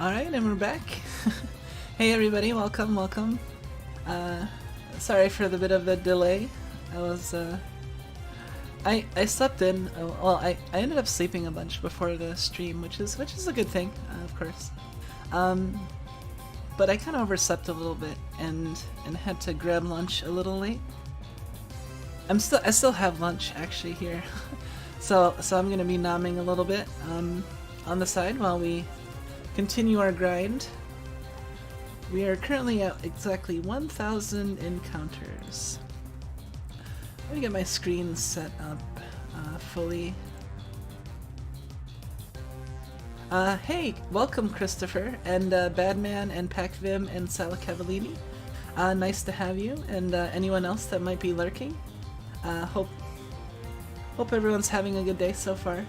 Alright, and we're back. Hey everybody, welcome, welcome. Sorry for the bit of the delay. I was, I slept in, well, I ended up sleeping a bunch before the stream, which is a good thing, of course. But I kind of overslept a little bit and had to grab lunch a little late. I still have lunch actually here. so I'm gonna be nomming a little bit, on the side while we continue our grind. We are currently at exactly 1,000 encounters. Let me get my screen set up fully. Hey, welcome Christopher, and Badman, and Pacvim, and Sala Cavallini. Nice to have you, and anyone else that might be lurking. Hope everyone's having a good day so far.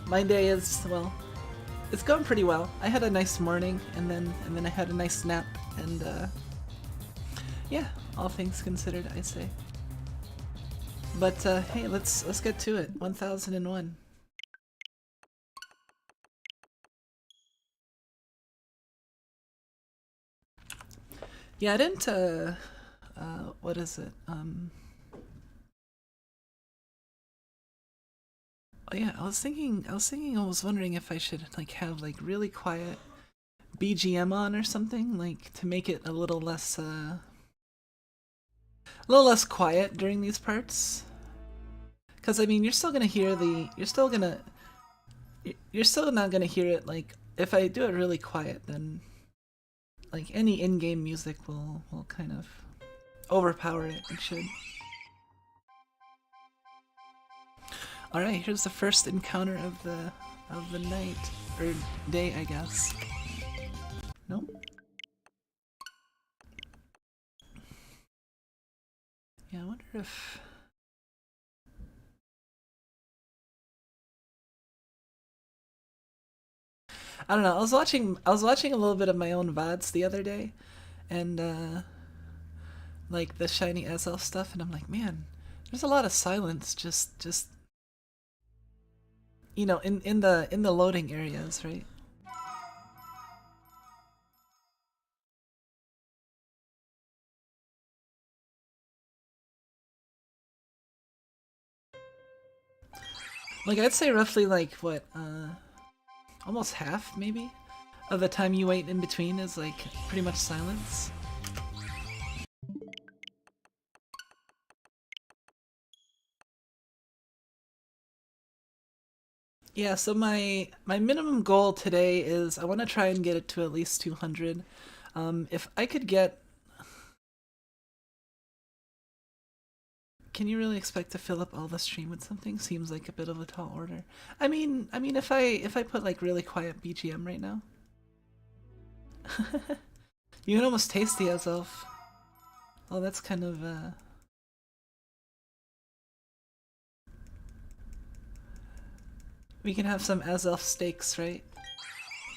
My day is, well, it's going pretty well. I had a nice morning, and then I had a nice nap, and yeah, all things considered, I say. But hey, let's get to it. 1001. Yeah, I didn't. What is it? Oh yeah, I was wondering if I should like have like really quiet BGM on or something, like to make it a little less quiet during these parts. Cause I mean, you're still not gonna hear it. Like if I do it really quiet, then like any in-game music will kind of overpower it. It should. Alright, here's the first encounter of the night, or day, I guess. Nope. Yeah, I wonder if... I don't know, I was watching a little bit of my own VODs the other day, and like the shiny Azelf stuff, and I'm like, man, there's a lot of silence just you know, in the loading areas, right? Like I'd say roughly like what, almost half maybe of the time you wait in between is like pretty much silence. Yeah, so my minimum goal today is I want to try and get it to at least 200. If I could get... Can you really expect to fill up all the stream with something? Seems like a bit of a tall order. I mean if I put like really quiet BGM right now. You can almost taste the Azelf. Oh, that's kind of we can have some Azelf steaks, right?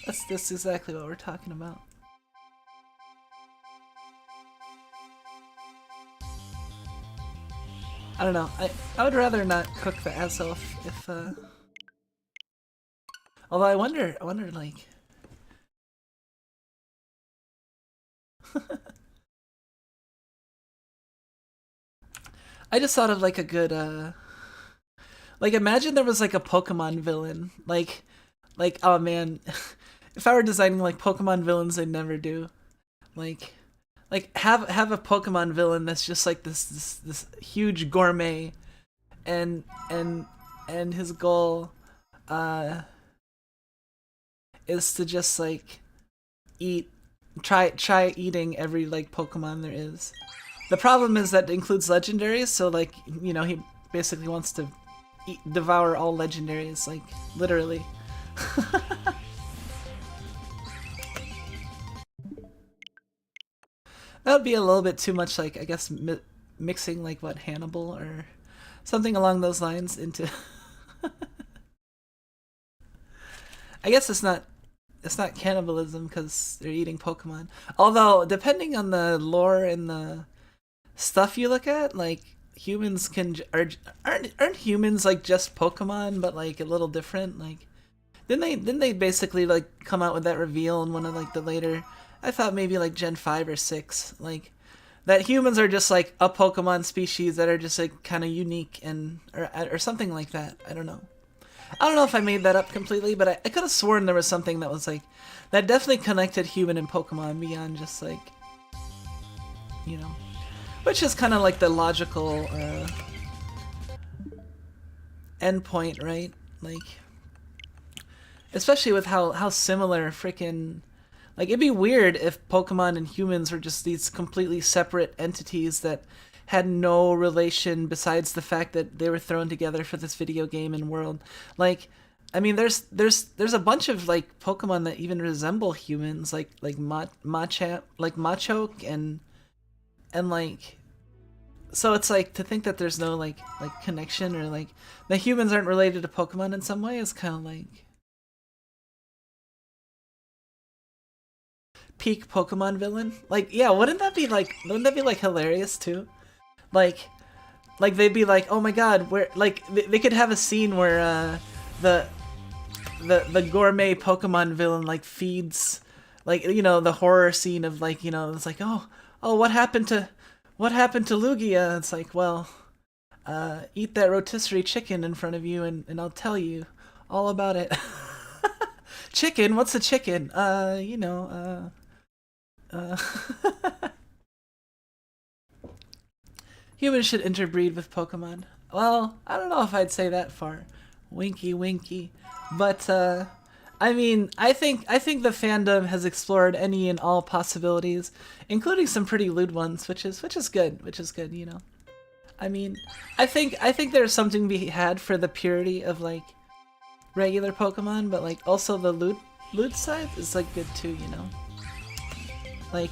That's exactly what we're talking about. I don't know. I would rather not cook the Azelf if although I wonder like I just thought of like a good like imagine there was like a Pokemon villain. Like oh man, if I were designing like Pokemon villains I'd never do. Like have a Pokemon villain that's just like this huge gourmet, and his goal is to just like try eating every like Pokemon there is. The problem is that it includes legendaries, so like, you know, he basically wants to devour all legendaries, like literally. That would be a little bit too much, like, I guess, mixing, like, what, Hannibal or something along those lines into... I guess it's not cannibalism because they're eating Pokemon. Although, depending on the lore and the stuff you look at, like, humans aren't humans, like, just Pokemon, but, like, a little different? Like, Didn't they basically like come out with that reveal in one of like the later, I thought maybe like Gen 5 or 6, like that humans are just like a Pokemon species that are just like kind of unique and or something like that. I don't know. I don't know if I made that up completely, but I could have sworn there was something that was like that definitely connected human and Pokemon beyond just like, you know, which is kind of like the logical endpoint, right? Like, especially with how similar freaking, like, it'd be weird if Pokemon and humans were just these completely separate entities that had no relation besides the fact that they were thrown together for this video game and world. Like, I mean, there's a bunch of like Pokemon that even resemble humans, like Machoke and like, so it's like to think that there's no like connection, or like the humans aren't related to Pokemon in some way is kind of like peak Pokemon villain. Like, yeah, wouldn't that be like hilarious too? Like they'd be like, oh my god, where, like they could have a scene where the gourmet Pokemon villain like feeds, like, you know, the horror scene of like, you know, it's like, oh what happened to Lugia? It's like, well, eat that rotisserie chicken in front of you and I'll tell you all about it. Chicken? What's a chicken? You know, humans should interbreed with Pokemon. Well, I don't know if I'd say that far. Winky winky. But, I mean, I think the fandom has explored any and all possibilities, including some pretty lewd ones, which is good, you know. I mean, I think there's something to be had for the purity of like regular Pokemon, but like also the lewd side is like good too, you know. Like,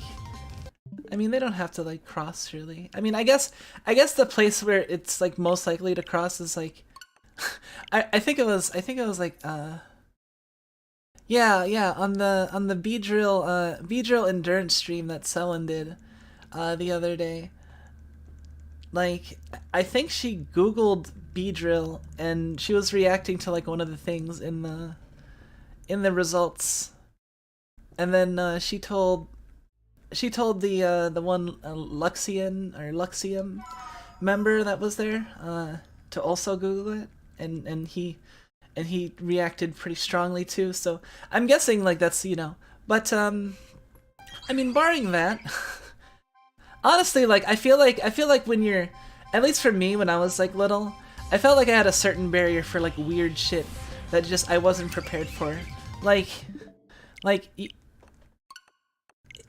I mean, they don't have to like cross really. I mean, I guess the place where it's like most likely to cross is like I think it was like yeah, on the Beedrill endurance stream that Selen did the other day. Like, I think she Googled Beedrill and she was reacting to like one of the things in the results, and then she told the one Luxium member that was there to also Google it, and he reacted pretty strongly too. So I'm guessing like that's, you know, but I mean, barring that, honestly, like I feel like when you're, at least for me when I was like little, I felt like I had a certain barrier for like weird shit that just I wasn't prepared for, like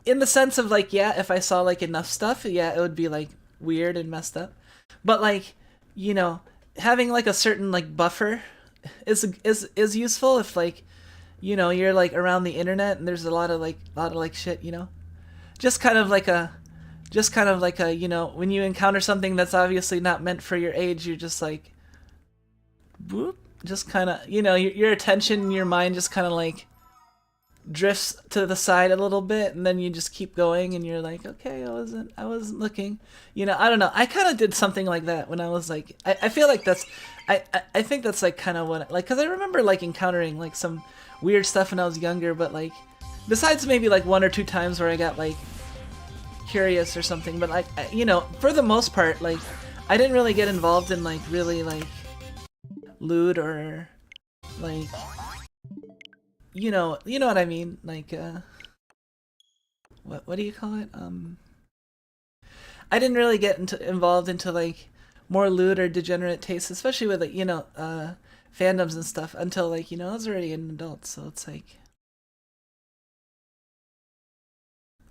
in the sense of like, yeah, if I saw like enough stuff, yeah, it would be like weird and messed up, but like, you know, having like a certain like buffer is useful if like, you know, you're like around the internet and there's a lot of like shit, you know, just kind of like a you know, when you encounter something that's obviously not meant for your age, you're just like, boop, just kind of, you know, your attention, your mind just kind of like drifts to the side a little bit, and then you just keep going and you're like, okay, I wasn't looking, you know. I don't know, I kind of did something like that when I was like, I feel like that's, I think that's like kind of what, like, because I remember like encountering like some weird stuff when I was younger, but like besides maybe like one or two times where I got like curious or something, but like, you know, for the most part, like I didn't really get involved in like really like lewd or like, you know what I mean, like what do you call it, I didn't really get involved into like more lewd or degenerate tastes, especially with like, you know, fandoms and stuff, until like, you know, I was already an adult. So it's like,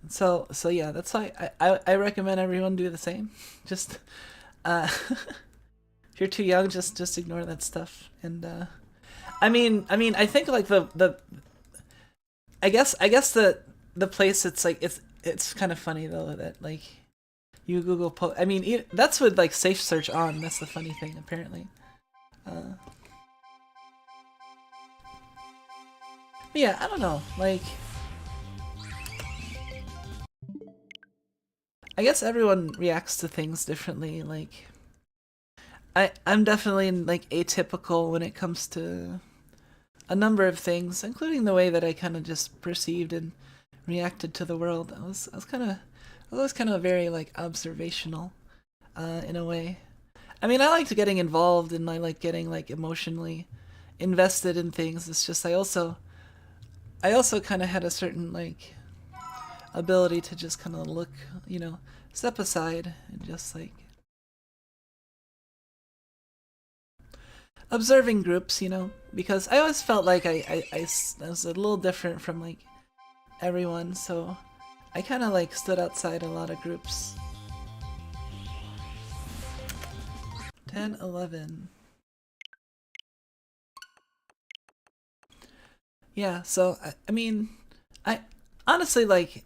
so yeah, that's why I recommend everyone do the same. Just if you're too young, just ignore that stuff. And I mean, I think like I guess the place, it's like, it's kind of funny though that like you Google I mean, that's with like safe search on. That's the funny thing, apparently. But yeah, I don't know. Like, I guess everyone reacts to things differently. Like, I'm definitely like atypical when it comes to a number of things, including the way that I kind of just perceived and reacted to the world. I was kind of very like observational, in a way. I mean, I liked getting involved and I like getting like emotionally invested in things. It's just I also kind of had a certain like ability to just kind of look, step aside and just like observing groups, because I always felt like I was a little different from like everyone, so I kind of like stood outside a lot of groups. 10, 11. Yeah, so I mean, I honestly like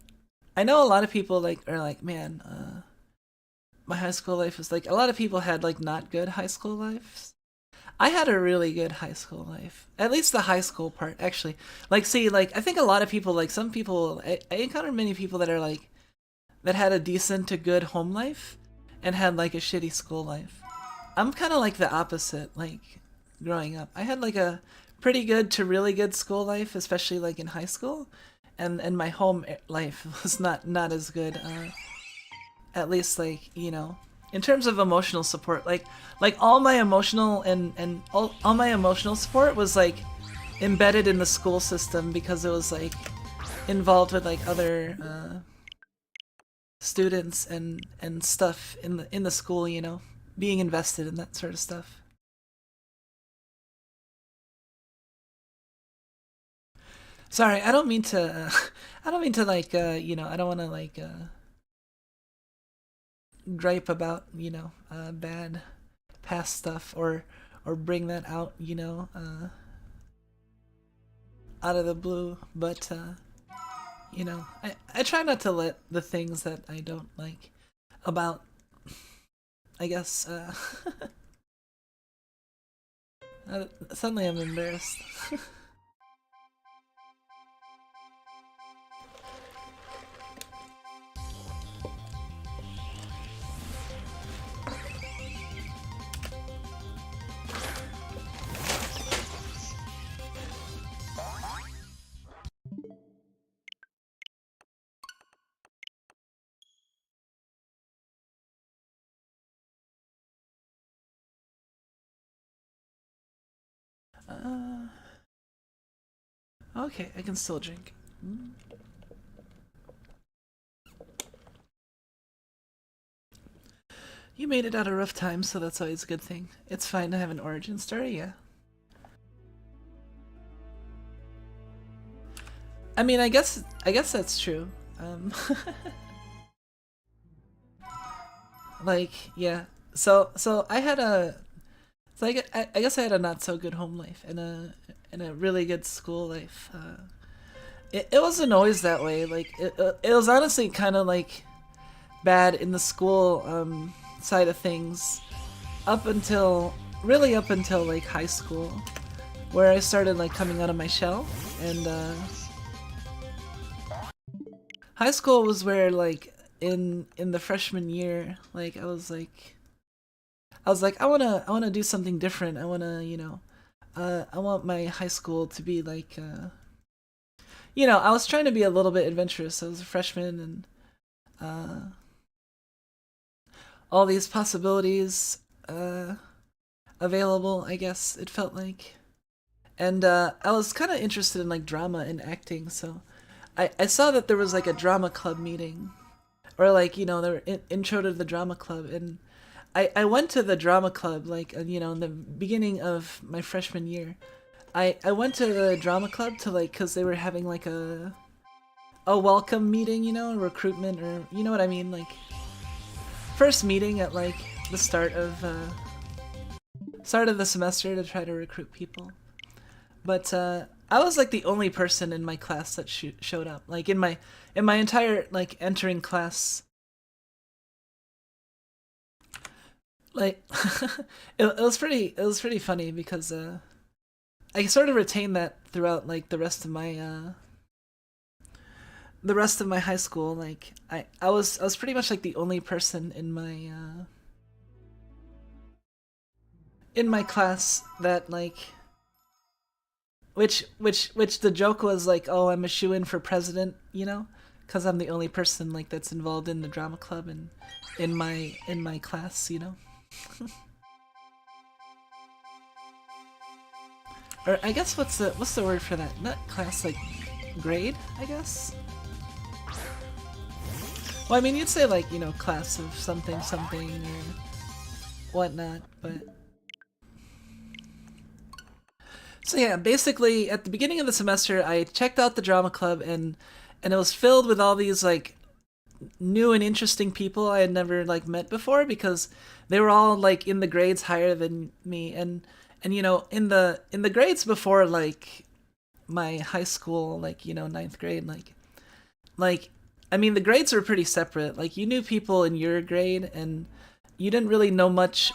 I know a lot of people like are like, man, my high school life was like a lot of people had like not good high school lives. I had a really good high school life. At least the high school part, actually. Like, see, like I think a lot of people, like some people, I encountered many people that are like that had a decent to good home life and had like a shitty school life. I'm kind of like the opposite. Like growing up, I had like a pretty good to really good school life, especially like in high school, and my home life was not as good. At least like in terms of emotional support, like all my emotional and all my emotional support was like embedded in the school system because it was like involved with like other students and stuff in the school, being invested in that sort of stuff. Sorry, I don't mean to. I don't mean to like. I don't want to like gripe about bad past stuff or bring that out out of the blue. But I try not to let the things that I don't like about. I guess. Suddenly I'm embarrassed. Uh, okay, I can still drink. You made it out a rough time, so that's always a good thing. It's fine to have an origin story, yeah. I mean, I guess that's true. Like, yeah. So I had a so I guess I had a not so good home life and a really good school life. It wasn't always that way. Like it was honestly kind of like bad in the school side of things up until like high school, where I started like coming out of my shell. And high school was where like in the freshman year, like I wanna do something different. I wanna I want my high school to be like I was trying to be a little bit adventurous. I was a freshman and uh all these possibilities available, I guess it felt like. And I was kind of interested in like drama and acting, so I saw that there was like a drama club meeting, or like they were intro to the drama club, and I went to the drama club like in the beginning of my freshman year. I went to the drama club to like because they were having like a welcome meeting, recruitment, or you know what I mean, like first meeting at like the start of the semester to try to recruit people. But I was like the only person in my class that showed up. Like in my entire like entering class, like it was pretty funny because I sort of retained that throughout like the rest of my high school. Like I was pretty much like the only person in my class that like which the joke was like, oh, I'm a shoo-in for president, you know, because I'm the only person like that's involved in the drama club and in my class, you know. Or I guess what's the word for that? Not class, like grade, I guess. Well, I mean, you'd say like, you know, class of something something or whatnot, but so yeah, basically at the beginning of the semester I checked out the drama club and it was filled with all these like new and interesting people I had never like met before because they were all like in the grades higher than me and you know in the grades before like my high school, like, you know, ninth grade, like I mean the grades were pretty separate. Like you knew people in your grade and you didn't really know much,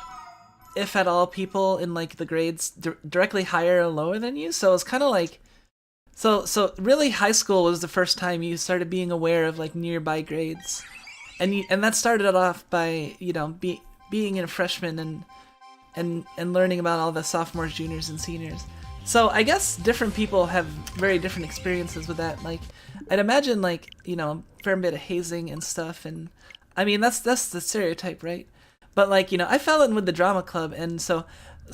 if at all, people in like the grades directly higher or lower than you. So it was kind of like, so really high school was the first time you started being aware of like nearby grades, and that started off by, you know, being a freshman and learning about all the sophomores, juniors, and seniors. So I guess different people have very different experiences with that. Like I'd imagine like, you know, a fair bit of hazing and stuff, and I mean that's the stereotype, right? But like, you know, I fell in with the drama club, and so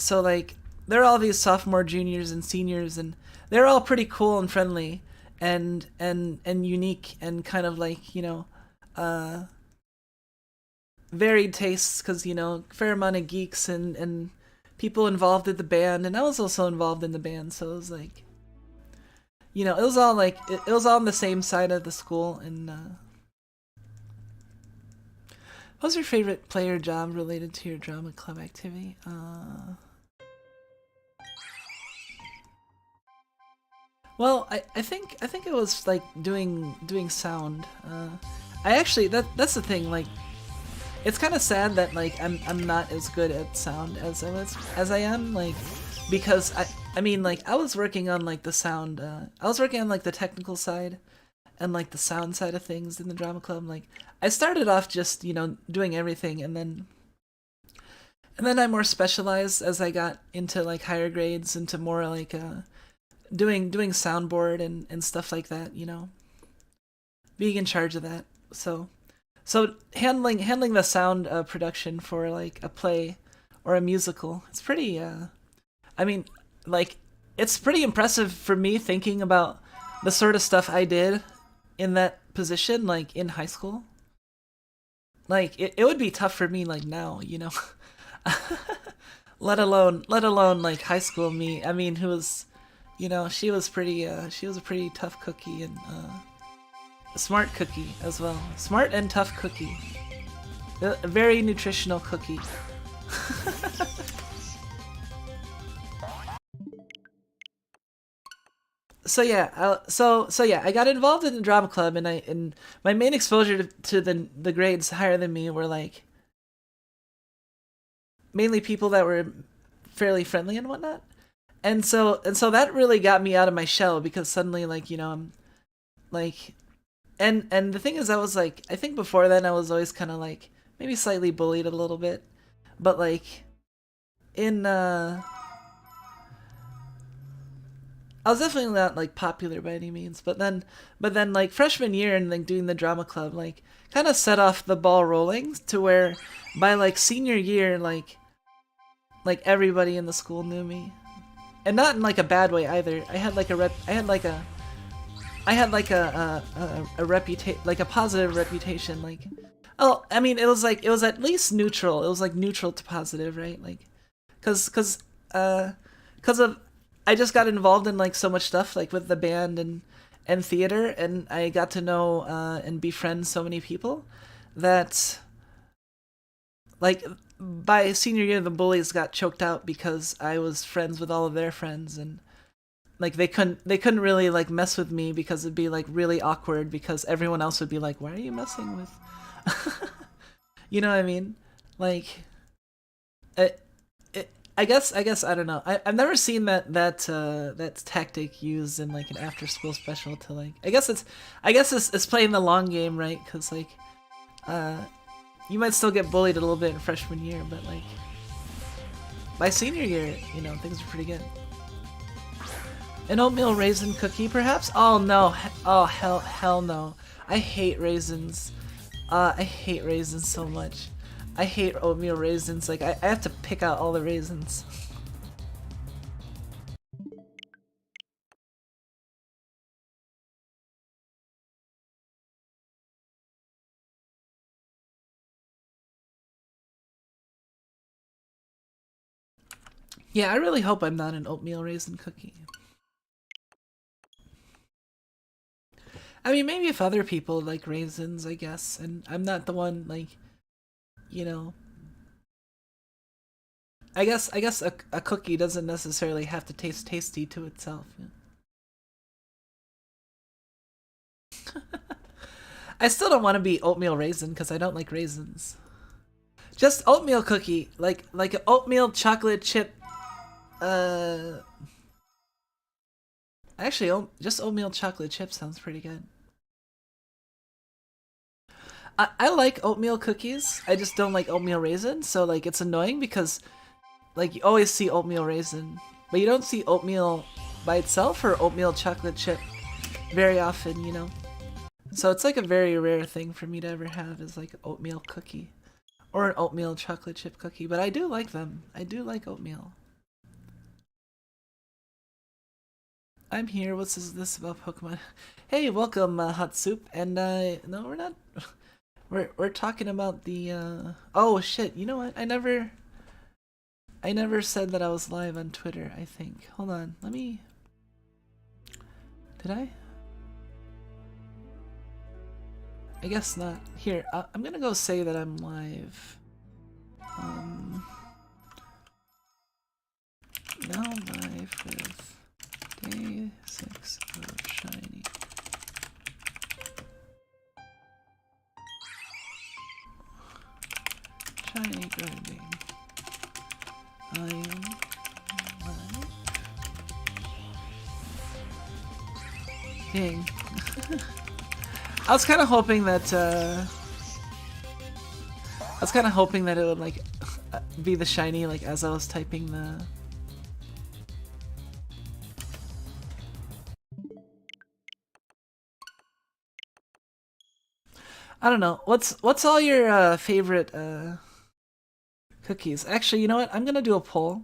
like there are all these sophomore, juniors, and seniors, and they're all pretty cool and friendly, and unique, and kind of like, you know, varied tastes, because, you know, fair amount of geeks and people involved in the band, and I was also involved in the band, so it was like, you know, it was all like it was all on the same side of the school. And what was your favorite player job related to your drama club activity? Well, I think it was like doing sound. I actually that's the thing. Like, it's kind of sad that like I'm not as good at sound as I am, like, because I mean, like, I was working on like the sound. I was working on like the technical side and like the sound side of things in the drama club. Like I started off just, you know, doing everything, and then I more specialized as I got into like higher grades, into more like doing soundboard and stuff like that, you know, being in charge of that. So handling the sound production for like a play or a musical, it's pretty I mean, like, it's pretty impressive for me thinking about the sort of stuff I did in that position, like in high school. Like it would be tough for me like now, you know. let alone like high school me. I mean, who was, you know, she was a pretty tough cookie, and a smart cookie as well. Smart and tough cookie. A very nutritional cookie. So yeah, I got involved in the drama club, and my main exposure to the grades higher than me were like mainly people that were fairly friendly and whatnot, and so that really got me out of my shell, because suddenly, like, you know, I'm like, and the thing is, I was like, I think before then I was always kind of like maybe slightly bullied a little bit, but like in I was definitely not like popular by any means, but then like freshman year and like doing the drama club, like, kind of set off the ball rolling to where by like senior year, like everybody in the school knew me, and not in like a bad way either. I had like a reputation, like a positive reputation. Like, oh, I mean, it was at least neutral. It was like neutral to positive, right? Like, cause of, I just got involved in like so much stuff, like with the band and theater, and I got to know and befriend so many people that, like, by senior year the bullies got choked out because I was friends with all of their friends, and like they couldn't really like mess with me because it'd be like really awkward, because everyone else would be like, why are you messing with you know what I mean? Like, I guess I don't know. I've never seen that tactic used in like an after school special to like. I guess it's playing the long game, right? Because like, you might still get bullied a little bit in freshman year, but like by senior year, you know, things are pretty good. An oatmeal raisin cookie, perhaps? Oh no! Oh hell no! I hate raisins. I hate raisins so much. I hate oatmeal raisins. Like I have to pick out all the raisins. Yeah, I really hope I'm not an oatmeal raisin cookie. I mean, maybe if other people like raisins, I guess, and I'm not the one, like, you know. I guess a cookie doesn't necessarily have to taste tasty to itself. Yeah. I still don't want to be oatmeal raisin because I don't like raisins. Just oatmeal cookie, like an oatmeal chocolate chip. Actually, just oatmeal chocolate chip sounds pretty good. I like oatmeal cookies. I just don't like oatmeal raisin. So like it's annoying because like you always see oatmeal raisin, but you don't see oatmeal by itself or oatmeal chocolate chip very often, you know. So it's like a very rare thing for me to ever have is like oatmeal cookie or an oatmeal chocolate chip cookie. But I do like them. I do like oatmeal. I'm here. What's this about Pokemon? Hey, welcome, Hot Soup. And no, we're not. We're talking about the. Oh shit! You know what? I never said that I was live on Twitter. I think. Hold on. Let me. Did I? I guess not. Here, I'm gonna go say that I'm live. Now live with day 6 of Shiny. Shiny grinding. I am live. Dang. I was kind of hoping that it would like be the shiny like as I was typing the. I don't know. What's all your favorite cookies? Actually, you know what? I'm gonna do a poll.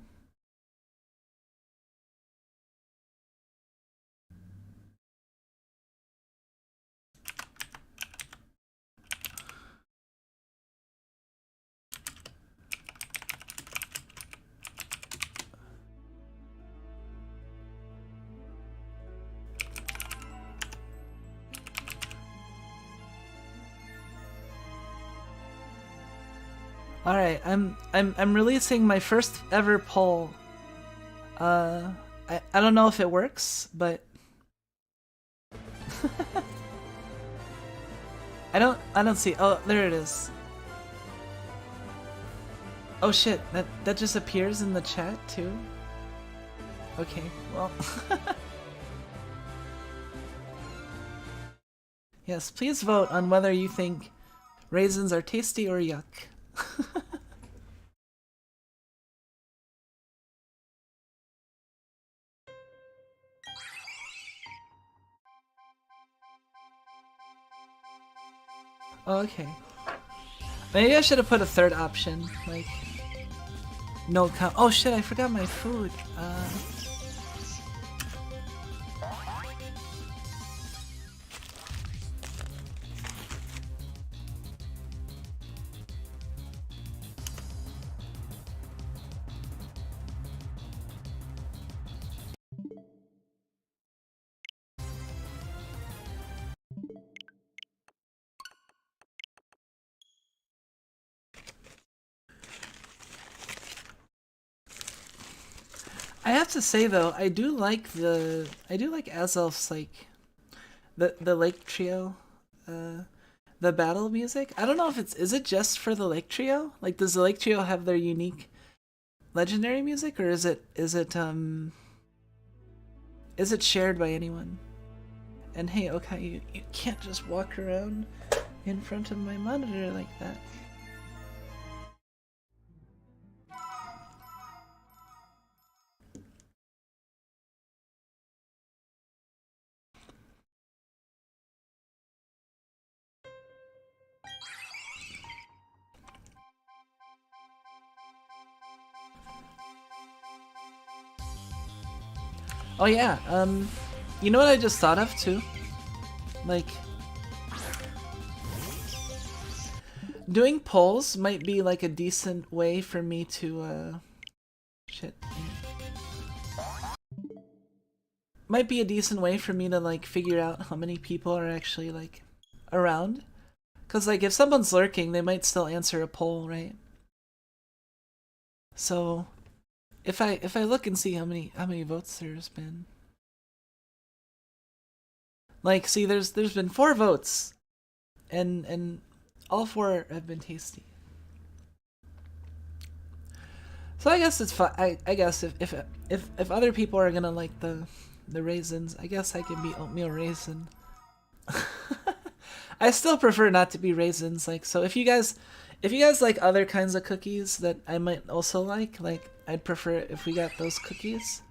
All right, I'm releasing my first ever poll. I don't know if it works, but I don't see. Oh, there it is. Oh shit, that just appears in the chat too. Okay, well. Yes, please vote on whether you think raisins are tasty or yuck. Oh, okay. Maybe I should have put a third option, like no count. Oh shit, I forgot my food. I have to say though, I do like Azelf's like the Lake Trio, the battle music. I don't know if is it just for the Lake Trio? Like, does the Lake Trio have their unique legendary music, or is it shared by anyone? And hey, okay, you can't just walk around in front of my monitor like that. Oh yeah, you know what I just thought of too? Like, doing polls might be like a decent way for me to, shit. Might be a decent way for me to like figure out how many people are actually like around. Cause like if someone's lurking, they might still answer a poll, right? So if I look and see how many votes there's been. Like, see, there's been 4 votes, and all 4 have been tasty. So I guess it's fine. I guess if other people are gonna like the raisins, I guess I can be oatmeal raisin. I still prefer not to be raisins. Like, so if you guys like other kinds of cookies that I might also like I'd prefer it if we got those cookies.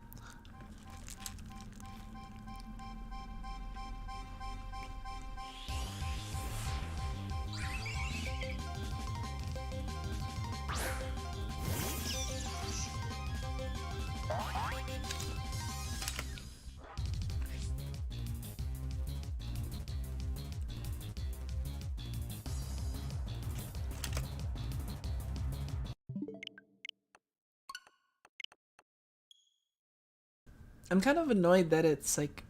I'm kind of annoyed that it's like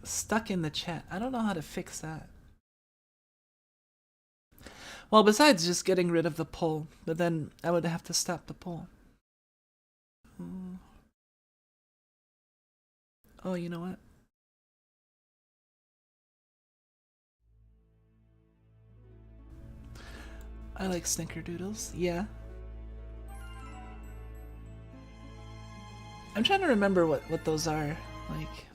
stuck in the chat. I don't know how to fix that. Well, besides just getting rid of the poll, but then I would have to stop the poll. Oh, you know what? I like snickerdoodles, yeah. I'm trying to remember what those are. Like,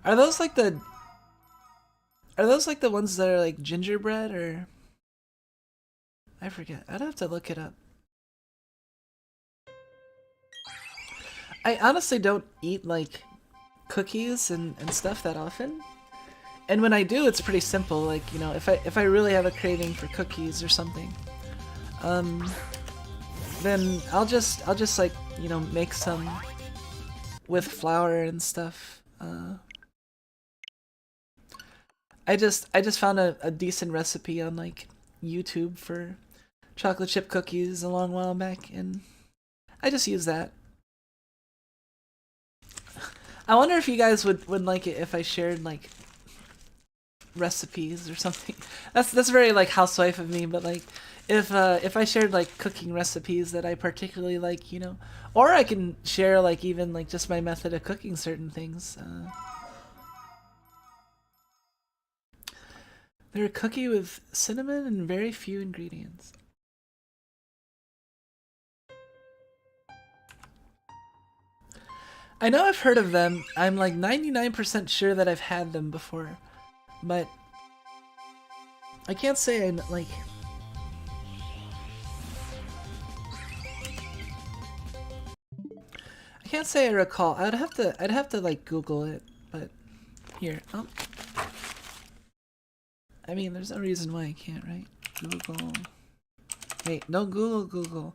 are those like the ones that are like gingerbread, or I forget. I'd have to look it up. I honestly don't eat like cookies and stuff that often. And when I do, it's pretty simple. Like, you know, if I really have a craving for cookies or something, then I'll just like, you know, make some with flour and stuff. I just found a decent recipe on like YouTube for chocolate chip cookies a long while back, and I just use that. I wonder if you guys would like it if I shared like recipes or something. That's very like housewife of me, but like if I shared like cooking recipes that I particularly like, you know, or I can share like even like just my method of cooking certain things. They're a cookie with cinnamon and very few ingredients. I know I've heard of them. I'm like 99% sure that I've had them before, but I can't say I'm like... I can't say I recall. I'd have to like Google it, but here. Oh. I mean, there's no reason why I can't, right? Google. Wait, no Google.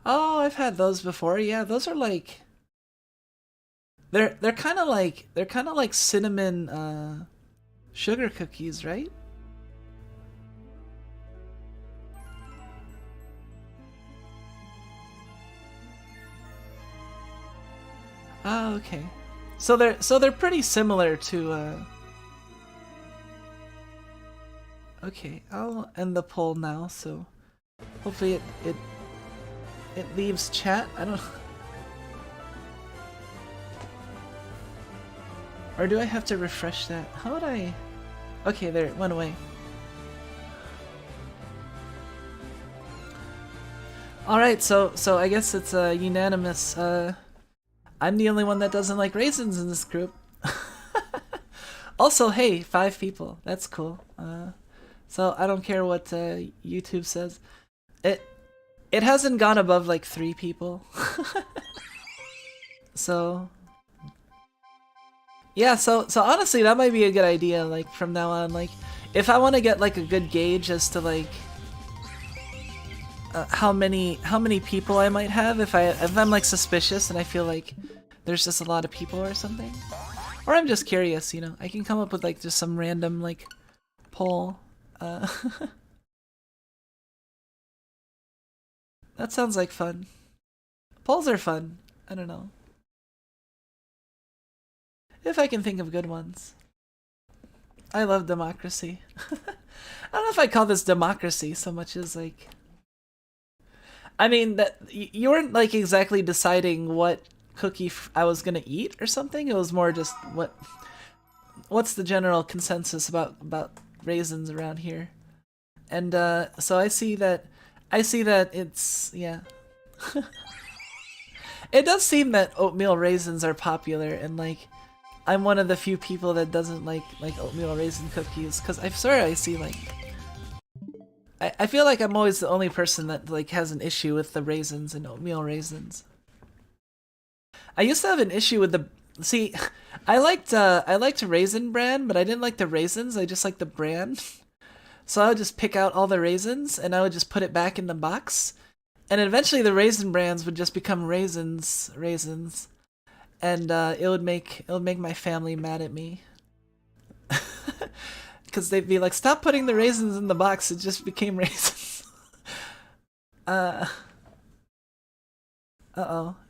Oh, I've had those before. Yeah, those are like they're kind of like cinnamon sugar cookies, right? Oh, okay. So they're pretty similar to Okay, I'll end the poll now, so hopefully it leaves chat. I don't... Or do I have to refresh that? How would I... Okay, there, it went away. Alright, so I guess it's unanimous. I'm the only one that doesn't like raisins in this group. Also, hey, 5 people. That's cool. So I don't care what YouTube says. It hasn't gone above like 3 people. So yeah, so honestly that might be a good idea, like from now on, like if I want to get like a good gauge as to like how many people I might have if I'm like suspicious and I feel like there's just a lot of people or something, or I'm just curious, you know. I can come up with like just some random like poll. That sounds like fun. Polls are fun. I don't know if I can think of good ones. I love democracy. I don't know if I call this democracy so much as like. I mean that you weren't like exactly deciding what cookie I was gonna eat or something. It was more just what's the general consensus about raisins around here, and so I see that it's yeah. It does seem that oatmeal raisins are popular, and like I'm one of the few people that doesn't like oatmeal raisin cookies, because I swear I see like I feel like I'm always the only person that like has an issue with the raisins and oatmeal raisins. I used to have an issue with the see. I liked Raisin Bran, but I didn't like the raisins. I just liked the bran. So I would just pick out all the raisins and I would just put it back in the box, and eventually the Raisin Brans would just become raisins, and it would make my family mad at me. Because they'd be like, stop putting the raisins in the box, it just became raisins. Uh-oh.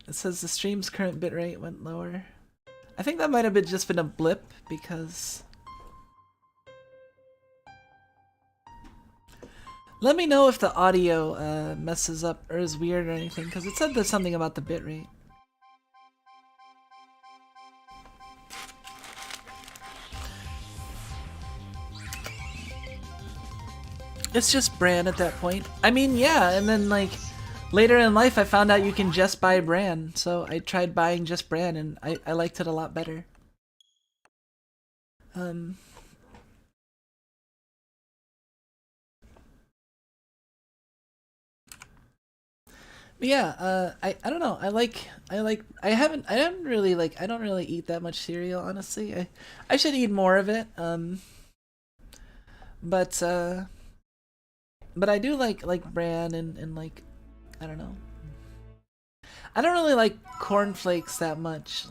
It says the stream's current bitrate went lower. I think that might have just been a blip, because... Let me know if the audio messes up or is weird or anything, because it said there's something about the bitrate. It's just bran at that point. I mean, yeah, and then like later in life I found out you can just buy bran, so I tried buying just bran and I liked it a lot better. But yeah, I don't know. I don't really eat that much cereal, honestly. I should eat more of it. But I do like bran and like I don't know. I don't really like cornflakes that much.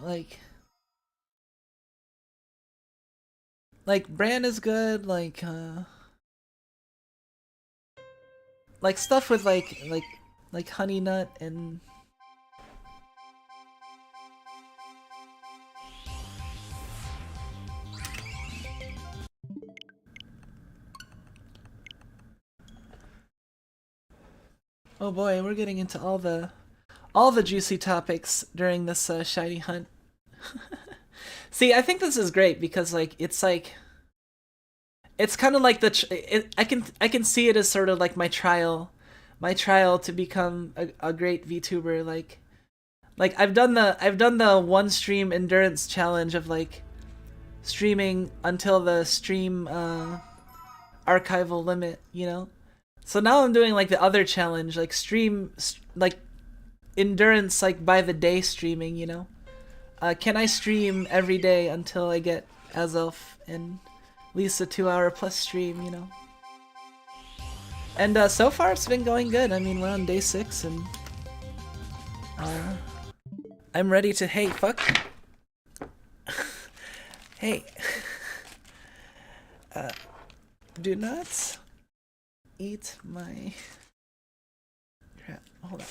Like bran is good, like stuff with like honey nut and oh boy, we're getting into all the juicy topics during this shiny hunt. See, I think this is great because it's kind of like I can see it as sort of like my trial to become a great VTuber. Like I've done the one stream endurance challenge of like streaming until the stream archival limit, you know. So now I'm doing like the other challenge, like like endurance, like by the day streaming, you know. Can I stream every day until I get Azelf in at least a 2-hour plus stream, you know? And so far it's been going good. I mean, we're on day 6 and I'm ready to, hey, fuck. Hey. Do not eat my crap. Hold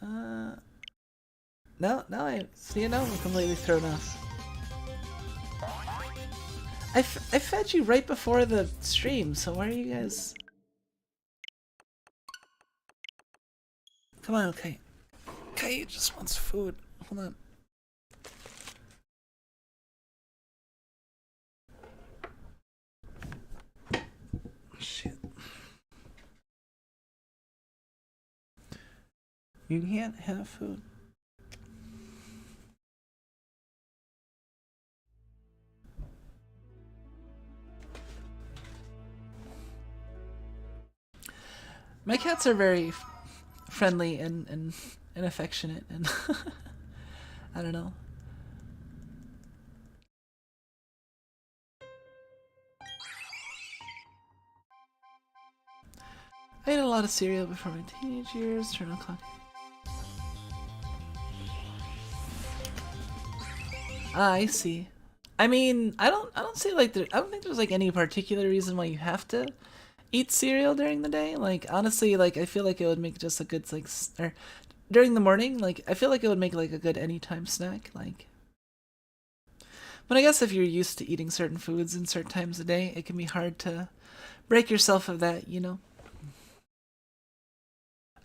on. Now I see. Now I'm completely thrown off. I fed you right before the stream, so why are you guys? Come on, okay. Okay, just wants food. Hold on. Shit. You can't have food. My cats are very friendly and affectionate, and I don't know. lot of cereal before my teenage years. Turn on clock. Ah, I see. I mean, I don't see like I don't think there's like any particular reason why you have to eat cereal during the day. Like honestly, like I feel like it would make just a good like or during the morning. Like I feel like it would make like a good anytime snack. Like, but I guess if you're used to eating certain foods in certain times of day, it can be hard to break yourself of that. You know.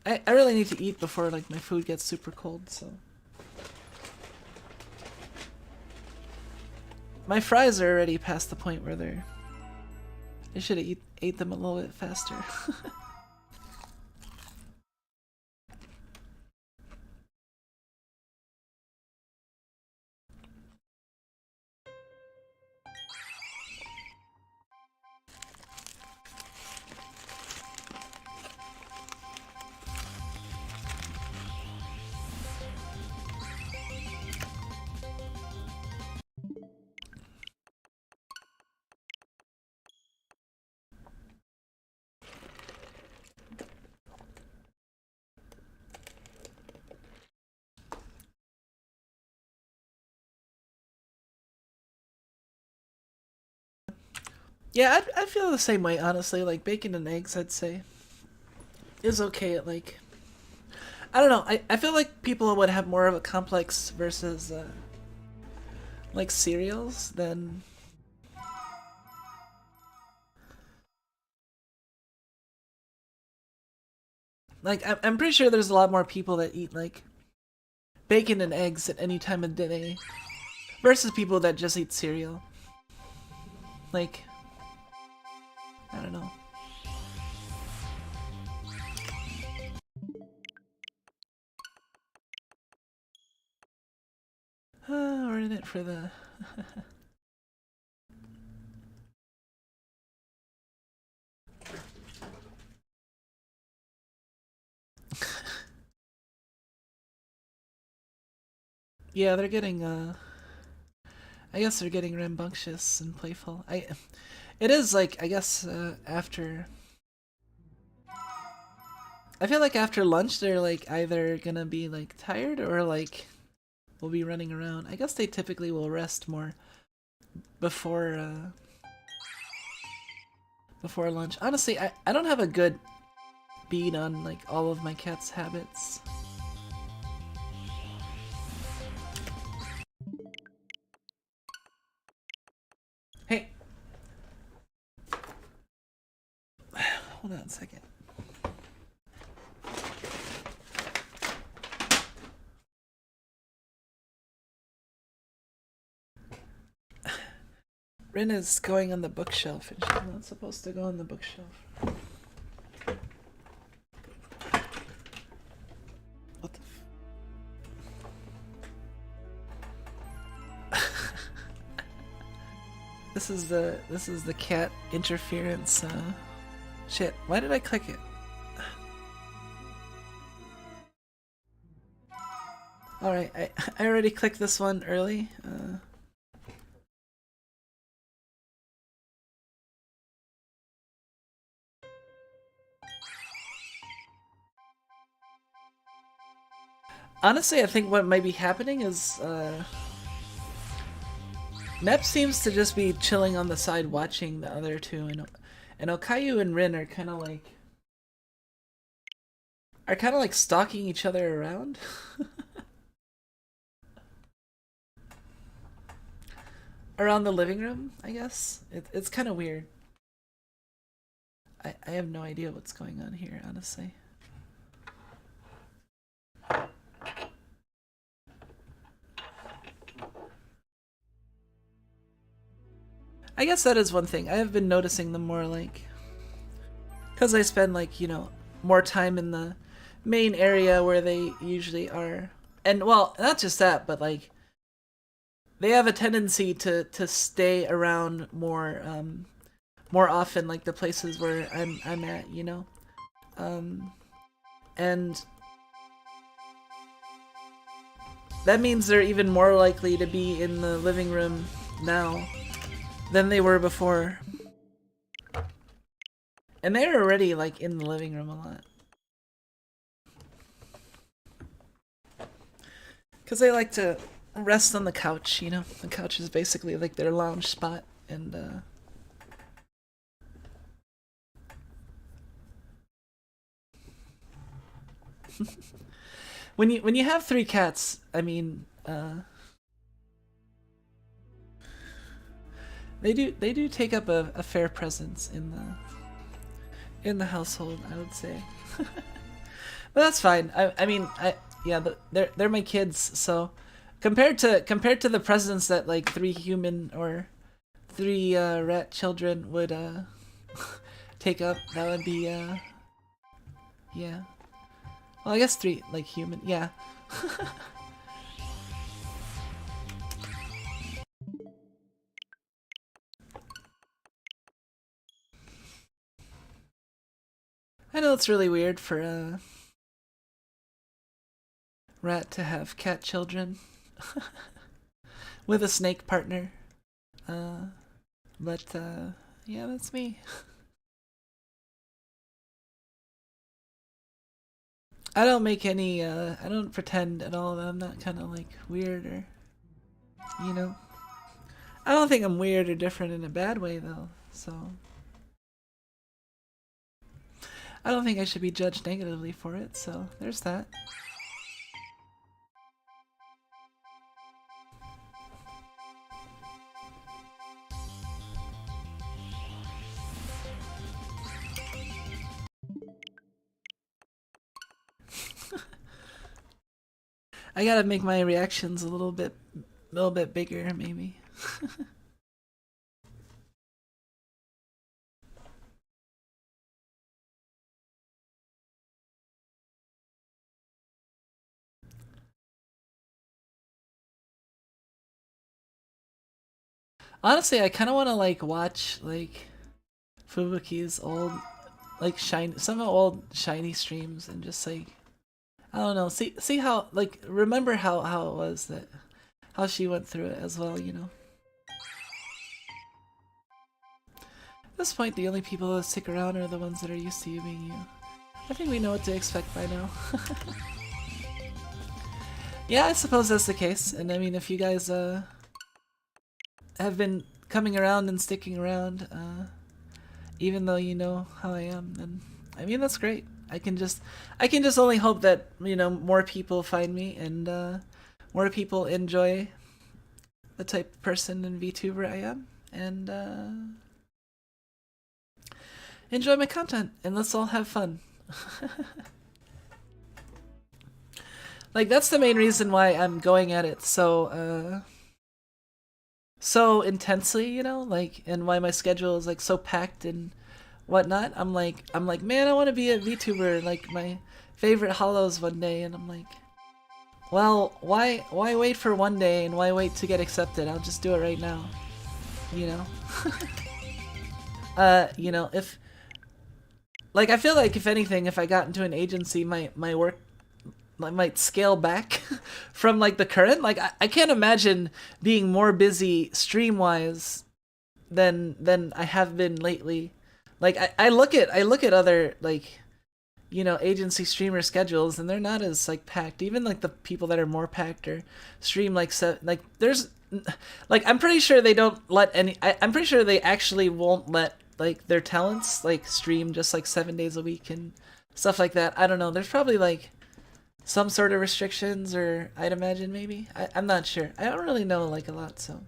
I really need to eat before like my food gets super cold. So. My fries are already past the point where they're... I should have ate them a little bit faster. Yeah, I feel the same way, honestly. Like, bacon and eggs, I'd say, is okay at, like... I don't know, I feel like people would have more of a complex versus, like, cereals than... Like, I'm pretty sure there's a lot more people that eat, like, bacon and eggs at any time of day versus people that just eat cereal. Like... I don't know. We're in it for the... Yeah, they're getting, I guess they're getting rambunctious and playful. It is, like, I guess, after... I feel like after lunch they're, like, either gonna be, like, tired or, like, will be running around. I guess they typically will rest more before, before lunch. Honestly, I don't have a good bead on, like, all of my cat's habits. Hey! Hold on a second. Rin is going on the bookshelf and she's not supposed to go on the bookshelf. What the This is the cat interference, shit, why did I click it? Alright, I already clicked this one early, honestly, I think what might be happening is, Nep seems to just be chilling on the side watching the other two, and Okayu and Rin are kind of like stalking each other around. Around the living room, I guess. It's kind of weird. I have no idea what's going on here, honestly. I guess that is one thing. I have been noticing them more, like... Because I spend, like, you know, more time in the main area where they usually are. And, well, not just that, but, like... They have a tendency to stay around more, more often, like the places where I'm at, you know? And... That means they're even more likely to be in the living room now than they were before. And they're already like in the living room a lot. Because they like to rest on the couch, you know? The couch is basically like their lounge spot, and when you have 3 cats, I mean, they do take up a fair presence in the household, I would say. But that's fine. I mean, yeah, they're my kids, so compared to the presence that like 3 human or 3 rat children would take up, that would be yeah. Well, I guess 3 like human, yeah. I know it's really weird for a rat to have cat children with a snake partner. But yeah, that's me. I don't make any I don't pretend at all that I'm not kind of like weird or, you know. I don't think I'm weird or different in a bad way though. So I don't think I should be judged negatively for it. So there's that. I gotta make my reactions a little bit bigger, maybe. Honestly, I kind of want to like watch like Fubuki's old like some old shiny streams and just like, I don't know, see how like remember how it was that how she went through it as well, you know. At this point, the only people that stick around are the ones that are used to you being you. I think we know what to expect by now. Yeah, I suppose that's the case. And I mean, if you guys have been coming around and sticking around, even though you know how I am, then I mean that's great. I can just only hope that, you know, more people find me and more people enjoy the type of person and VTuber I am, and enjoy my content, and let's all have fun. Like that's the main reason why I'm going at it so intensely, you know, like, and why my schedule is like so packed and whatnot. I'm like, man, I want to be a VTuber, like my favorite hollows one day, and I'm like, well, why wait for one day and why wait to get accepted? I'll just do it right now, you know. You know, if like I feel like if anything, if I got into an agency, my work might scale back from like the current. Like I can't imagine being more busy stream wise than I have been lately. Like I look at other like, you know, agency streamer schedules, and they're not as like packed. Even like the people that are more packed or stream like like there's like I'm pretty sure they don't let any. I'm pretty sure they actually won't let like their talents like stream just like 7 days a week and stuff like that. I don't know. There's probably like some sort of restrictions, or I'd imagine maybe. I'm not sure. I don't really know like a lot, so.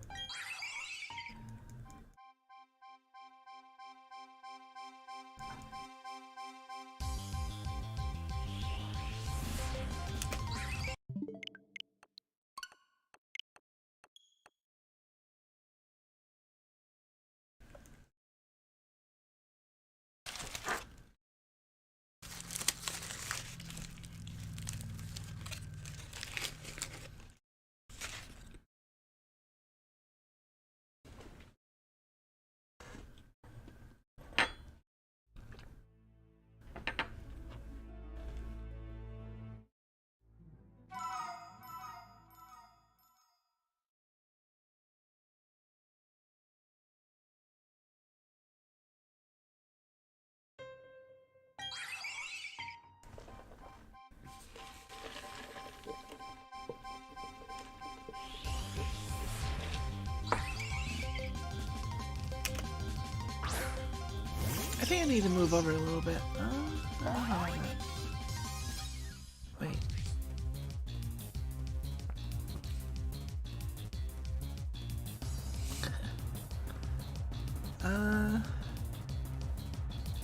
think I need to move over a little bit. Wait.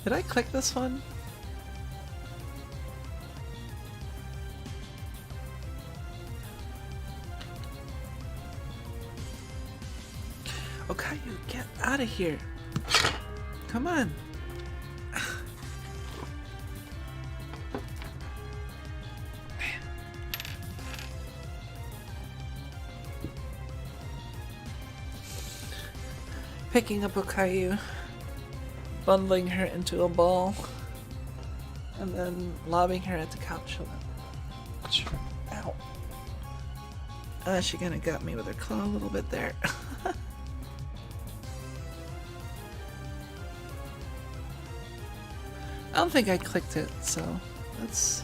Did I click this one? Okay, you get out of here. Come on. Picking up Okayu, bundling her into a ball, and then lobbing her at the couch. Ow. She kinda got me with her claw a little bit there. I don't think I clicked it, so let's...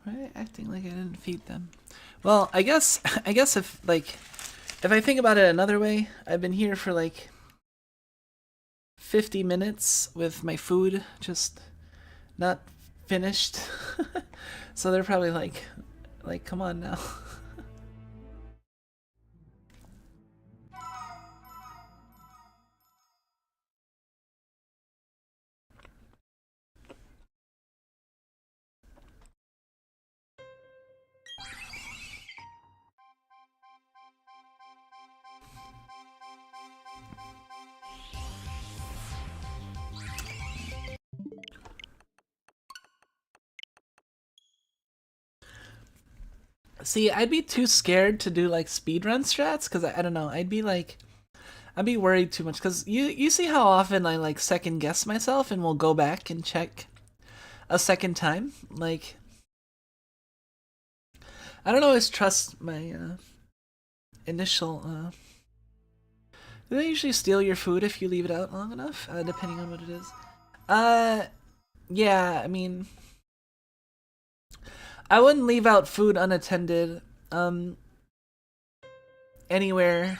Right, acting like I didn't feed them. Well, I guess if I think about it another way, I've been here for like 50 minutes with my food just not finished. So they're probably like come on now. See, I'd be too scared to do like speedrun strats because I don't know. I'd be worried too much because you see how often I like second guess myself and will go back and check a second time. Like, I don't always trust my initial. Do they usually steal your food if you leave it out long enough? Depending on what it is. Yeah. I mean. I wouldn't leave out food unattended, anywhere,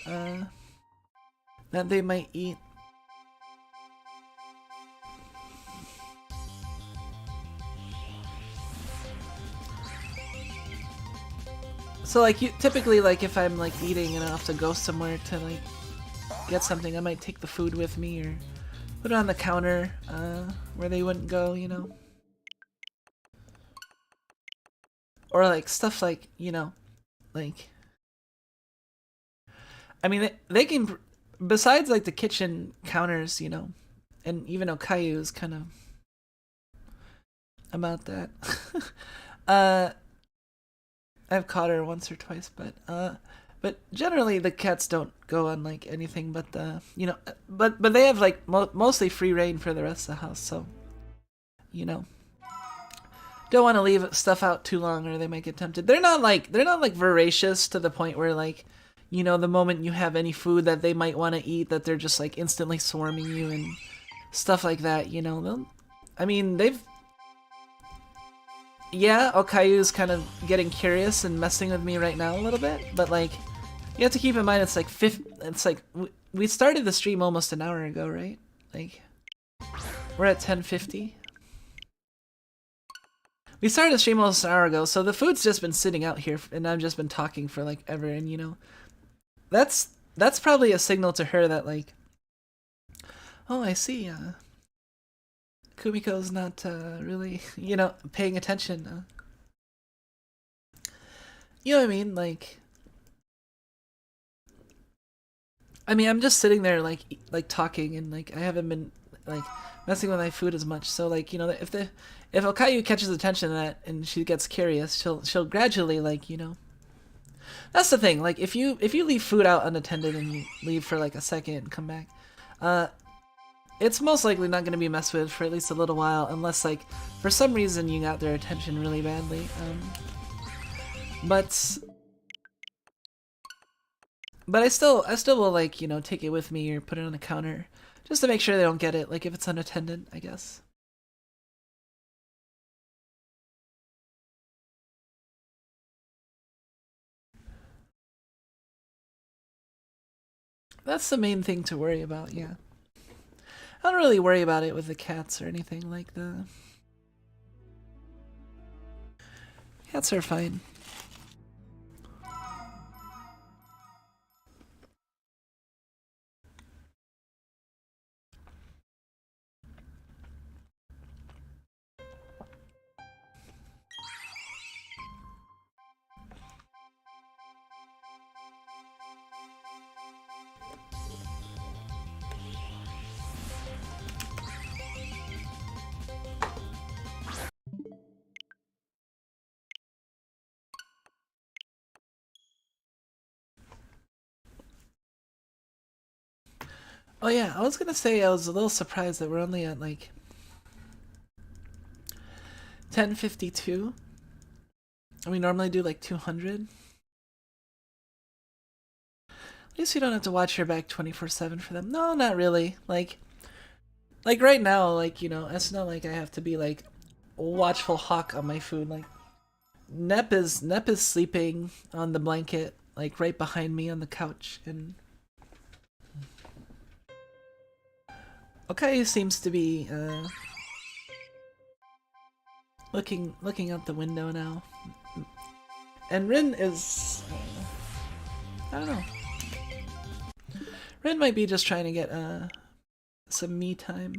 that they might eat. So like typically like if I'm like eating and I have to go somewhere to like get something, I might take the food with me or put it on the counter, where they wouldn't go, you know. Or like stuff like, you know, like, I mean, they can, besides like the kitchen counters, you know, and even Okayu is kind of about that. I've caught her once or twice, but generally the cats don't go on like anything but the, you know, but they have like mostly free reign for the rest of the house, so, you know. Don't want to leave stuff out too long or they might get tempted. They're not like voracious to the point where like, you know, the moment you have any food that they might want to eat that they're just like instantly swarming you and stuff like that, you know. I mean, yeah, Okayu's kind of getting curious and messing with me right now a little bit, but like you have to keep in mind it's like we started the stream almost an hour ago, right? Like we're at 10:50. We started the stream almost an hour ago, so the food's just been sitting out here, and I've just been talking for like ever, and you know, that's probably a signal to her that like, oh, I see, Kumiko's not really, you know, paying attention. You know what I mean? Like, I mean, I'm just sitting there like talking, and like I haven't been like messing with my food as much. So like, you know, if Okayu catches attention to that and she gets curious, she'll gradually like, you know. That's the thing. Like if you leave food out unattended and you leave for like a second and come back, it's most likely not going to be messed with for at least a little while, unless like for some reason you got their attention really badly. But I still will like, you know, take it with me or put it on the counter just to make sure they don't get it. Like if it's unattended, I guess. That's the main thing to worry about, yeah. I don't really worry about it with the cats or anything like the... Cats are fine. Oh yeah, I was gonna say I was a little surprised that we're only at like 10:52. And we normally do like 200. At least you don't have to watch your back 24/7 for them. No, not really. Like right now, like, you know, it's not like I have to be like watchful hawk on my food. Like Nep is sleeping on the blanket, like right behind me on the couch, and Okay seems to be looking out the window now, and Rin is I don't know. Rin might be just trying to get some me time.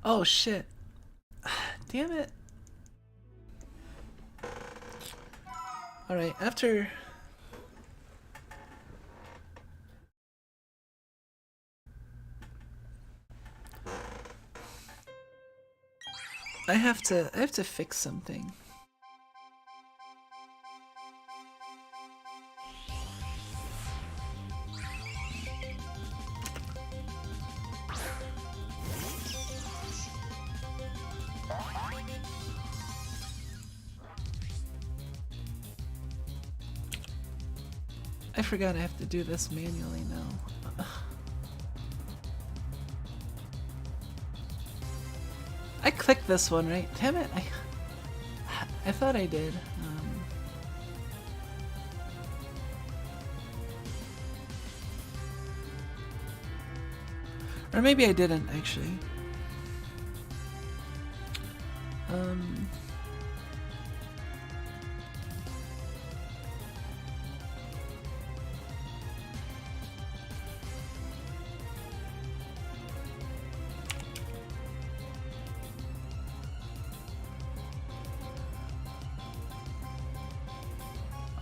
Oh shit. Damn it. Alright, after... I have to fix something. I forgot I have to do this manually now. I clicked this one, right? Damn it, I thought I did. Or maybe I didn't, actually.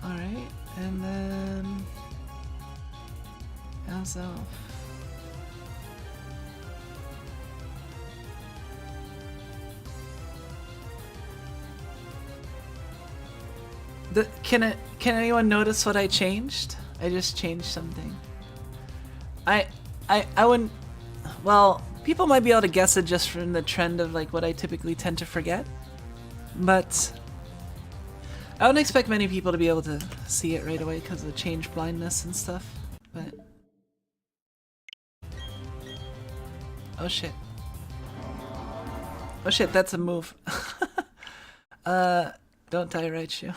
Alright, and then... Azelf. Can anyone notice what I changed? I just changed something. I wouldn't... Well, people might be able to guess it just from the trend of like what I typically tend to forget. But... I wouldn't expect many people to be able to see it right away because of change blindness and stuff, but... Oh shit. Oh shit, that's a move. Don't die, Raichu.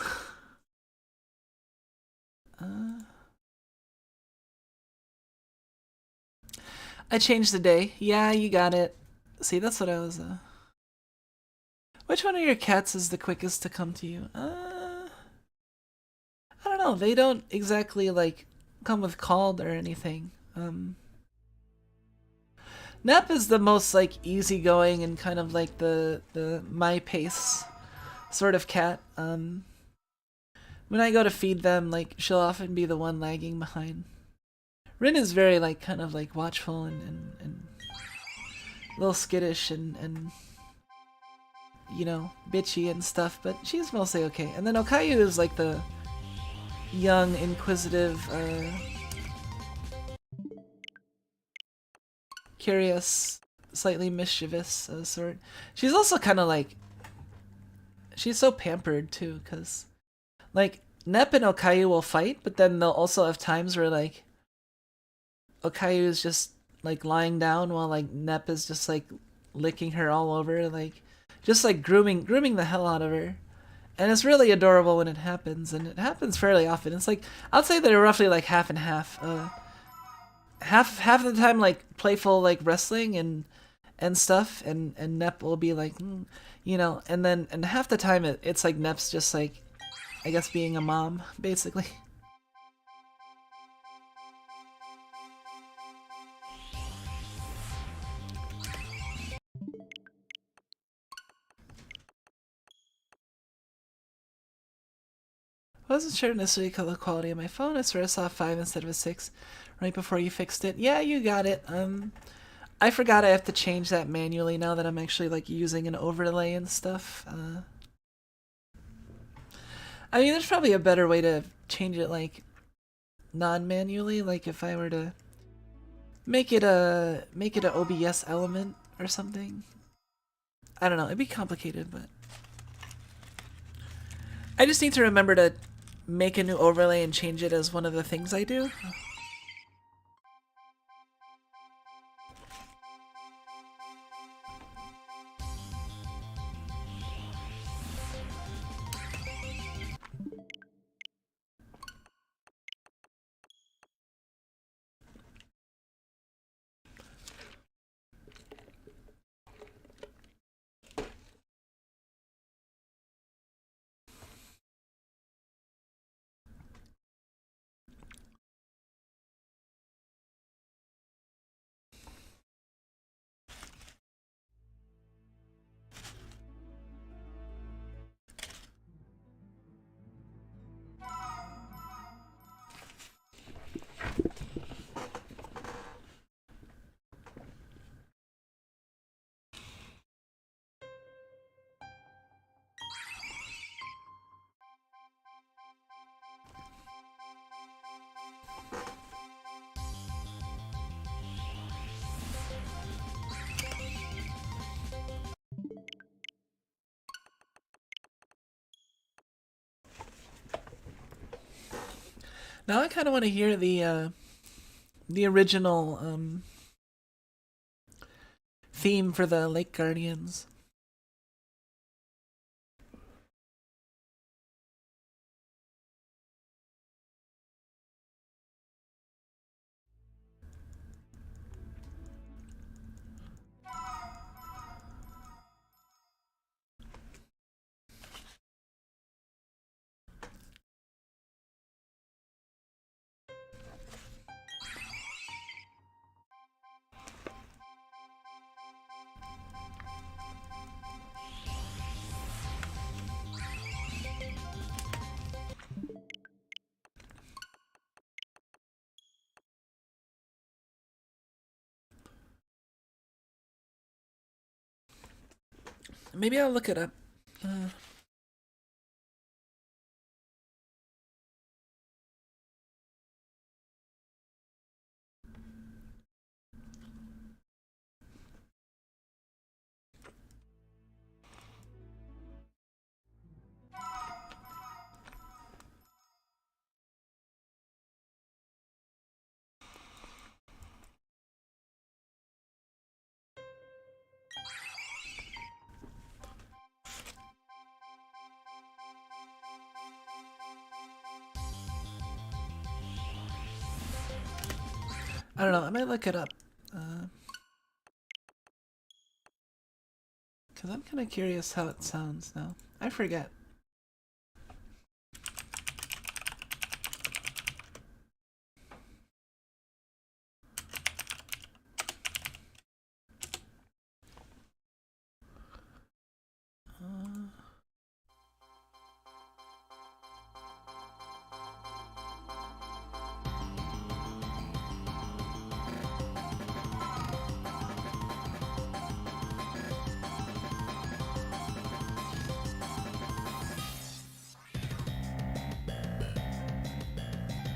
I changed the day. Yeah, you got it. See, that's what I was, Which one of your cats is the quickest to come to you? I don't know. They don't exactly, like, come with called or anything. Nap is the most, like, easygoing and kind of like the my pace sort of cat. When I go to feed them, like, she'll often be the one lagging behind. Rin is very, like, kind of, like, watchful and a little skittish and you know, bitchy and stuff, but she's mostly okay. And then Okayu is, like, the young, inquisitive, curious, slightly mischievous sort. She's also kind of, like... She's so pampered, too, because... Like, Nep and Okayu will fight, but then they'll also have times where like Okayu is just like lying down while like Nep is just like licking her all over, like just like grooming the hell out of her. And it's really adorable when it happens, and it happens fairly often. It's like I'd say they're roughly like half and half. Half of the time like playful like wrestling and stuff, and Nep will be like, you know, and then and half the time it's like Nep's just like, I guess, being a mom basically. I wasn't sure necessarily color quality of my phone. I swear I saw a 5 instead of a 6 right before you fixed it. Yeah, you got it. I forgot I have to change that manually now that I'm actually like using an overlay and stuff. I mean, there's probably a better way to change it like non-manually. Like if I were to make it a OBS element or something. I don't know. It'd be complicated, but I just need to remember to make a new overlay and change it as one of the things I do. Now I kind of want to hear the original theme for the Lake Guardians. Maybe I'll look it up. I don't know. I might look it up. Because I'm kind of curious how it sounds now. I forget.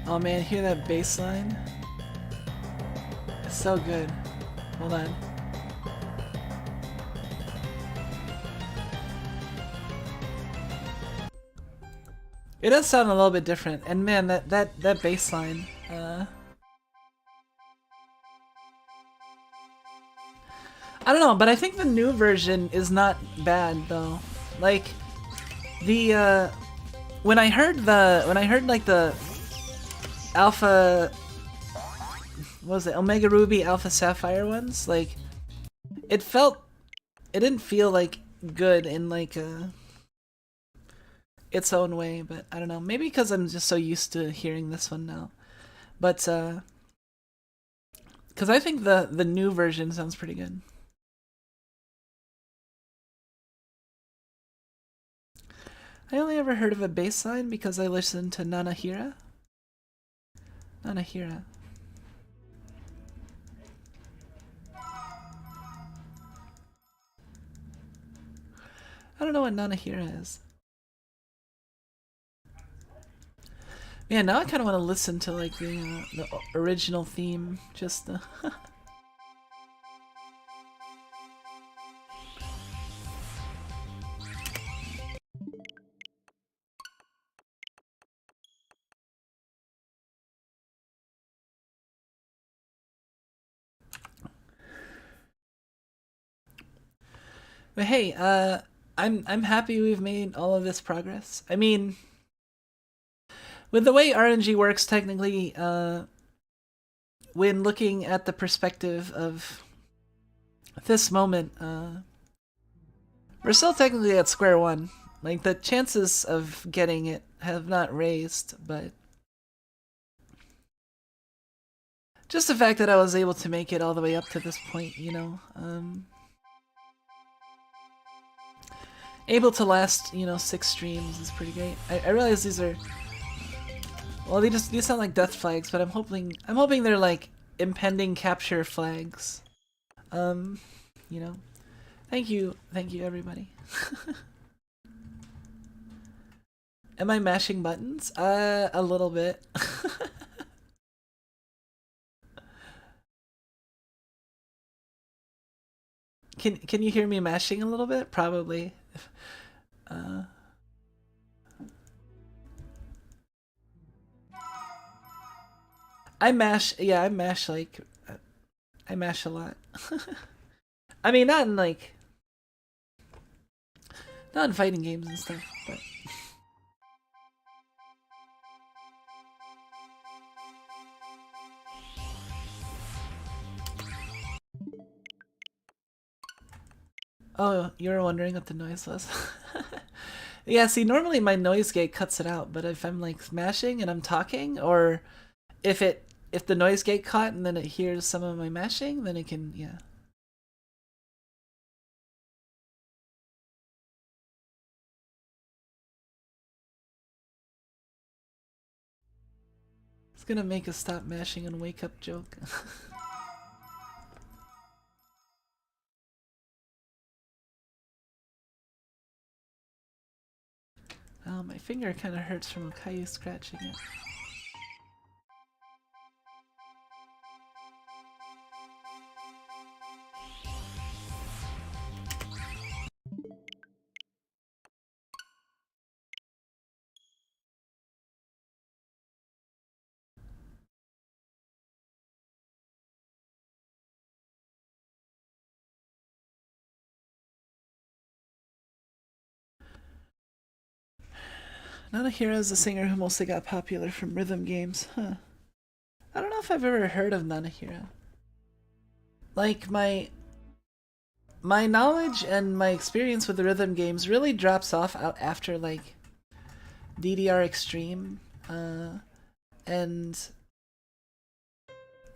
Oh man, hear that bass line? It's so good. Hold on. It does sound a little bit different, and man, that bass line. I don't know, but I think the new version is not bad though. Like the when I heard like the Alpha, what was it, Omega Ruby, Alpha Sapphire ones, like it didn't feel like good in like its own way, but I don't know, maybe because I'm just so used to hearing this one now. But because I think the new version sounds pretty good. I only ever heard of a bass line because I listened to Nanahira. Nanahira. I don't know what Nanahira is. Man, now I kind of want to listen to like the original theme. Just But hey, I'm happy we've made all of this progress. I mean, with the way RNG works, technically, when looking at the perspective of this moment, we're still technically at square one. Like, the chances of getting it have not raised, but just the fact that I was able to make it all the way up to this point, you know, able to last, you know, 6 streams is pretty great. I realize these are, well, these sound like death flags, but I'm hoping they're like impending capture flags. You know, thank you everybody. Am I mashing buttons? A little bit. Can you hear me mashing a little bit? Probably. I mash, yeah, I mash like, I mash a lot. I mean, not in like, not in fighting games and stuff, but. Oh, you were wondering what the noise was? Yeah, see, normally my noise gate cuts it out, but if I'm like smashing and I'm talking, or if the noise gate caught and then it hears some of my mashing, then it can, yeah. It's gonna make a stop mashing and wake up joke. Oh, my finger kind of hurts from Caillou scratching it. Nanahira is a singer who mostly got popular from rhythm games. Huh. I don't know if I've ever heard of Nanahira. Like, my knowledge and my experience with the rhythm games really drops off out after, like, DDR Extreme, and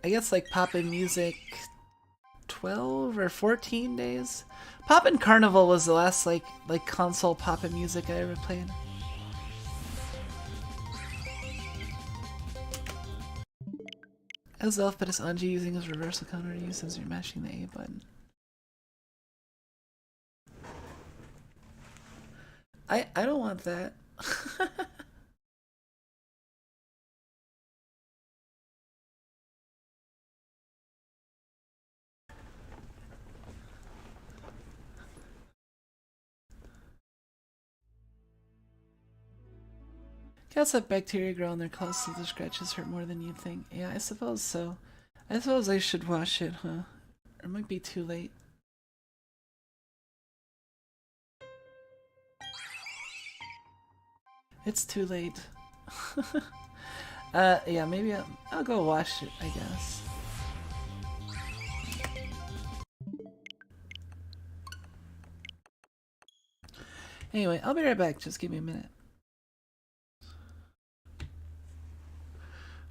I guess, like, Poppin' Music 12 or 14 days? Poppin' Carnival was the last, like console Poppin' Music I ever played. Azelf, but it's Anji using his reversal counter to use since you're mashing the A button. I don't want that. Cats have bacteria grow on their claws, so the scratches hurt more than you'd think. Yeah, I suppose so. I suppose I should wash it, huh? Or it might be too late. It's too late. Yeah, maybe I'll go wash it, I guess. Anyway, I'll be right back. Just give me a minute.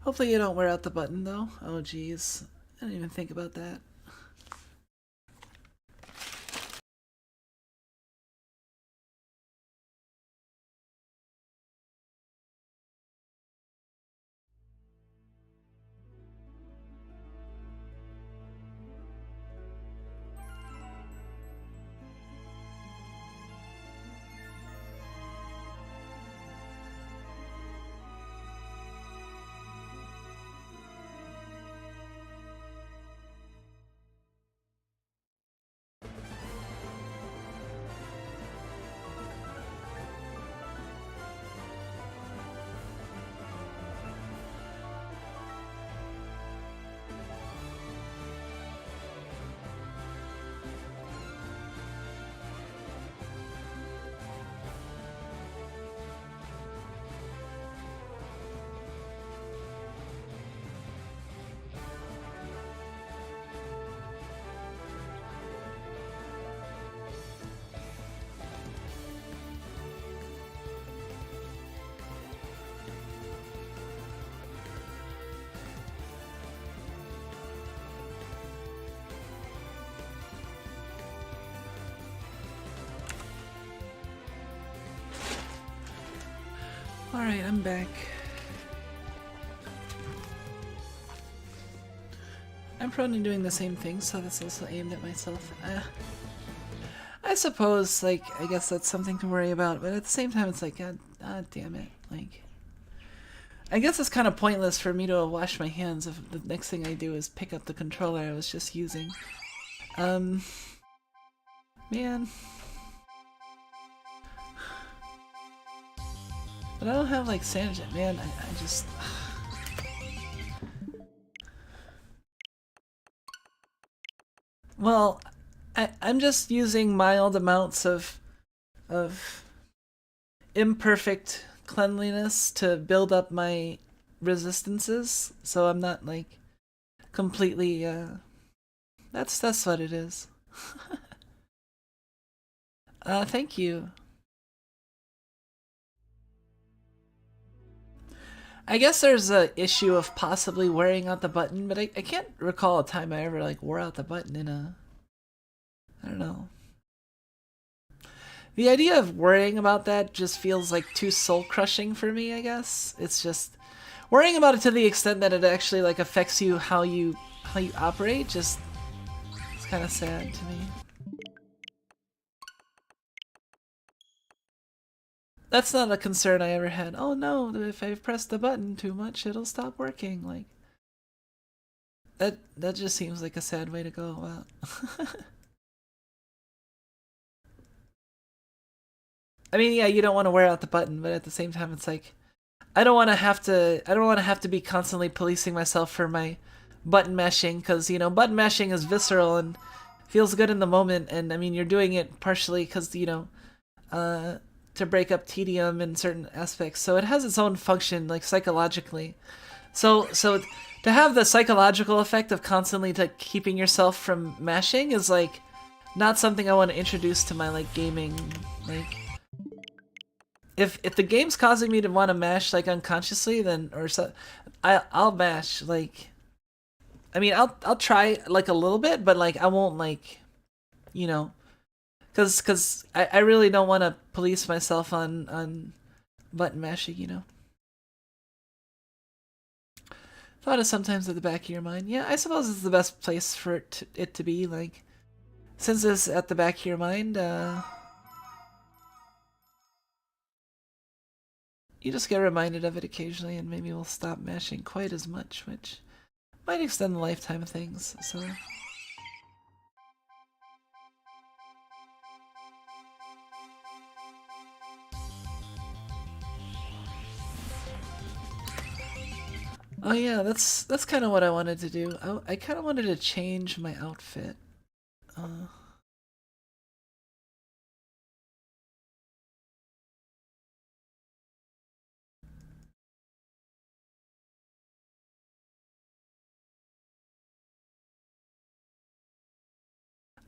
Hopefully you don't wear out the button, though. Oh, geez. I didn't even think about that. Alright, I'm back. I'm prone to doing the same thing, so that's also aimed at myself. I suppose, like, I guess that's something to worry about, but at the same time it's like, God damn it. Like, I guess it's kind of pointless for me to wash my hands if the next thing I do is pick up the controller I was just using. Man. But I don't have, like, Sanjit, man. I just... Well, I'm just using mild amounts of imperfect cleanliness to build up my resistances, so I'm not, like, completely, that's what it is. Thank you. I guess there's a issue of possibly wearing out the button, but I can't recall a time I ever, like, wore out the button in a... I don't know. The idea of worrying about that just feels like too soul-crushing for me, I guess. It's just... Worrying about it to the extent that it actually, like, affects you how you operate, just... It's kind of sad to me. That's not a concern I ever had. Oh no, if I press the button too much, it'll stop working. Like... That just seems like a sad way to go about. I mean, yeah, you don't want to wear out the button, but at the same time, it's like I don't want to have to be constantly policing myself for my button mashing, because, you know, button mashing is visceral and feels good in the moment, and I mean, you're doing it partially because, you know, to break up tedium in certain aspects, so it has its own function, like, psychologically. So to have the psychological effect of constantly, like, keeping yourself from mashing is, like, not something I want to introduce to my, like, gaming, like... If the game's causing me to want to mash, like, unconsciously, then, or so, I'll mash, like, I mean, I'll try, like, a little bit, but, like, I won't, like, you know, cause I really don't want to police myself on button mashing, you know. Thought is sometimes at the back of your mind. Yeah, I suppose it's the best place for it to be, like, since it's at the back of your mind, you just get reminded of it occasionally, and maybe we'll stop mashing quite as much, which might extend the lifetime of things, so... Oh yeah, that's kind of what I wanted to do. I kind of wanted to change my outfit. Uh,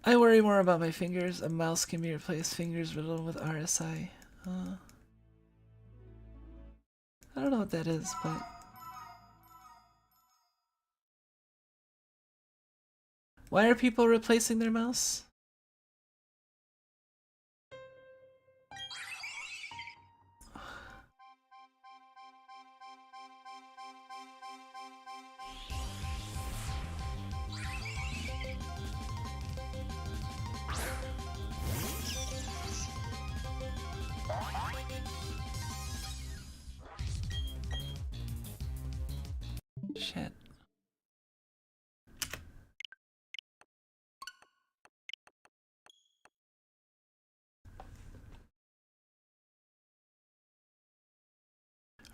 I worry more about my fingers. A mouse can be replaced. Fingers riddled with RSI. I don't know what that is, but why are people replacing their mouse? Shit.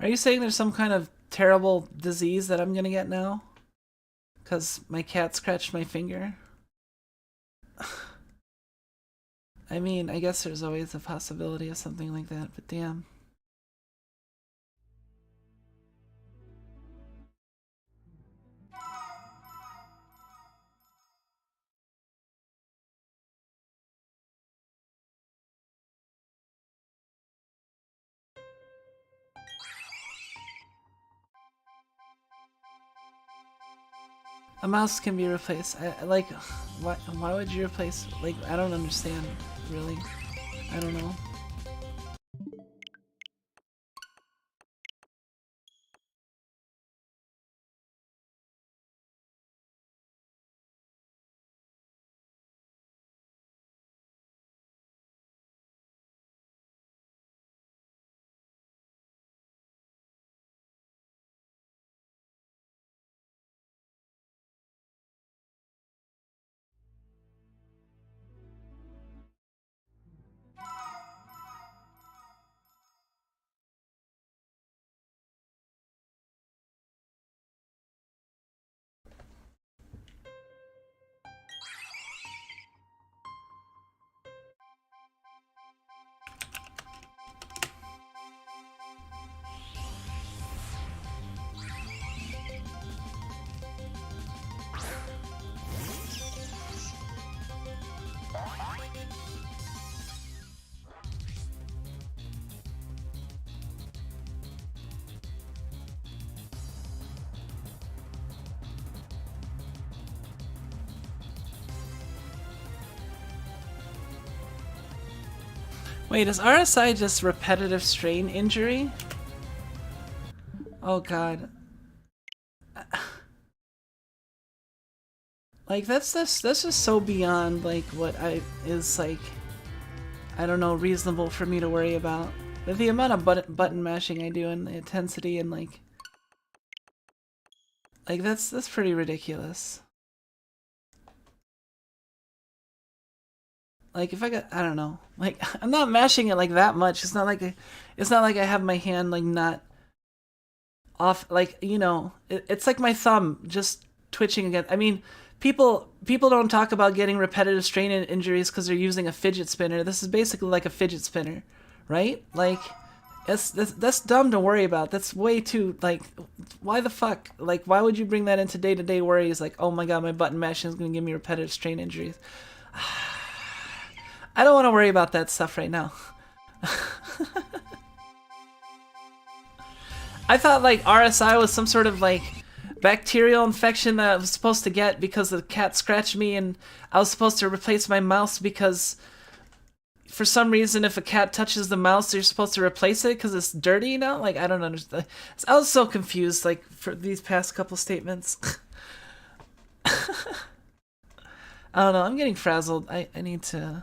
Are you saying there's some kind of terrible disease that I'm gonna get now? Because my cat scratched my finger? I mean, I guess there's always a possibility of something like that, but damn. A mouse can be replaced. Like, why would you replace, like, I don't understand, really. I don't know. Wait, is RSI just repetitive strain injury? Oh god. Like, that's just so beyond, like, what is, like, I don't know, reasonable for me to worry about. The amount of button mashing I do and the intensity and, like, that's pretty ridiculous. Like, if I got, I don't know, like, I'm not mashing it like that much. It's not like I have my hand like not off. Like, you know, it's like my thumb just twitching again. I mean, people don't talk about getting repetitive strain injuries because they're using a fidget spinner. This is basically like a fidget spinner, right? Like, that's dumb to worry about. That's way too, like, why the fuck? Like, why would you bring that into day-to-day worries? Like, oh my god, my button mashing is gonna give me repetitive strain injuries. I don't want to worry about that stuff right now. I thought like RSI was some sort of like bacterial infection that I was supposed to get because the cat scratched me, and I was supposed to replace my mouse because for some reason if a cat touches the mouse you're supposed to replace it because it's dirty now. Like, I don't understand. I was so confused like for these past couple statements. I don't know, I'm getting frazzled. I need to.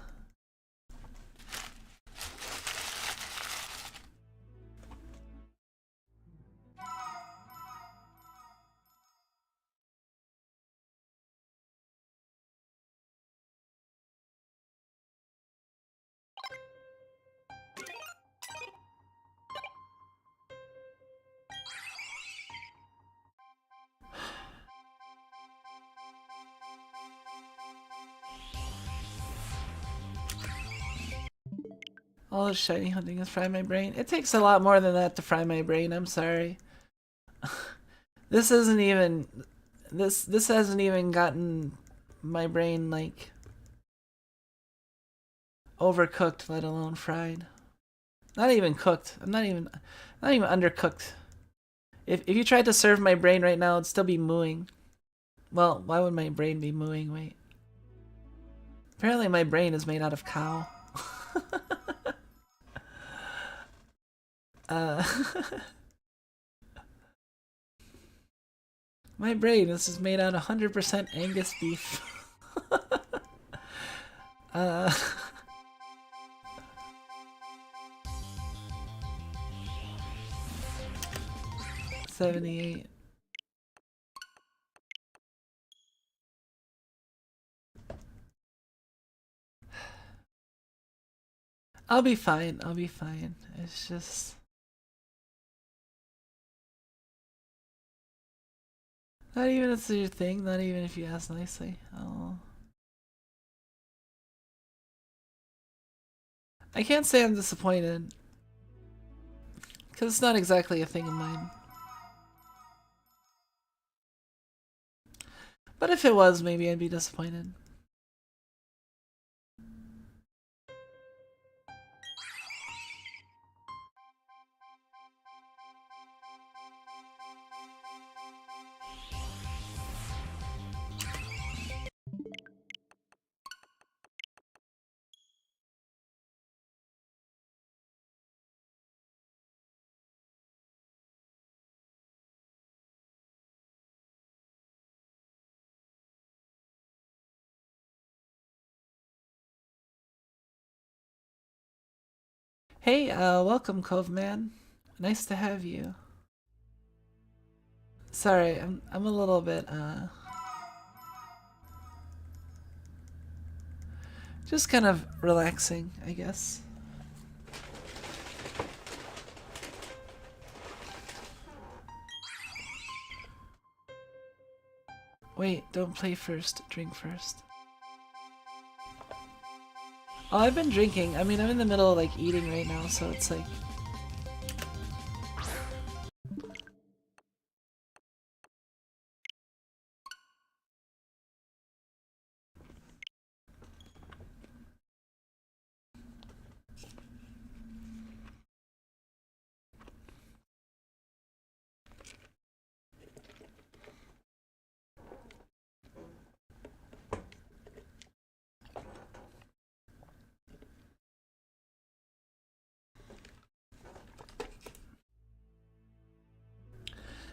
All the shiny hunting has fried my brain. It takes a lot more than that to fry my brain, I'm sorry. This isn't even... This hasn't even gotten my brain, like, overcooked, let alone fried. Not even cooked. I'm not even undercooked. If you tried to serve my brain right now, it'd still be mooing. Well, why would my brain be mooing? Wait. Apparently my brain is made out of cow. My brain, this is made out of 100% Angus beef. 78. I'll be fine. I'll be fine. It's just... Not even if it's your thing. Not even if you ask nicely. Oh. I can't say I'm disappointed. Because it's not exactly a thing of mine. But if it was, maybe I'd be disappointed. Hey, welcome, Cove Man. Nice to have you. Sorry, I'm a little bit, just kind of relaxing, I guess. Wait, don't play first, drink first. Oh, I've been drinking. I mean, I'm in the middle of, like, eating right now, so it's like...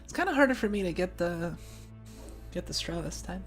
It's kind of harder for me to get the straw this time.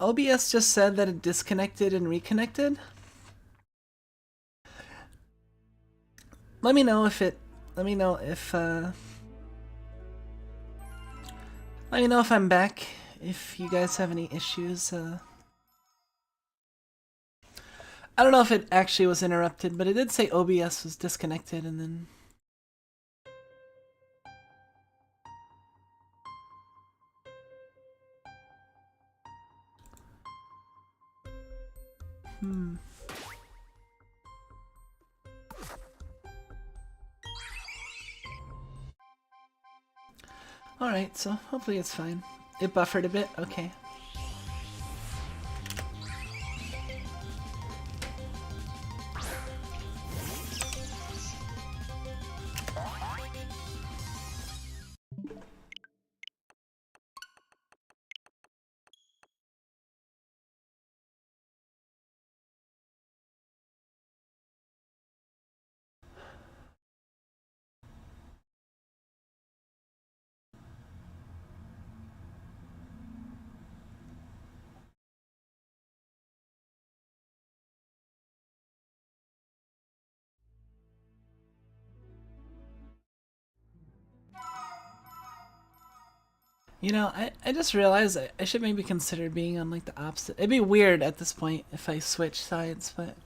OBS just said that it disconnected and reconnected. Let me know if let me know if I'm back, if you guys have any issues. I don't know if it actually was interrupted, but it did say OBS was disconnected and then... Alright, so hopefully it's fine. It buffered a bit? Okay. You know, I just realized I should maybe consider being on like the opposite. It'd be weird at this point if I switch sides, but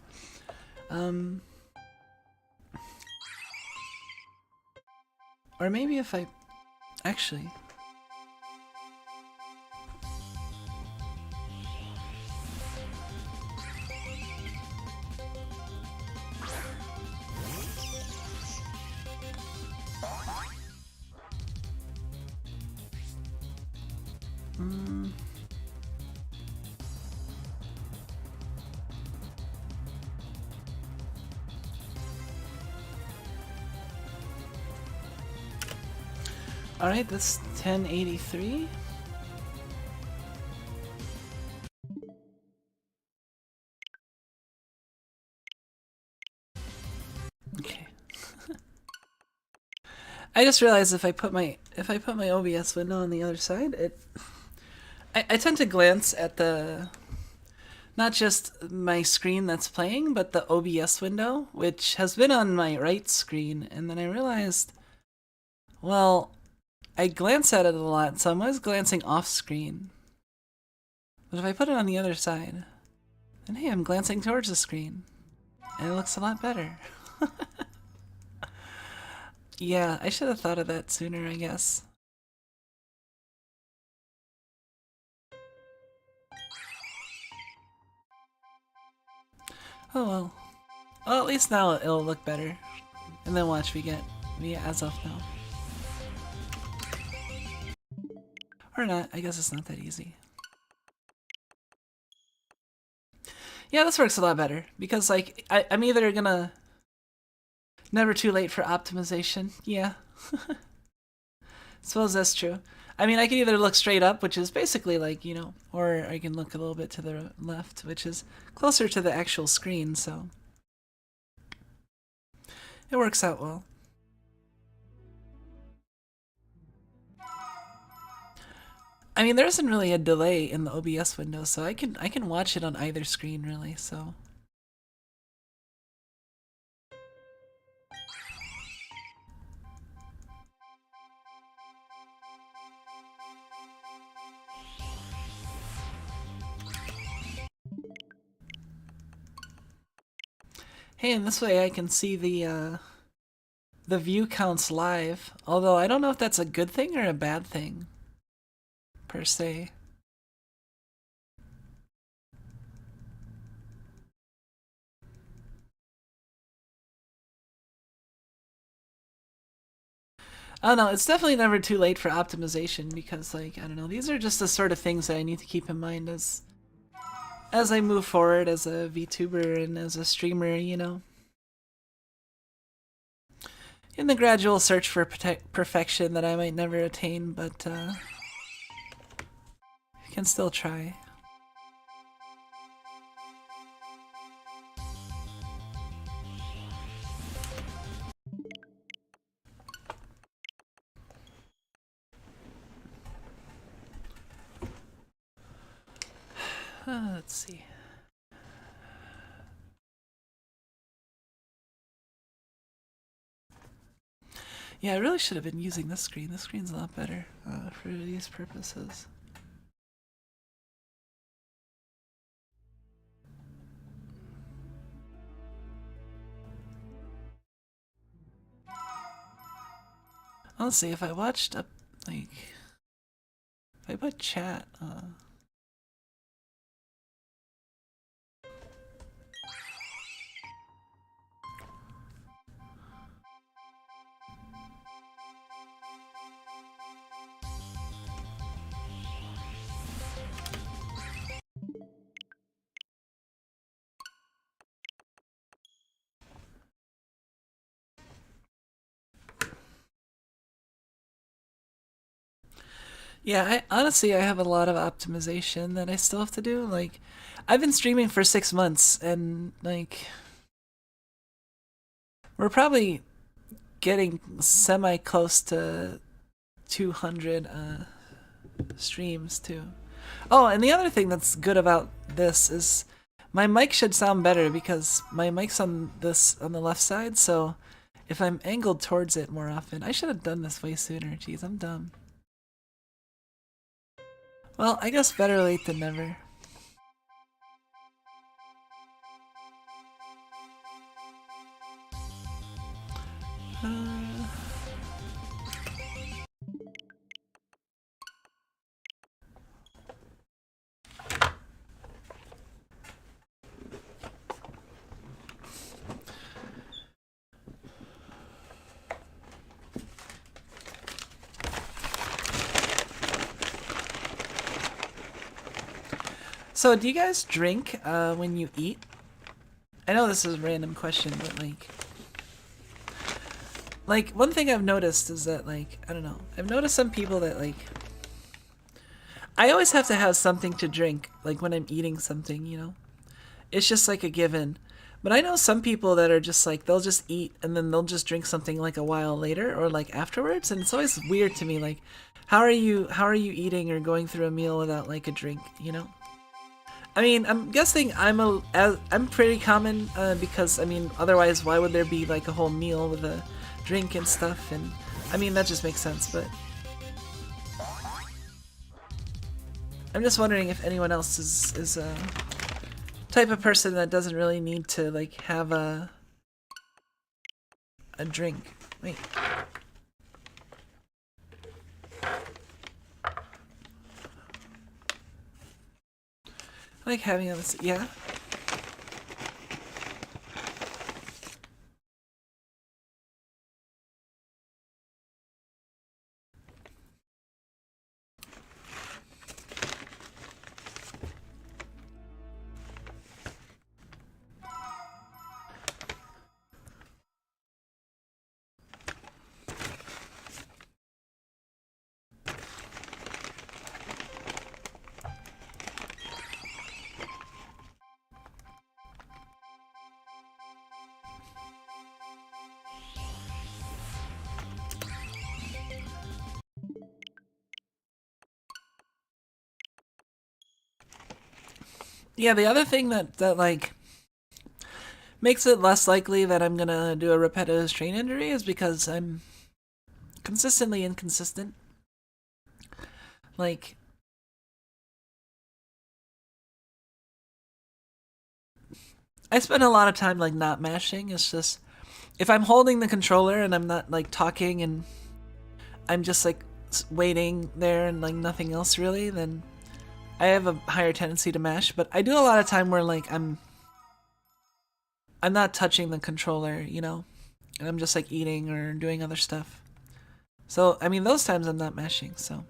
um, or maybe if I actually. Alright, that's 1083. Okay. I just realized if I put my OBS window on the other side, I tend to glance at the not just my screen that's playing, but the OBS window, which has been on my right screen, and then I realized, well, I glance at it a lot, so I'm always glancing off screen. But if I put it on the other side, then hey, I'm glancing towards the screen. And it looks a lot better. Yeah, I should have thought of that sooner, I guess. Oh well. Well, at least now it'll look better. And then watch, we get Azelf now. Or not, I guess it's not that easy. Yeah, this works a lot better, because like, I'm either gonna... Never too late for optimization, yeah. Suppose that's true. I mean, I can either look straight up, which is basically like, you know, or I can look a little bit to the left, which is closer to the actual screen, so... It works out well. I mean, there isn't really a delay in the OBS window, so I can watch it on either screen, really, so... Hey, and this way I can see the view counts live, although I don't know if that's a good thing or a bad thing, per se. Oh no, it's definitely never too late for optimization, because like, I don't know, these are just the sort of things that I need to keep in mind as I move forward as a VTuber and as a streamer, you know. In the gradual search for perfection that I might never attain, but I can still try. Let's see. Yeah, I really should have been using this screen. This screen's a lot better for these purposes. Let's see, if I watched up, like, if I put chat, yeah, honestly, I have a lot of optimization that I still have to do. Like, I've been streaming for 6 months, and like, we're probably getting semi-close to 200 streams too. Oh, and the other thing that's good about this is my mic should sound better, because my mic's on the left side, so if I'm angled towards it more often, I should have done this way sooner. Jeez, I'm dumb. Well, I guess better late than never. So, do you guys drink when you eat? I know this is a random question, but like one thing I've noticed is that like I don't know. I've noticed some people that like I always have to have something to drink like when I'm eating something, you know. It's just like a given. But I know some people that are just like they'll just eat and then they'll just drink something like a while later or like afterwards, and it's always weird to me like how are you eating or going through a meal without like a drink, you know? I mean, I'm guessing I'm pretty common because I mean, otherwise, why would there be like a whole meal with a drink and stuff? And I mean, that just makes sense. But I'm just wondering if anyone else is a type of person that doesn't really need to like have a drink. Wait. I like having a yeah. Yeah, the other thing that like makes it less likely that I'm gonna do a repetitive strain injury is because I'm consistently inconsistent. Like I spend a lot of time like not mashing. It's just if I'm holding the controller and I'm not like talking and I'm just like waiting there and like nothing else really, then I have a higher tendency to mash. But I do a lot of time where like I'm not touching the controller, you know, and I'm just like eating or doing other stuff. So I mean, those times I'm not mashing. So.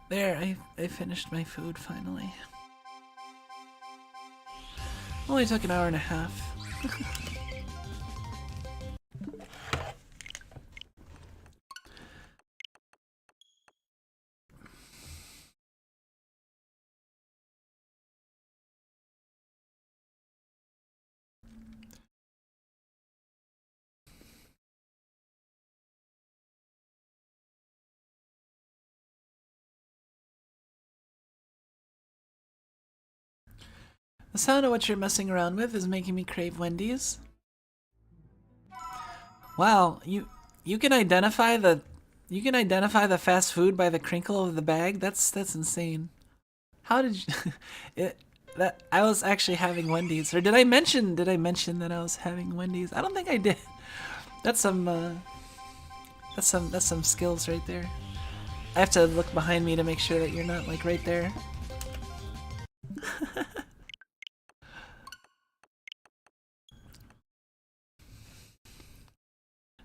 There, I finished my food finally. Only took an hour and a half. The sound of what you're messing around with is making me crave Wendy's. Wow, you can identify the fast food by the crinkle of the bag. That's insane. How did you it that I was actually having Wendy's, or did I mention that I was having Wendy's? I don't think I did. That's some skills right there. I have to look behind me to make sure that you're not like right there.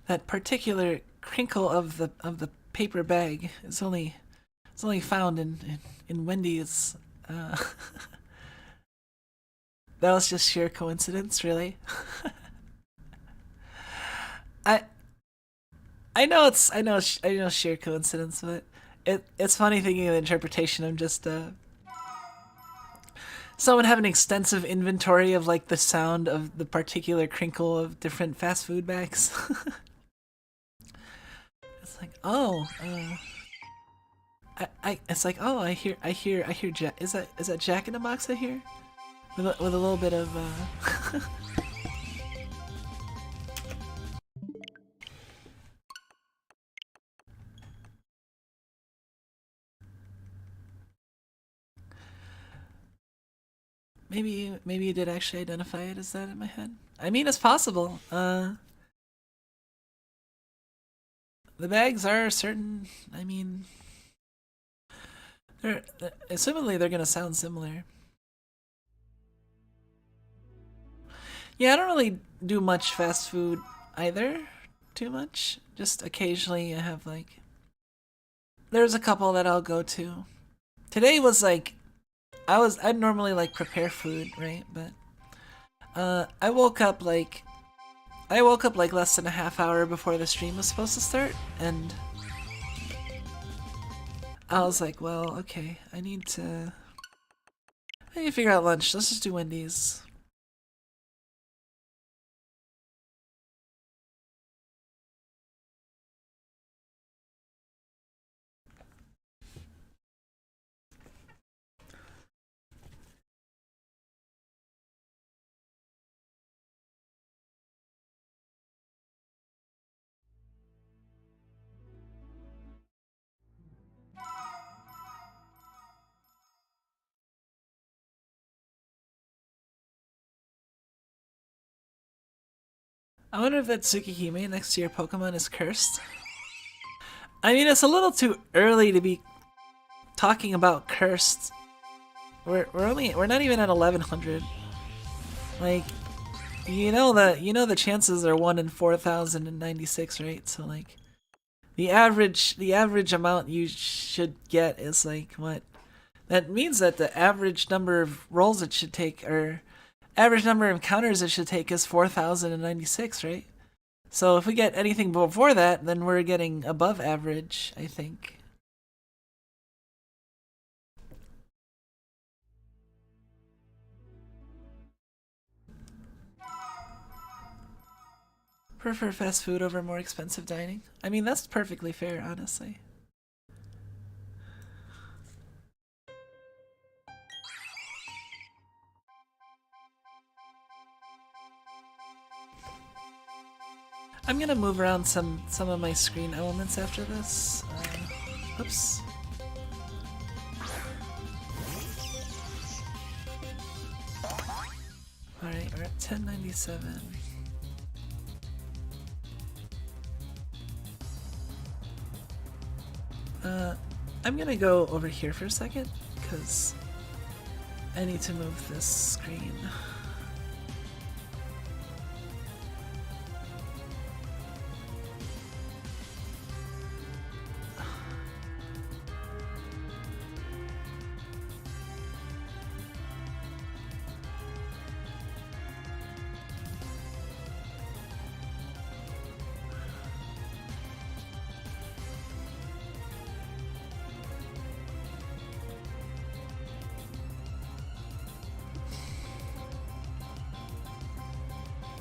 That particular crinkle of the paper bag is only found in Wendy's. That was just sheer coincidence, really. I I know sheer coincidence, but it's funny thinking of the interpretation. I'm just someone have an extensive inventory of like the sound of the particular crinkle of different fast food bags. It's like, oh, it's like, oh, I hear Jack. Is that Jack in the Box I hear? With a little bit of maybe you did actually identify it as that in my head. I mean, it's possible. The bags are certain. I mean, they're assumedly they're gonna sound similar. Yeah, I don't really do much fast food either. Too much. Just occasionally I have like. There's a couple that I'll go to. Today was like, I'd normally like prepare food, right? But I woke up like less than a half hour before the stream was supposed to start, and I was like, well, okay, I need to figure out lunch. Let's just do Wendy's. I wonder if that Tsukihime next to your Pokemon is cursed. I mean, it's a little too early to be talking about cursed. We're not even at 1100. Like, you know the chances are 1 in 4096, right? So like, the average amount you should get is like what? That means that the average number of rolls it should take, or average number of encounters it should take, is 4096, right? So if we get anything before that, then we're getting above average, I think. Prefer fast food over more expensive dining. I mean, that's perfectly fair, honestly. I'm gonna move around some of my screen elements after this. Oops. Alright, we're at 1097. I'm gonna go over here for a second, because I need to move this screen.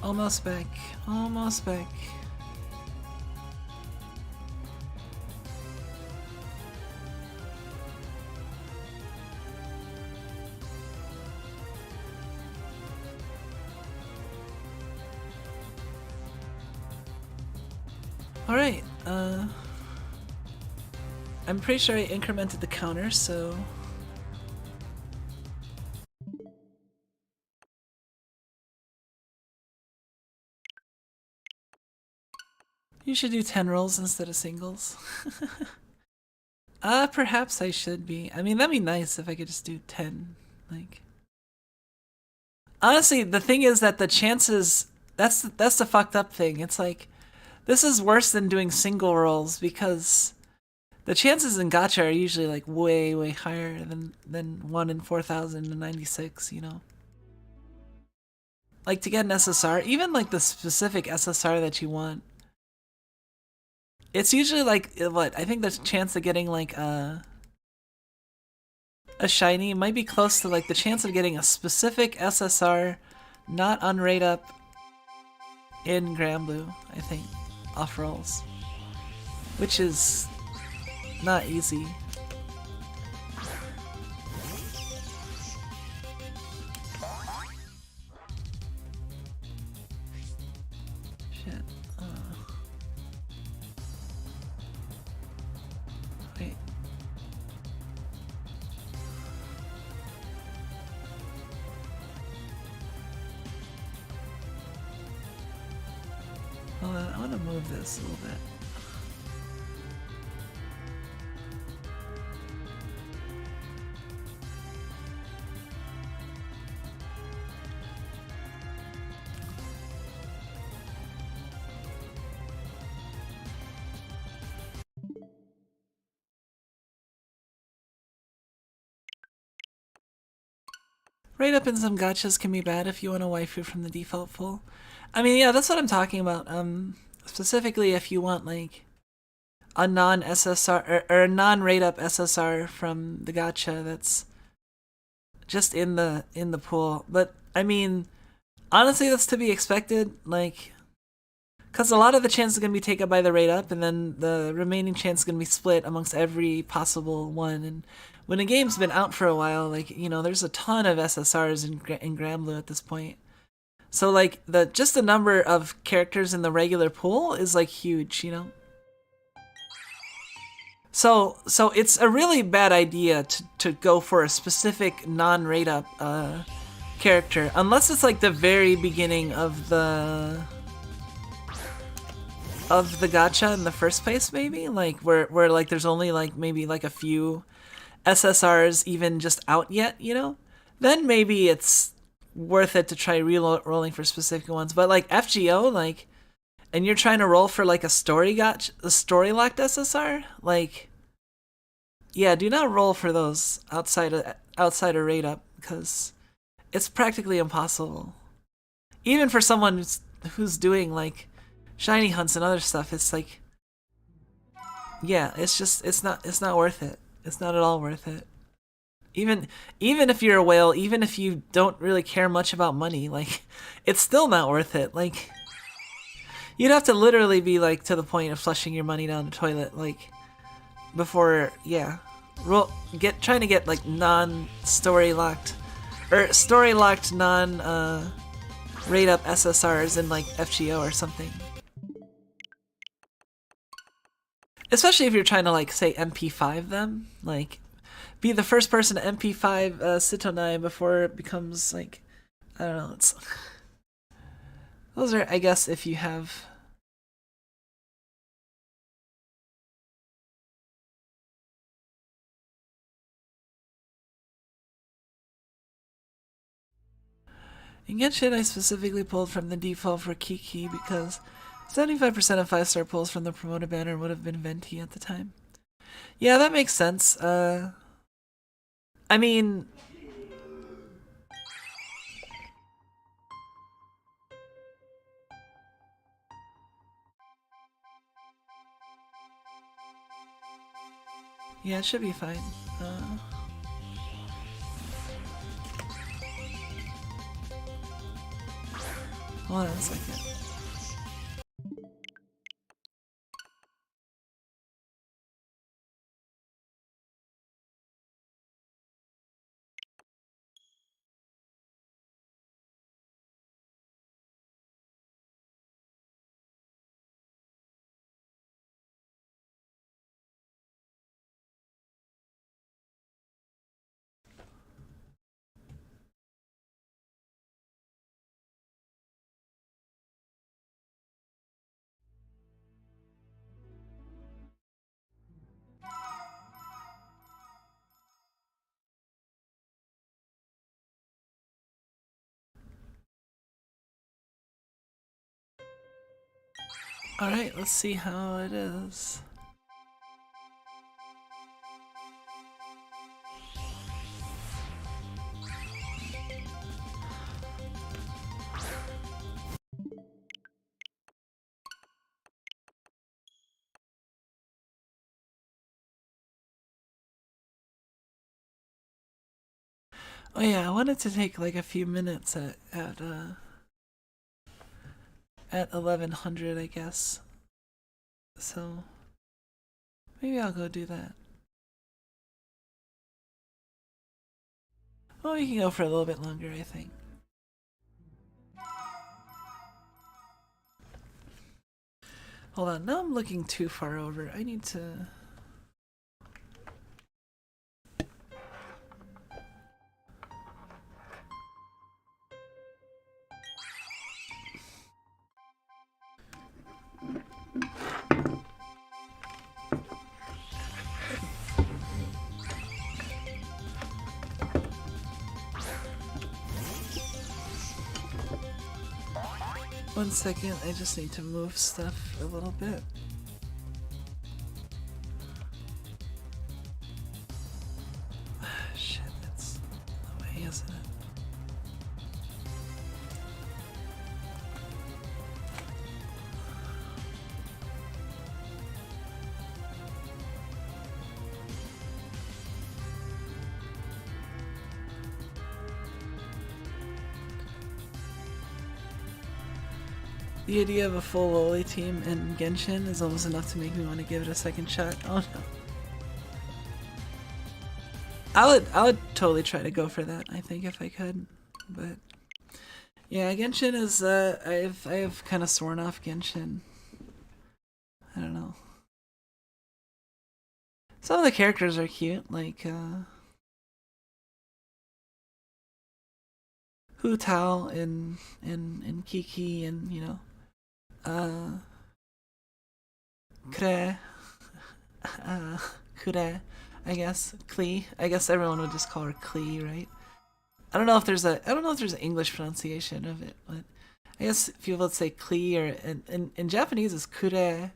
Almost back. Almost back. Alright, I'm pretty sure I incremented the counter, so... You should do 10 rolls instead of singles. Perhaps I should be. I mean, that'd be nice if I could just do 10. Like, honestly, the thing is that the chances, that's the fucked up thing. It's like, this is worse than doing single rolls because the chances in gacha are usually like way, way higher than 1 in 4,096, you know? Like to get an SSR, even like the specific SSR that you want, it's usually like, what, I think the chance of getting like a shiny might be close to like the chance of getting a specific SSR not on rate up in Granblue, I think, off rolls. Which is not easy. Shit. Wait. Hold on, I want to move this a little bit. Rate up in some gachas can be bad if you want a waifu from the default pool. I mean, yeah, that's what I'm talking about. Specifically if you want like a non-SSR or a non-rate up SSR from the gacha that's just in the pool. But I mean, honestly, that's to be expected. Like, because a lot of the chance is gonna be taken by the rate up, and then the remaining chance is gonna be split amongst every possible one. And when a game's been out for a while, like, you know, there's a ton of SSRs in Granblue at this point. So like just the number of characters in the regular pool is like huge, you know. So it's a really bad idea to go for a specific non-rate up character unless it's like the very beginning of the gacha in the first place, maybe like where like there's only like maybe like a few SSRs even just out yet, you know. Then maybe it's worth it to try rolling for specific ones. But like FGO, like, and you're trying to roll for like a story locked SSR, like, yeah, do not roll for those outside of rate up because it's practically impossible. Even for someone who's doing like shiny hunts and other stuff, it's like, yeah, it's not worth it. It's not at all worth it. Even if you're a whale, even if you don't really care much about money, like, it's still not worth it. Like, you'd have to literally be like to the point of flushing your money down the toilet, like, before, yeah, trying to get like non-story locked or story locked rate up SSRs in like FGO or something. Especially if you're trying to like say MP5 them, like be the first person to MP5 Sitonai before it becomes like, I don't know, it's those are, I guess, if you have in Genshin. I specifically pulled from the default for Kiki because 75% of 5-star pulls from the promoted banner would have been Venti at the time. Yeah, that makes sense. I mean, yeah, it should be fine. Hold on a second. Alright, let's see how it is. Oh yeah, I wanted to take like a few minutes at 1100, I guess. So maybe I'll go do that. Well, we can go for a little bit longer, I think. Hold on, now I'm looking too far over. I need to... 1 second, I just need to move stuff a little bit. Shit, that's the way, isn't it? The idea of a full Loli team in Genshin is almost enough to make me want to give it a second shot. Oh no. I would totally try to go for that, I think, if I could. But yeah, Genshin is I've kind of sworn off Genshin. I don't know. Some of the characters are cute, like Hu Tao and Kiki, and you know, Kure, Kure, I guess, Klee. I guess everyone would just call her Klee, right? I don't know if there's an English pronunciation of it, but I guess people would say Klee, or in Japanese it's Kure.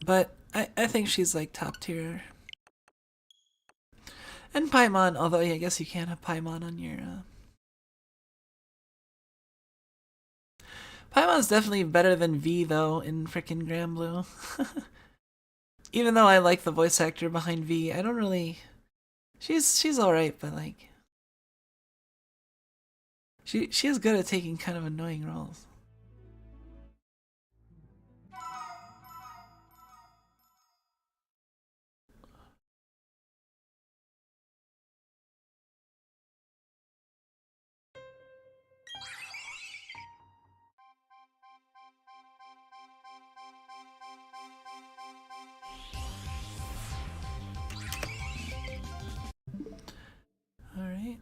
But I think she's like top tier. And Paimon, although yeah, I guess you can't have Paimon on your... Paimon's definitely better than V though in frickin' Granblue. Even though I like the voice actor behind V, I don't really... She's alright, but like... She is good at taking kind of annoying roles. Alright.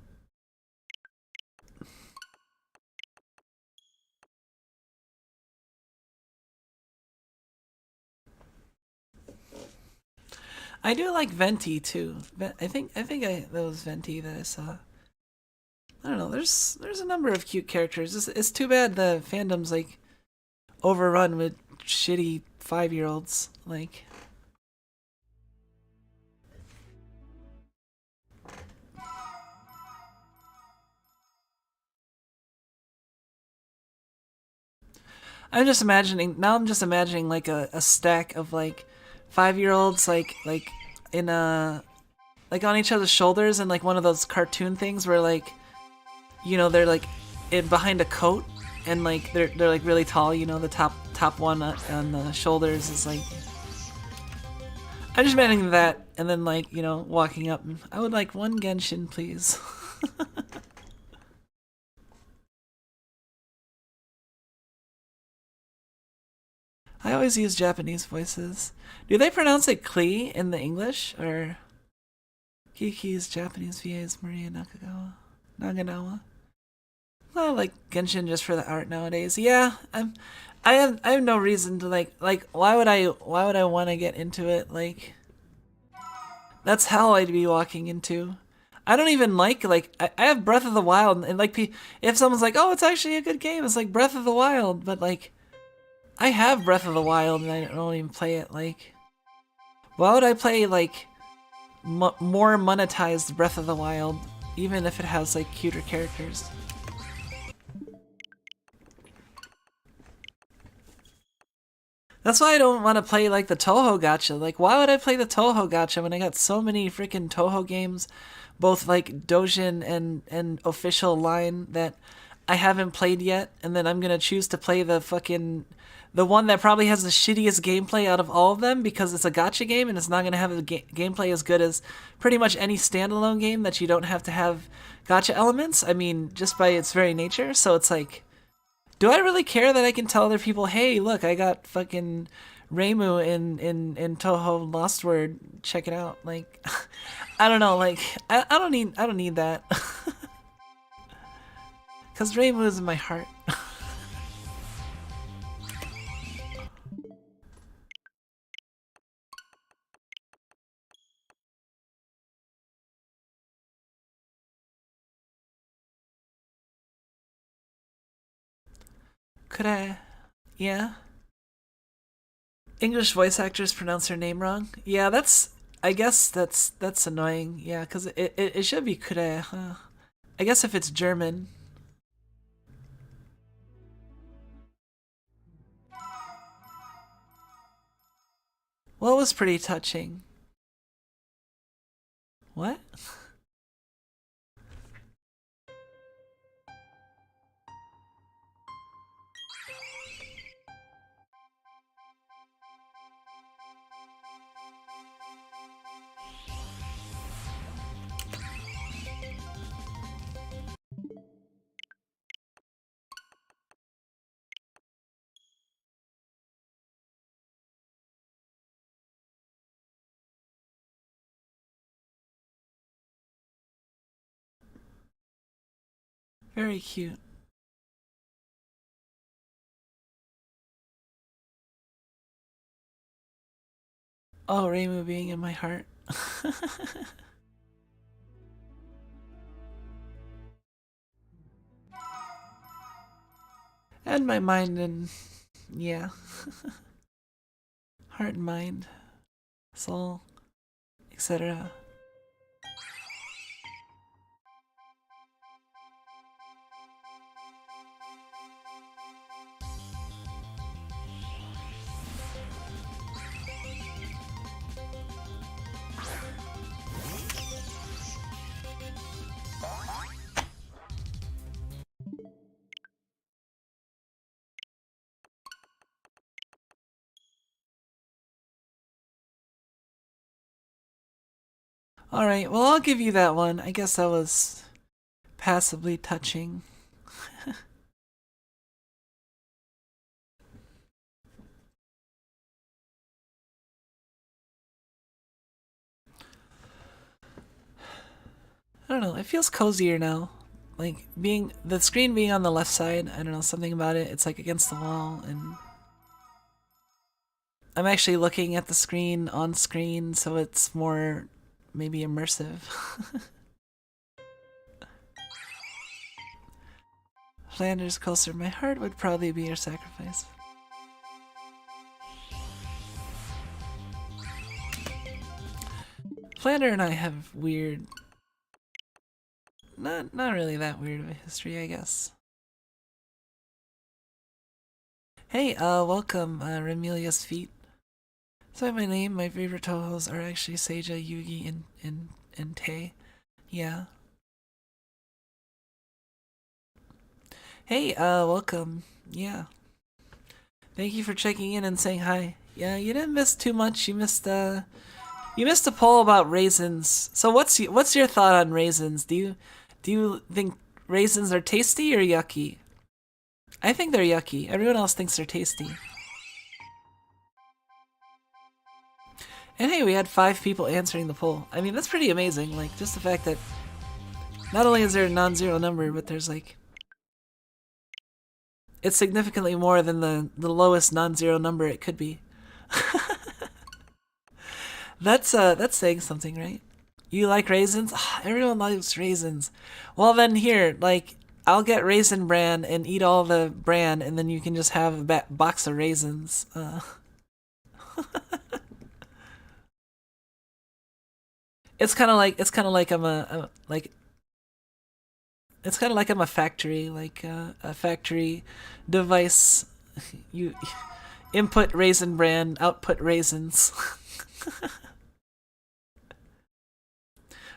I do like Venti too. I think that was Venti that I saw. I don't know. There's a number of cute characters. It's too bad the fandom's like overrun with shitty 5-year-olds. Like, I'm just imagining now. I'm just imagining like a stack of like 5-year-olds like in a like on each other's shoulders, and like one of those cartoon things where like, you know, they're like in behind a coat, and like they're like really tall. You know, the top one on the shoulders is like. I'm just imagining that, and then like, you know, walking up. And, I would like one Genshin, please. I always use Japanese voices. Do they pronounce it Klee in the English, or Kiki's Japanese VA is Maria Naganawa? Well, I like Genshin just for the art nowadays. Yeah, I have no reason to like why would I want to get into it? Like, That's hell I'd be walking into. I don't even like I have Breath of the Wild, and like if someone's like, oh, it's actually a good game, it's like Breath of the Wild, but like I have Breath of the Wild and I don't even play it. Like, why would I play like more monetized Breath of the Wild, even if it has like cuter characters? That's why I don't want to play like the Toho gacha. Like, why would I play the Toho gacha when I got so many freaking Toho games, both like Dojin and official line, that I haven't played yet, and then I'm gonna choose to play the one that probably has the shittiest gameplay out of all of them because it's a gacha game and it's not gonna have a gameplay as good as pretty much any standalone game that you don't have to have gacha elements. I mean, just by its very nature. So it's like, do I really care that I can tell other people, hey, look, I got fucking Reimu in Toho Lost Word, check it out. Like, I don't know, like, I don't need that. Cause Reimu is in my heart. Could I? Yeah. English voice actors pronounce her name wrong. Yeah, I guess that's annoying. Yeah, because it should be Kure. Huh? I guess if it's German. Well, it was pretty touching. What? Very cute. Oh, Reimu being in my heart. And my mind and yeah. Heart and mind, soul, etc. Alright, well, I'll give you that one. I guess that was passably touching. I don't know, it feels cozier now. Like, the screen being on the left side, I don't know, something about it, it's like against the wall, and I'm actually looking at the screen on screen, so it's more maybe immersive. Flanders closer, my heart would probably be your sacrifice. Flander and I have weird, not really that weird of a history, I guess. Hey, welcome, Remelia's Feet. So my name, my favorite Tohos are actually Seija, Yugi, and Tei. Yeah. Hey, welcome. Yeah. Thank you for checking in and saying hi. Yeah, you didn't miss too much. You missed a poll about raisins. So what's your thought on raisins? Do you think raisins are tasty or yucky? I think they're yucky. Everyone else thinks they're tasty. And hey, we had 5 people answering the poll. I mean, that's pretty amazing. Like, just the fact that not only is there a non-zero number, but there's like, it's significantly more than the lowest non-zero number it could be. That's saying something, right? You like raisins? Ah, everyone likes raisins. Well then here, like I'll get raisin bran and eat all the bran, and then you can just have a box of raisins. It's kind of like I'm a factory, like a factory device. You input raisin bran, output raisins.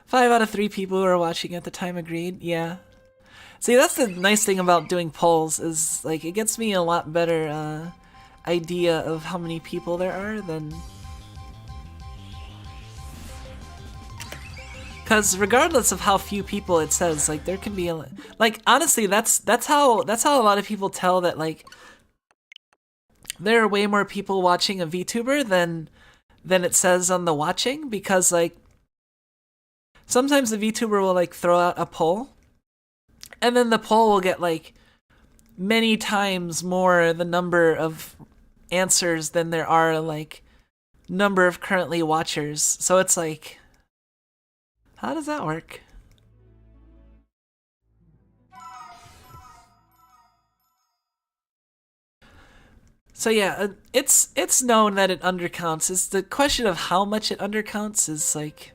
5 out of 3 people who are watching at the time agreed. Yeah. See, that's the nice thing about doing polls is like it gets me a lot better idea of how many people there are than. Because regardless of how few people it says, like there can be like honestly that's how a lot of people tell that like there are way more people watching a VTuber than it says on the watching, because like sometimes the VTuber will like throw out a poll, and then the poll will get like many times more the number of answers than there are like number of currently watchers. So it's like, how does that work? So yeah, it's known that it undercounts. It's the question of how much it undercounts is like,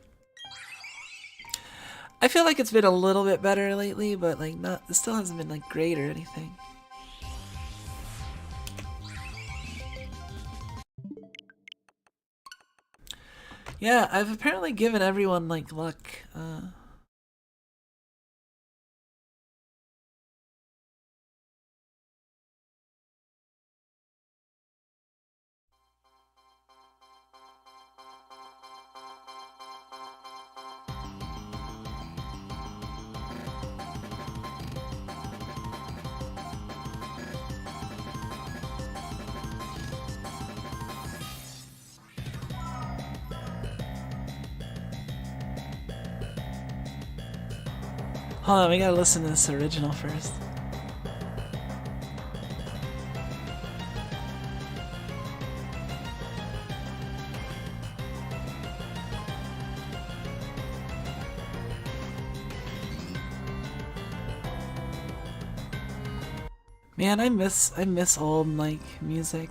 I feel like it's been a little bit better lately, but like not, it still hasn't been like great or anything. Yeah, I've apparently given everyone like luck. Hold on, we gotta listen to this original first. Man, I miss old like music.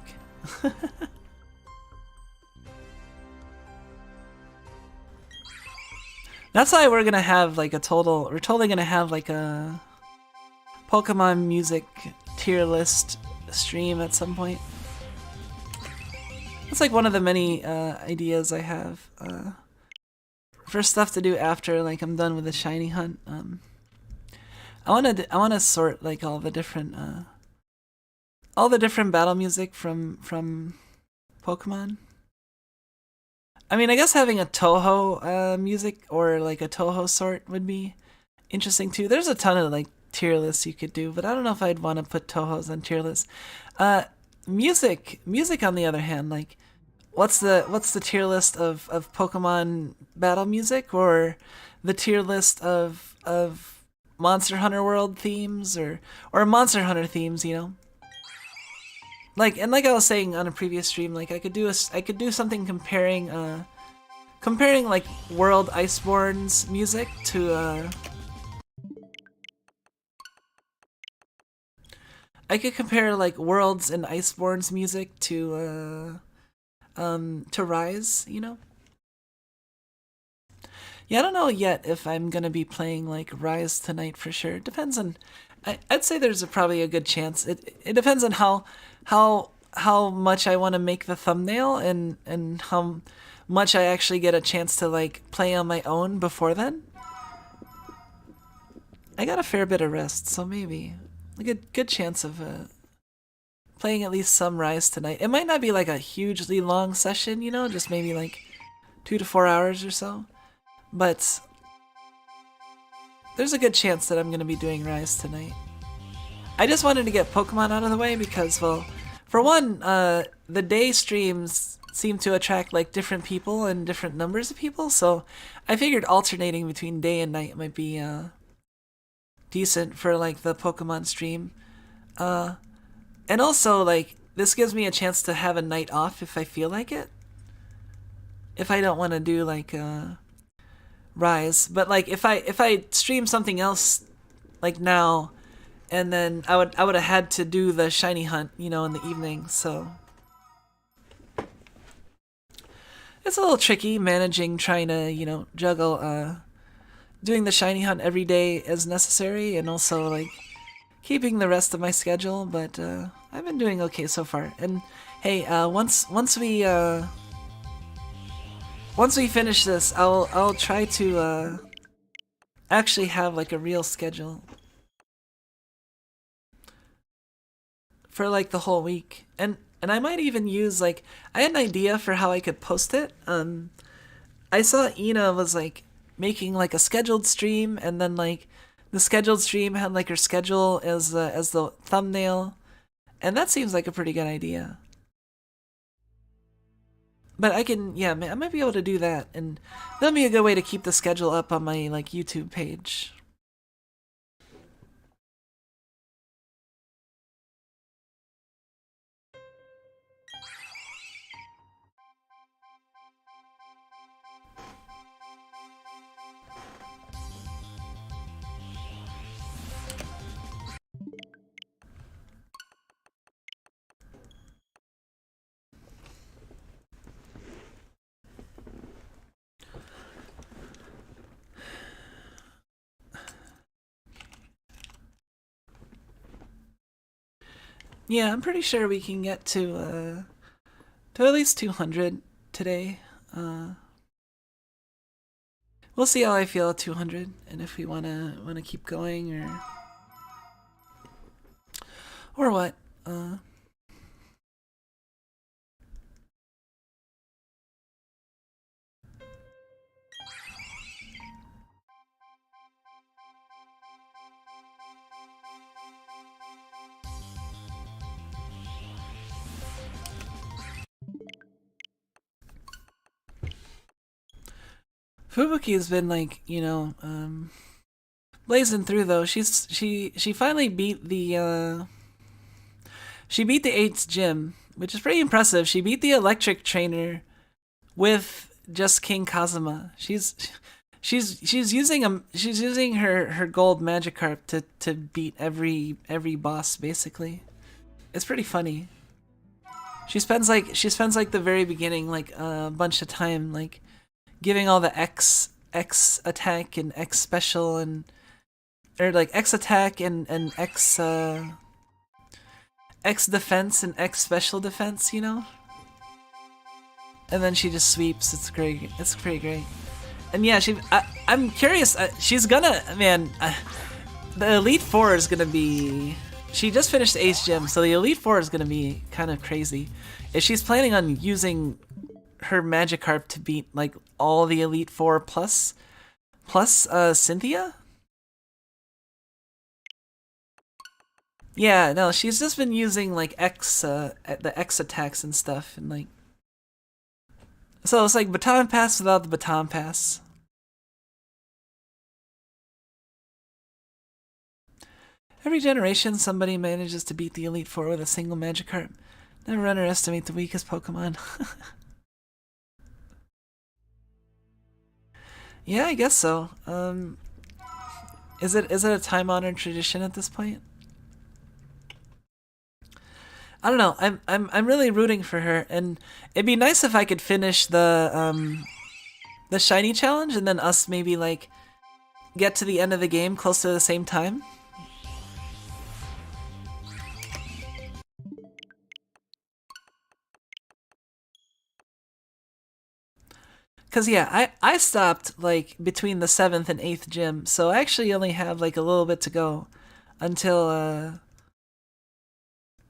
That's why we're gonna have like we're totally gonna have like a Pokemon music tier list stream at some point. It's like one of the many ideas I have for stuff to do after like I'm done with the shiny hunt. I wanna sort like all the different battle music from Pokemon. I mean, I guess having a Toho music or like a Toho sort would be interesting too. There's a ton of like tier lists you could do, but I don't know if I'd want to put Tohos on tier lists. Music on the other hand, like what's the tier list of Pokemon battle music, or the tier list of Monster Hunter World themes or Monster Hunter themes, you know? Like, and like I was saying on a previous stream, like I could do something comparing like World Iceborne's music to I could compare like Worlds and Iceborne's music to Rise, you know? Yeah, I don't know yet if I'm gonna be playing like Rise tonight for sure. Depends on. I'd say there's probably a good chance. It depends on how much I want to make the thumbnail and how much I actually get a chance to like play on my own before then. I got a fair bit of rest, so maybe a good chance of playing at least some Rise tonight. It might not be like a hugely long session, you know, just maybe like 2 to 4 hours or so. But there's a good chance that I'm going to be doing Rise tonight. I just wanted to get Pokemon out of the way because, well, for one, the day streams seem to attract like different people and different numbers of people, so I figured alternating between day and night might be decent for like the Pokemon stream. And also, like, this gives me a chance to have a night off if I feel like it. if I don't want to do like Rise. But like if I stream something else like now, and then I would have had to do the shiny hunt, you know, in the evening. So it's a little tricky managing, trying to, you know, juggle doing the shiny hunt every day as necessary, and also like keeping the rest of my schedule. But I've been doing okay so far. And hey, once we finish this, I'll try to actually have like a real schedule for like the whole week. And I might even use like, I had an idea for how I could post it. I saw Ina was like making like a scheduled stream, and then like the scheduled stream had like her schedule as the thumbnail, and that seems like a pretty good idea. But I can, yeah, I might be able to do that, and that'll be a good way to keep the schedule up on my like YouTube page. Yeah, I'm pretty sure we can get to at least 200 today. We'll see how I feel at 200, and if we wanna keep going or what. Fubuki has been like, you know, blazing through though. She finally beat the 8th gym, which is pretty impressive. She beat the electric trainer with just King Kazuma. She's using her gold Magikarp to beat every boss basically. It's pretty funny. She spends like the very beginning like a bunch of time like giving all the X attack and X special, and or like X attack and X X defense and X special defense, you know? And then she just sweeps. It's great. It's pretty great. And yeah, I'm curious. She's gonna, man, the Elite Four is gonna be. She just finished Ace Gym, so the Elite Four is gonna be kind of crazy. If she's planning on using her Magikarp to beat like all the Elite Four plus Cynthia. Yeah, no, she's just been using like the X attacks and stuff, and like, so it's like baton pass without the baton pass. Every generation, somebody manages to beat the Elite Four with a single Magikarp. Never underestimate the weakest Pokemon. Yeah, I guess so. Is it a time-honored tradition at this point? I don't know. I'm really rooting for her, and it'd be nice if I could finish the shiny challenge, and then us maybe like get to the end of the game close to the same time. Cause yeah, I stopped like between the 7th and 8th gym, so I actually only have like a little bit to go until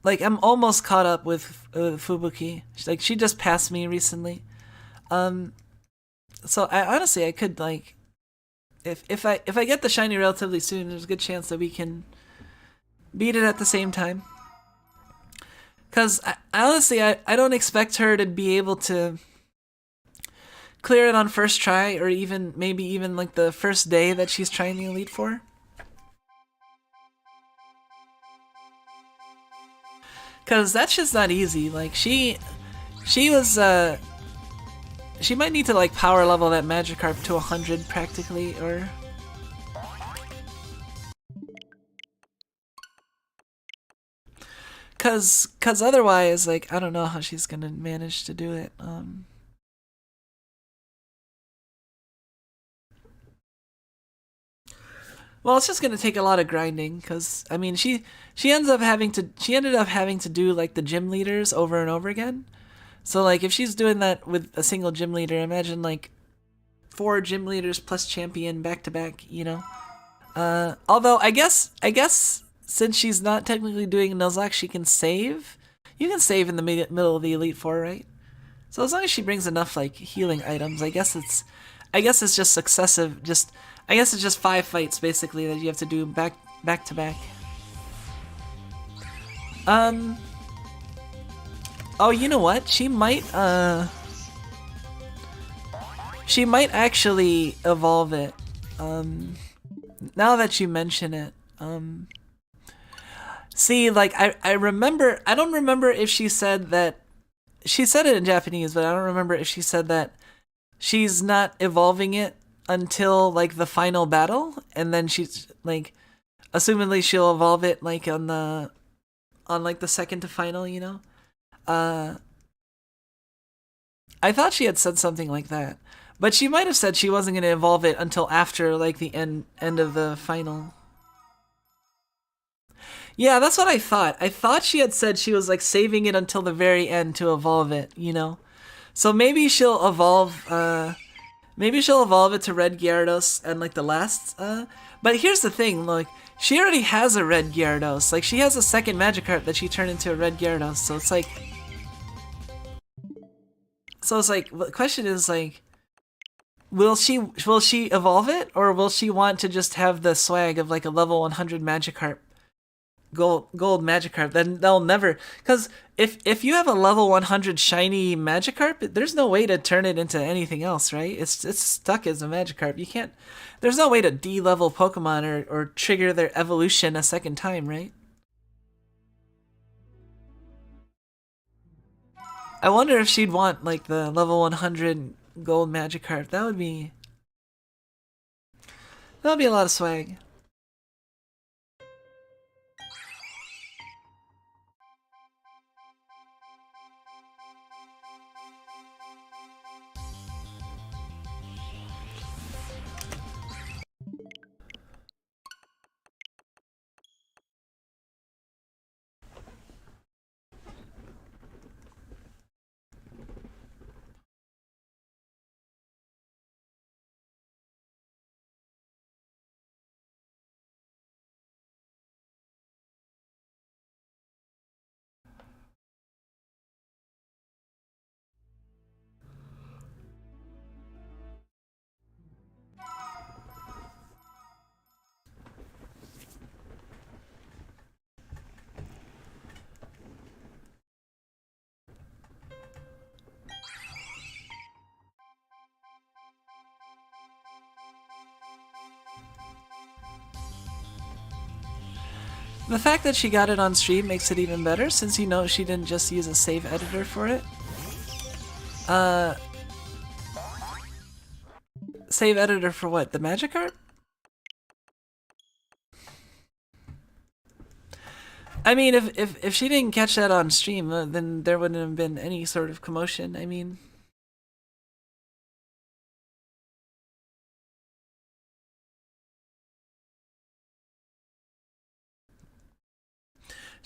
like I'm almost caught up with Fubuki. Like she just passed me recently. So I honestly I could like if I get the shiny relatively soon, there's a good chance that we can beat it at the same time. Cause I honestly I don't expect her to be able to clear it on first try, or even maybe even like the first day that she's trying the Elite Four. Cause that's just not easy. Like she was she might need to like power level that Magikarp to 100 practically, or cause otherwise, like, I don't know how she's gonna manage to do it. Well, it's just gonna take a lot of grinding, cause I mean, she ended up having to do like the gym leaders over and over again. So like, if she's doing that with a single gym leader, imagine like 4 gym leaders plus champion back to back. You know. Although I guess since she's not technically doing Nuzlocke, she can save. You can save in the middle of the Elite Four, right? So as long as she brings enough like healing items, I guess it's just successive. I guess it's just 5 fights basically that you have to do back to back. Oh, you know what? She might actually evolve it. Now that you mention it, see, like, I remember, I don't remember if she said that, she said it in Japanese, but I don't remember if she said that she's not evolving it until, like, the final battle, and then she's, like, assumedly she'll evolve it, like, on the second to final, you know? I thought she had said something like that. But she might have said she wasn't going to evolve it until after, like, the end of the final. Yeah, that's what I thought. I thought she had said she was, like, saving it until the very end to evolve it, you know? So maybe she'll evolve, it to Red Gyarados and, like, the last, But here's the thing, like, she already has a Red Gyarados. Like, she has a second Magikarp that she turned into a Red Gyarados, so it's like... the question is, like... Will she evolve it, or will she want to just have the swag of like a level 100 Magikarp, gold Magikarp? Then they'll never, because if you have a level 100 shiny Magikarp, there's no way to turn it into anything else, right? It's stuck as a Magikarp. You can't. There's no way to de-level Pokemon or trigger their evolution a second time, right? I wonder if she'd want like the level 100 gold Magikarp. That would be a lot of swag. The fact that she got it on stream makes it even better, since you know she didn't just use a save editor for it. Save editor for what? The Magikarp? I mean, if she didn't catch that on stream, then there wouldn't have been any sort of commotion. I mean...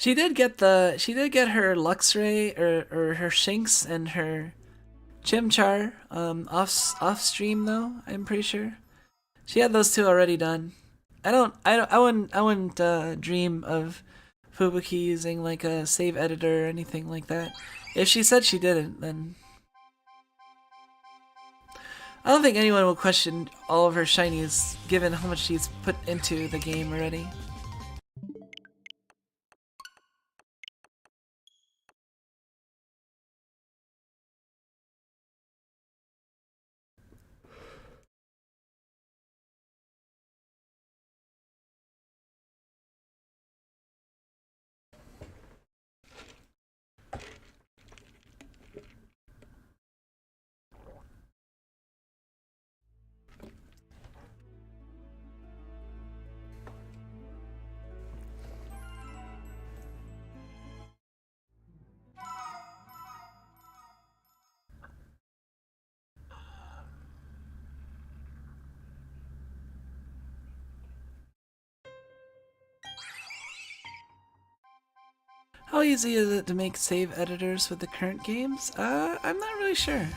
She did get her Luxray or her Shinx and her Chimchar off stream though, I'm pretty sure. She had those 2 already done. I wouldn't dream of Fubuki using like a save editor or anything like that. If she said she didn't, then I don't think anyone will question all of her shinies given how much she's put into the game already. How easy is it to make save editors with the current games? I'm not really sure.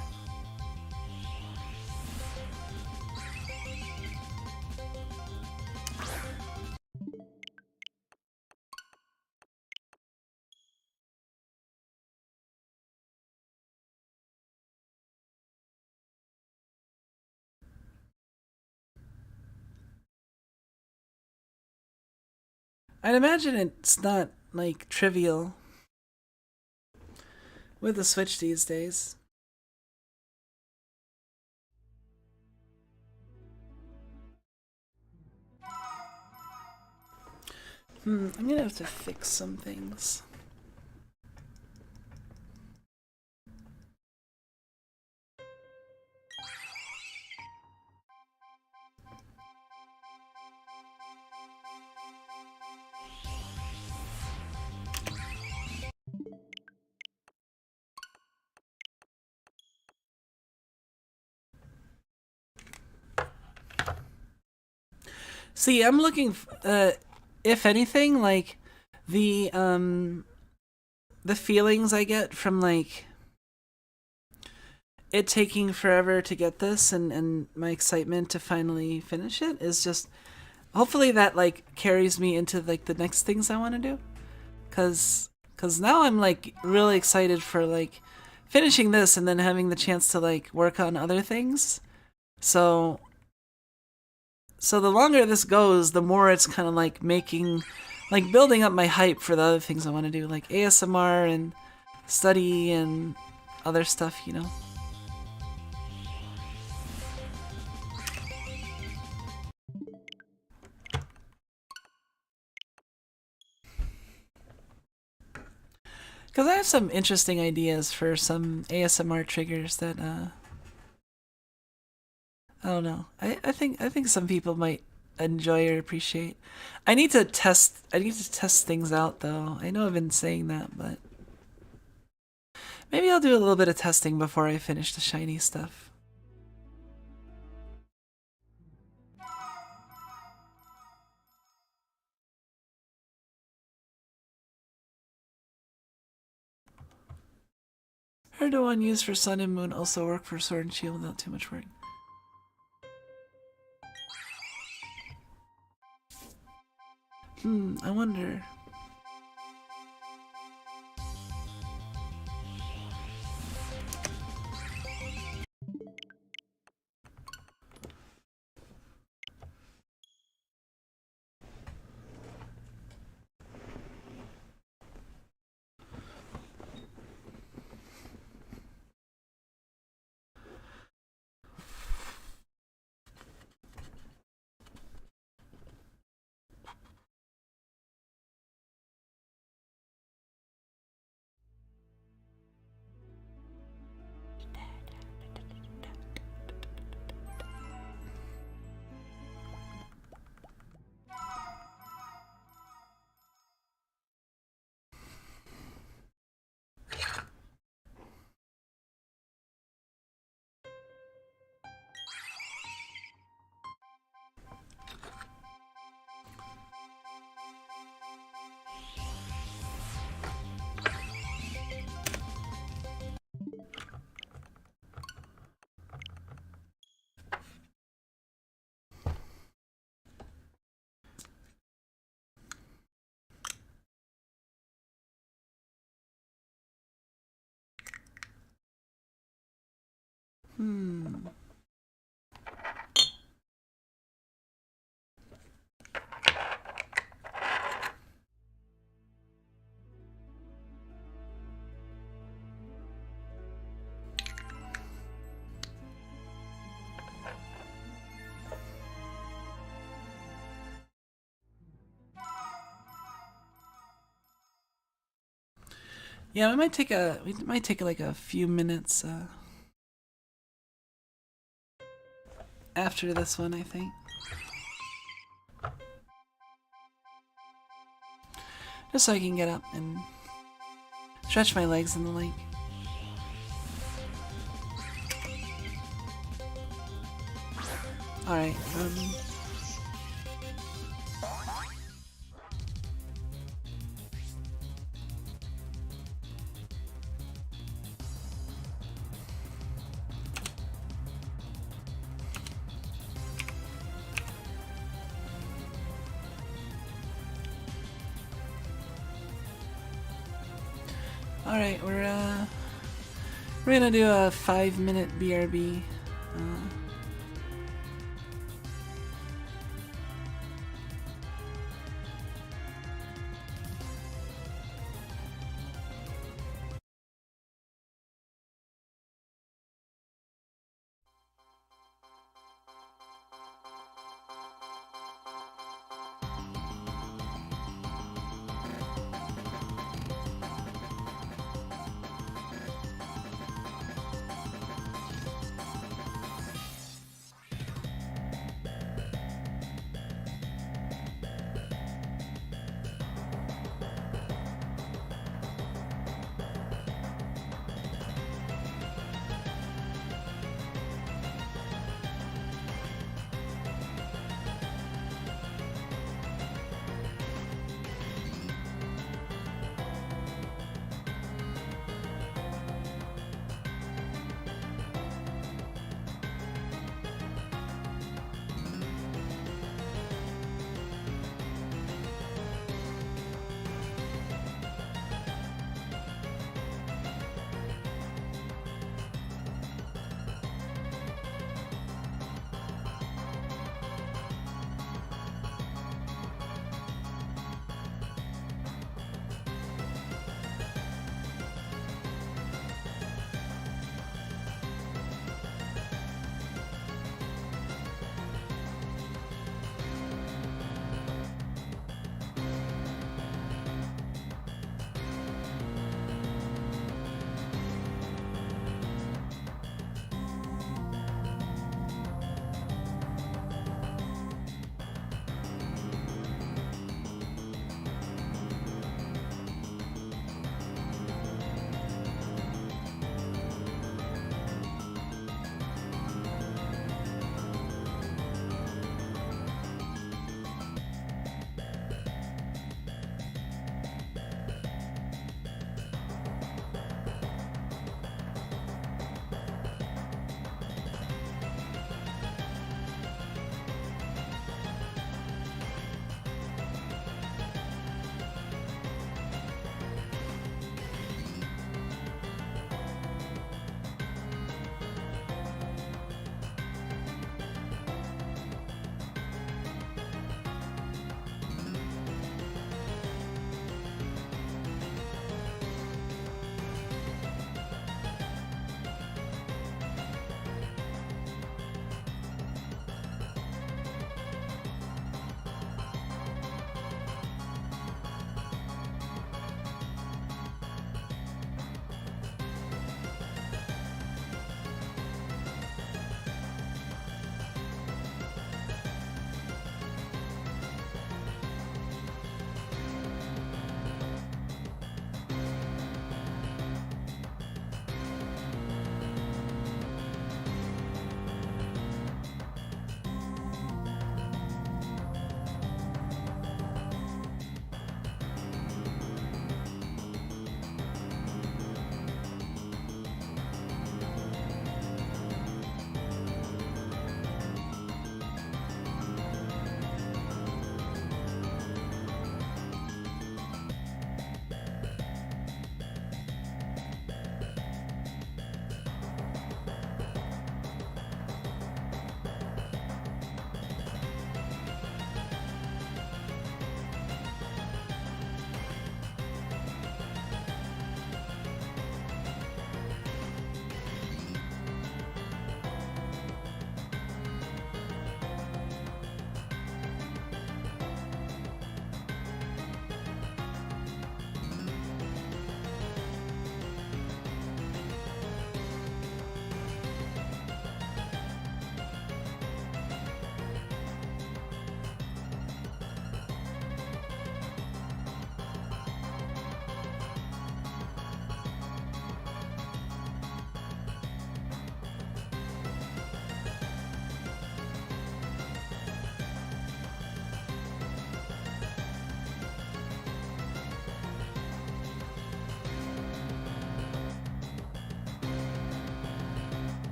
I'd imagine it's not, like, trivial with the Switch these days. I'm gonna have to fix some things. See, I'm looking, if anything, like, the feelings I get from, like, it taking forever to get this and my excitement to finally finish it is just, hopefully that, like, carries me into, like, the next things I want to do. Cause now I'm, like, really excited for, like, finishing this and then having the chance to, like, work on other things. So the longer this goes, the more it's kind of like making, like building up my hype for the other things I want to do, like ASMR and study and other stuff, you know? Because I have some interesting ideas for some ASMR triggers that, I don't know. I think some people might enjoy or appreciate. I need to test things out though. I know I've been saying that, but maybe I'll do a little bit of testing before I finish the shiny stuff. Heard the one used for Sun and Moon also work for Sword and Shield without too much work. I wonder. Yeah, we might take like a few minutes after this one, I think. Just so I can get up and stretch my legs in the lake. Alright, Alright, we're gonna do a 5-minute BRB.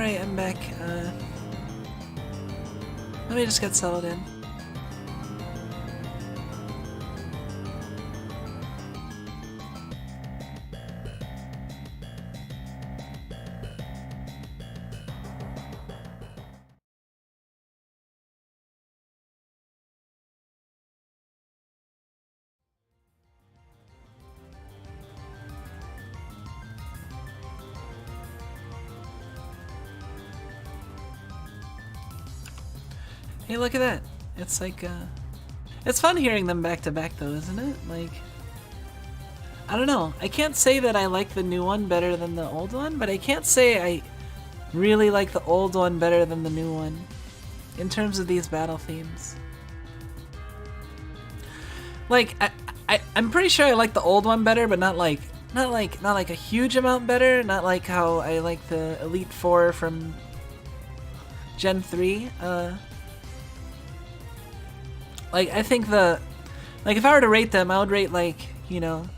Alright, I'm back. Let me just get settled in. Hey, look at that. It's like, it's fun hearing them back to back though, isn't it? Like, I don't know. I can't say that I like the new one better than the old one, but I can't say I really like the old one better than the new one in terms of these battle themes. Like, I'm pretty sure I like the old one better, but not like a huge amount better. Not like how I like the Elite Four from Gen 3. Like, I think like, if I were to rate them, I would rate, like, you know,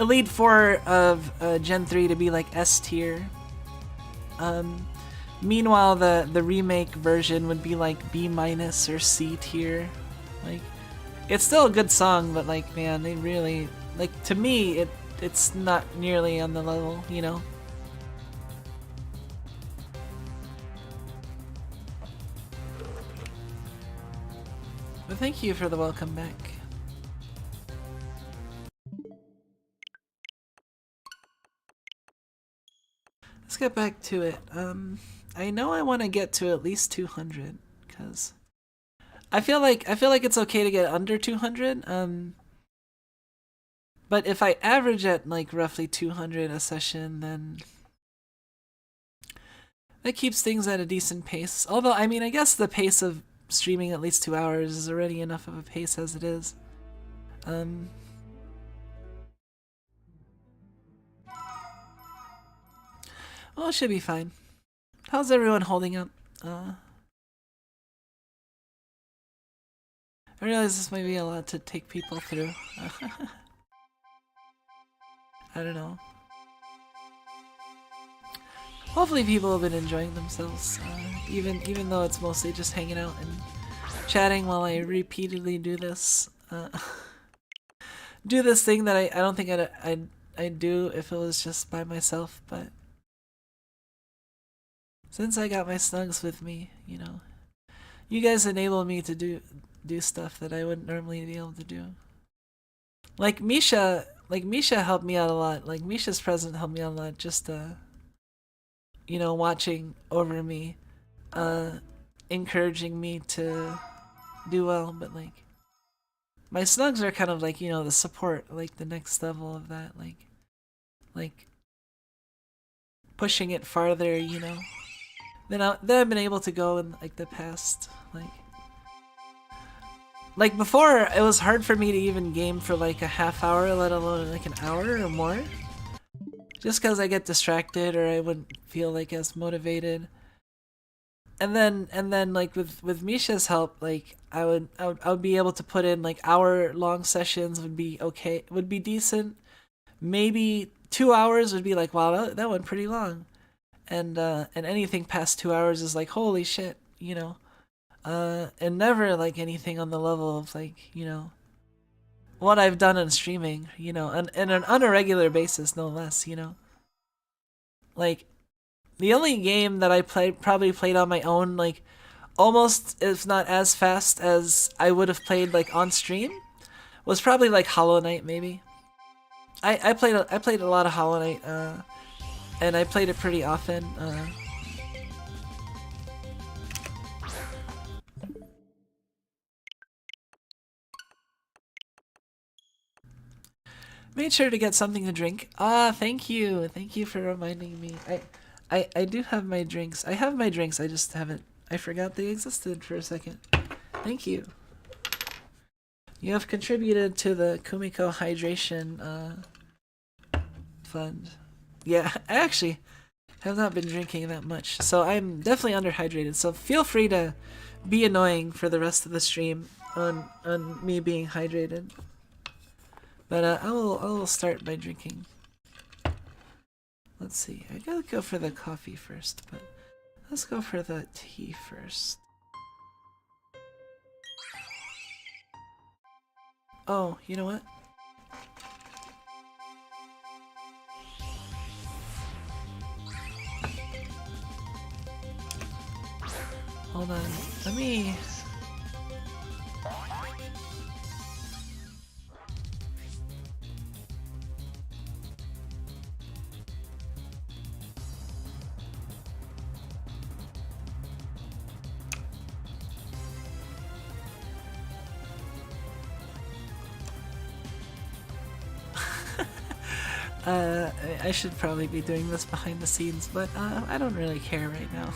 Elite Four of Gen 3 to be, like, S tier. Meanwhile, the remake version would be, like, B- or C tier. Like, it's still a good song, but, like, man, they really, like, to me, it's not nearly on the level, you know? But thank you for the welcome back. Let's get back to it. I know I want to get to at least 200 because I feel like it's okay to get under 200. But if I average at like roughly 200 a session, then that keeps things at a decent pace. Although, I mean, I guess the pace of streaming at least 2 hours is already enough of a pace as it is. Well, it should be fine. How's everyone holding up? I realize this might be a lot to take people through. I don't know. Hopefully people have been enjoying themselves, even though it's mostly just hanging out and chatting while I repeatedly do this. Do this thing that I don't think I'd do if it was just by myself, but since I got my snugs with me, you know, you guys enable me to do stuff that I wouldn't normally be able to do. Like Misha helped me out a lot. Like Misha's presence helped me out a lot. Just you know, watching over me, encouraging me to do well. But like, my snugs are kind of like, you know, the support, like the next level of that, like pushing it farther, you know. Then I've been able to go in like the past, like before it was hard for me to even game for like a half hour, let alone like an hour or more. Just because I get distracted or I wouldn't feel like as motivated. And then like with Misha's help, like I would be able to put in like hour-long sessions would be okay, would be decent. Maybe 2 hours would be like, wow, that went pretty long. And anything past 2 hours is like, holy shit, you know. And never like anything on the level of like, you know, what I've done on streaming, you know, and on a regular basis, no less, you know. Like, the only game that I probably played on my own, like, almost, if not as fast as I would have played, like, on stream, was probably, like, Hollow Knight, maybe. I played a lot of Hollow Knight, and I played it pretty often, Made sure to get something to drink. Ah, thank you. Thank you for reminding me. I do have my drinks. I have my drinks, I just haven't... I forgot they existed for a second. Thank you. You have contributed to the Kumiko Hydration, fund. Yeah, I actually have not been drinking that much, so I'm definitely underhydrated, so feel free to be annoying for the rest of the stream on me being hydrated. But I will start by drinking. let's see. I gotta go for the coffee first, but let's go for the tea first. Oh, you know what? Hold on, let me... I should probably be doing this behind the scenes, but I don't really care right now.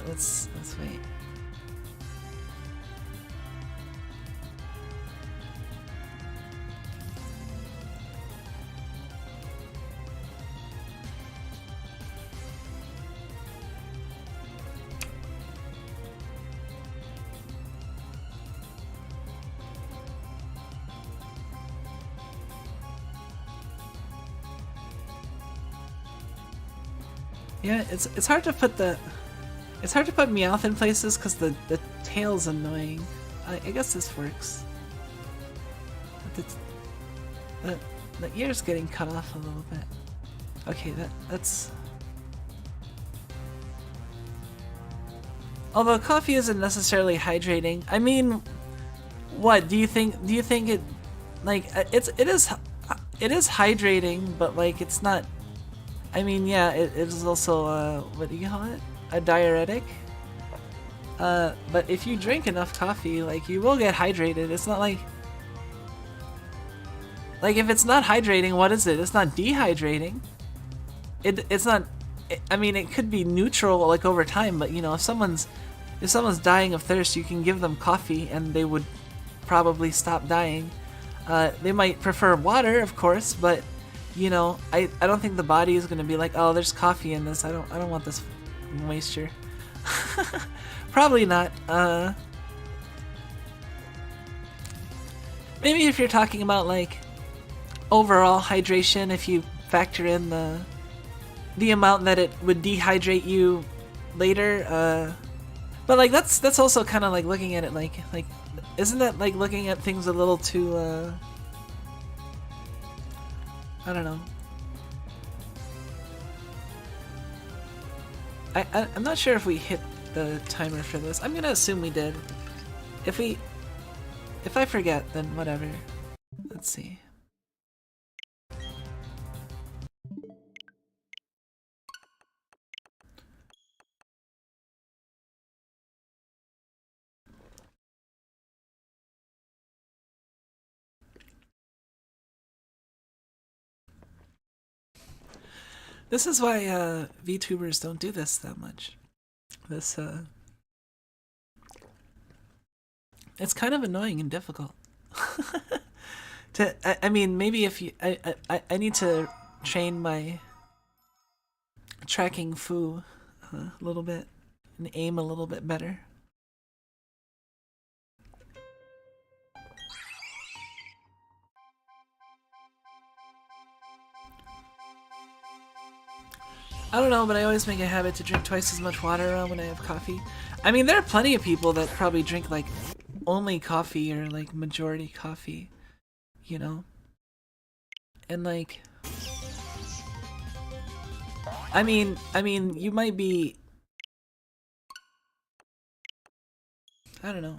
Let's wait. Yeah, it's hard to put Meowth in places because the tail's annoying. I guess this works. But the ear's getting cut off a little bit. Okay, that's. Although coffee isn't necessarily hydrating. I mean, what do you think? Do you think it, like, it is hydrating, but like it's not. I mean, yeah, it is also, what do you call it? A diuretic? But if you drink enough coffee, like, you will get hydrated. It's not like... Like, if it's not hydrating, what is it? It's not dehydrating. It's not... I mean, it could be neutral, like, over time, but, you know, if someone's dying of thirst, you can give them coffee, and they would probably stop dying. They might prefer water, of course, but... You know, I don't think the body is gonna be like, oh, there's coffee in this. I don't want this moisture. Probably not. Maybe if you're talking about like overall hydration, if you factor in the amount that it would dehydrate you later. But like that's also kind of like looking at it like isn't that like looking at things a little too I don't know. I'm not sure if we hit the timer for this. I'm gonna assume we did. If I forget, then whatever. Let's see. This is why VTubers don't do this that much. This it's kind of annoying and difficult. I mean, maybe if you I need to train my tracking foo a little bit and aim a little bit better. I don't know, but I always make a habit to drink twice as much water when I have coffee. I mean, there are plenty of people that probably drink like only coffee or like majority coffee, you know? And like I mean you might be I don't know.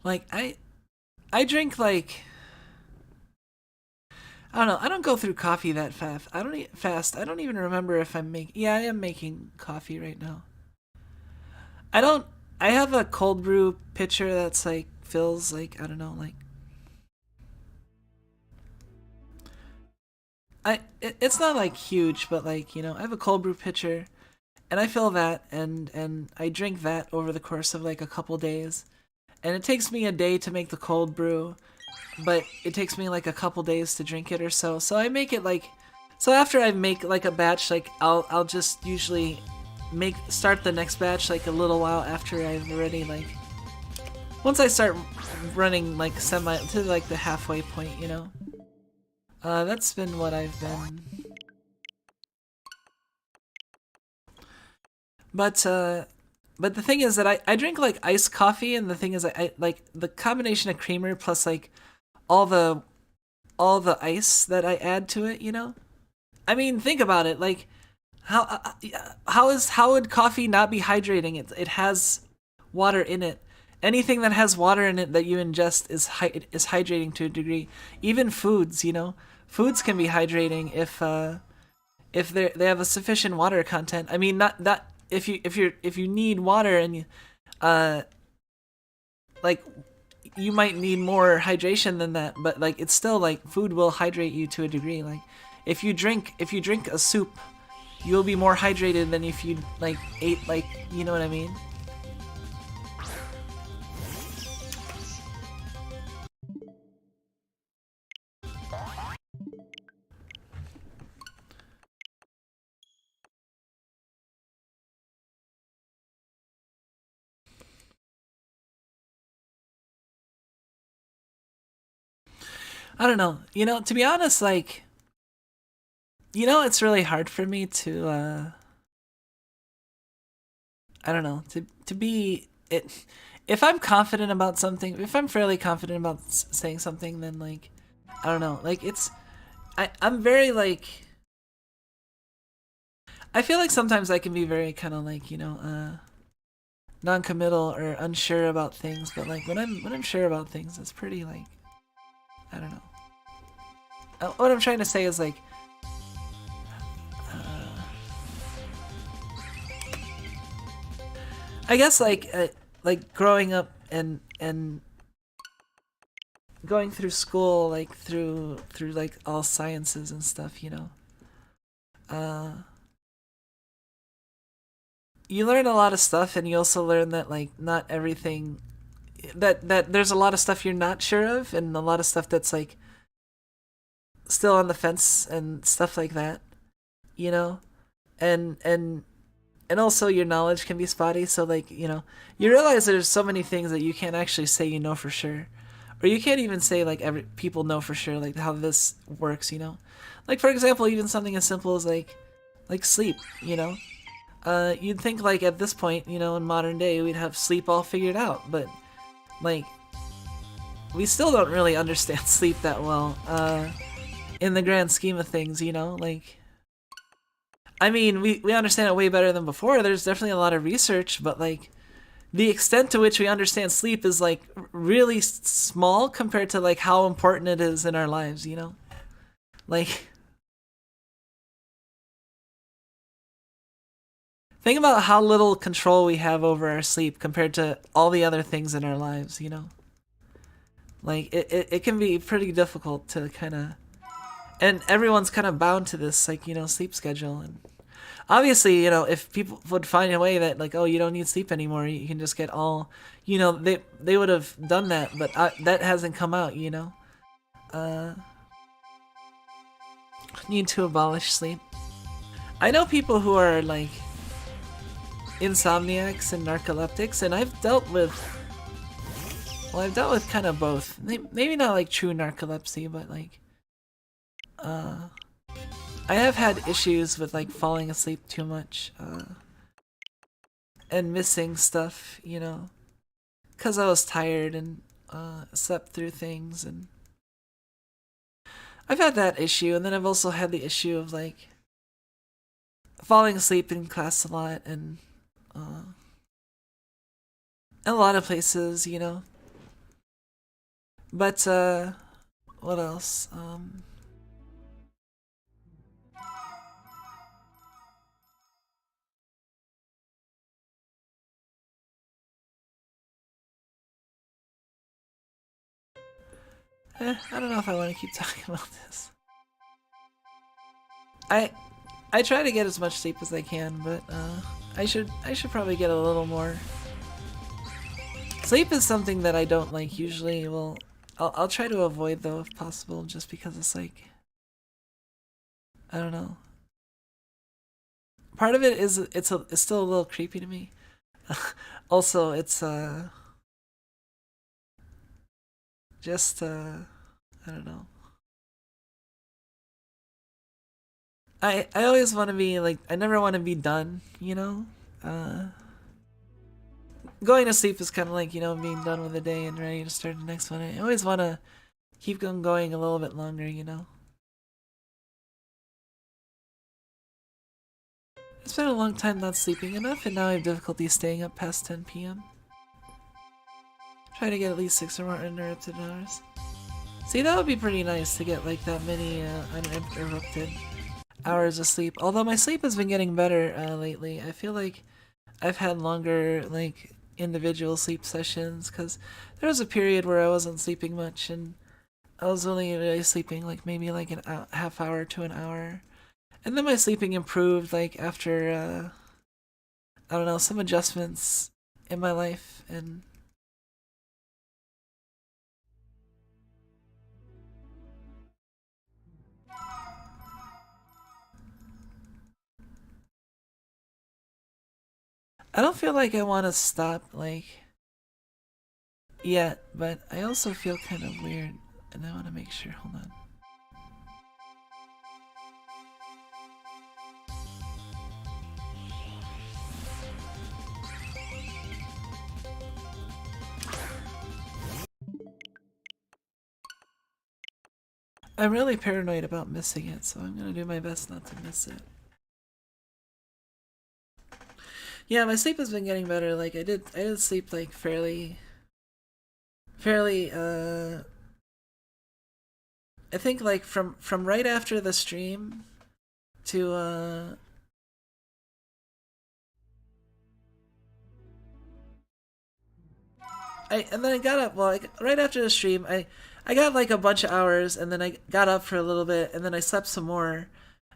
Like I drink like I don't know. I don't go through coffee that fast. I don't eat fast. I don't even remember if I'm making. Yeah, I am making coffee right now. I have a cold brew pitcher that's like fills like I don't know like. It's not like huge, but like you know I have a cold brew pitcher, and I fill that and I drink that over the course of like a couple days, and it takes me a day to make the cold brew. But it takes me like a couple days to drink it or so. So I make it like, so after I make like a batch, like I'll just usually start the next batch like a little while after I've already like, once I start running like to like the halfway point, you know. That's been what I've been. But the thing is that I drink like iced coffee, and the thing is I like the combination of creamer plus like all the all the ice that I add to it. You know, I mean, think about it. Like how would coffee not be hydrating? It has water in it. Anything that has water in it that you ingest is hydrating to a degree. Even foods, you know, foods can be hydrating if they have a sufficient water content. I mean, not that if you need water and you, uh like you might need more hydration than that, but like it's still like food will hydrate you to a degree. Like if you drink a soup, you'll be more hydrated than if you like ate like, you know what I mean? I don't know. You know, to be honest, like you know, it's really hard for me to I don't know, to be it if I'm confident about something, if I'm fairly confident about saying something, then like I don't know, like I'm very like I feel like sometimes I can be very kind of like, you know, non-committal or unsure about things, but like when I'm sure about things, it's pretty like I don't know. What I'm trying to say is like I guess like growing up and going through school like through like all sciences and stuff, you know. Uh you learn a lot of stuff, and you also learn that like not everything that there's a lot of stuff you're not sure of, and a lot of stuff that's like still on the fence and stuff like that, you know. And and also your knowledge can be spotty, so like, you know, you realize there's so many things that you can't actually say you know for sure, or you can't even say like every people know for sure like how this works, you know. Like for example, even something as simple as like sleep, you know. You'd think like at this point, you know, in modern day we'd have sleep all figured out, but like we still don't really understand sleep that well in the grand scheme of things, you know. Like I mean, we understand it way better than before. There's definitely a lot of research, but like the extent to which we understand sleep is like really small compared to like how important it is in our lives, you know? Like think about how little control we have over our sleep compared to all the other things in our lives, you know? Like it can be pretty difficult to kind of and everyone's kind of bound to this like, you know, sleep schedule. And obviously, you know, if people would find a way that like, oh, you don't need sleep anymore, you can just get all, you know, they would have done that, but that hasn't come out, you know. uh Need to abolish sleep. I know people who are like insomniacs and narcoleptics, and I've dealt with kind of both. Maybe not like true narcolepsy, but like uh I have had issues with like falling asleep too much and missing stuff, you know, because I was tired and slept through things. And I've had that issue, and then I've also had the issue of like falling asleep in class a lot, and uh, in a lot of places, you know. But what else? I don't know if I want to keep talking about this. I I try to get as much sleep as I can, but I should probably get a little more. Sleep is something that I don't like usually. Well, I'll try to avoid though if possible, just because it's like I don't know. Part of it is it's still a little creepy to me. Also, it's just I don't know. I always want to be like, I never want to be done, you know? Uh, Going to sleep is kind of like, you know, being done with the day and ready to start the next one. I always want to keep going a little bit longer, you know? It's been a long time not sleeping enough, and now I have difficulty staying up past 10 p.m. Try to get at least 6 or more uninterrupted hours. See, that would be pretty nice to get like that many uninterrupted hours of sleep. Although my sleep has been getting better lately. I feel like I've had longer like individual sleep sessions because there was a period where I wasn't sleeping much and I was only really sleeping like maybe like an half hour to an hour. And then my sleeping improved like after I don't know, some adjustments in my life. And I don't feel like I want to stop like yet, but I also feel kind of weird and I want to make sure. Hold on. I'm really paranoid about missing it, so I'm gonna do my best not to miss it. Yeah, my sleep has been getting better. Like I did sleep like fairly. I think like from right after the stream to and then I got up. Well, right after the stream, I got like a bunch of hours, and then I got up for a little bit, and then I slept some more,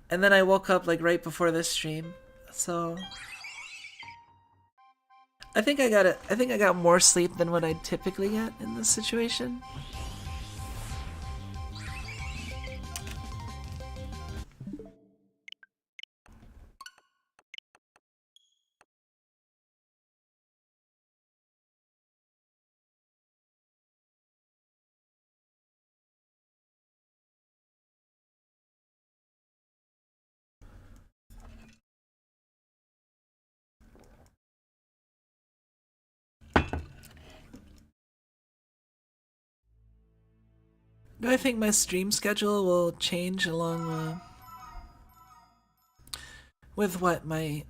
and then I woke up like right before this stream. So I think I got it. I think I got more sleep than what I typically get in this situation. Do I think my stream schedule will change along with what my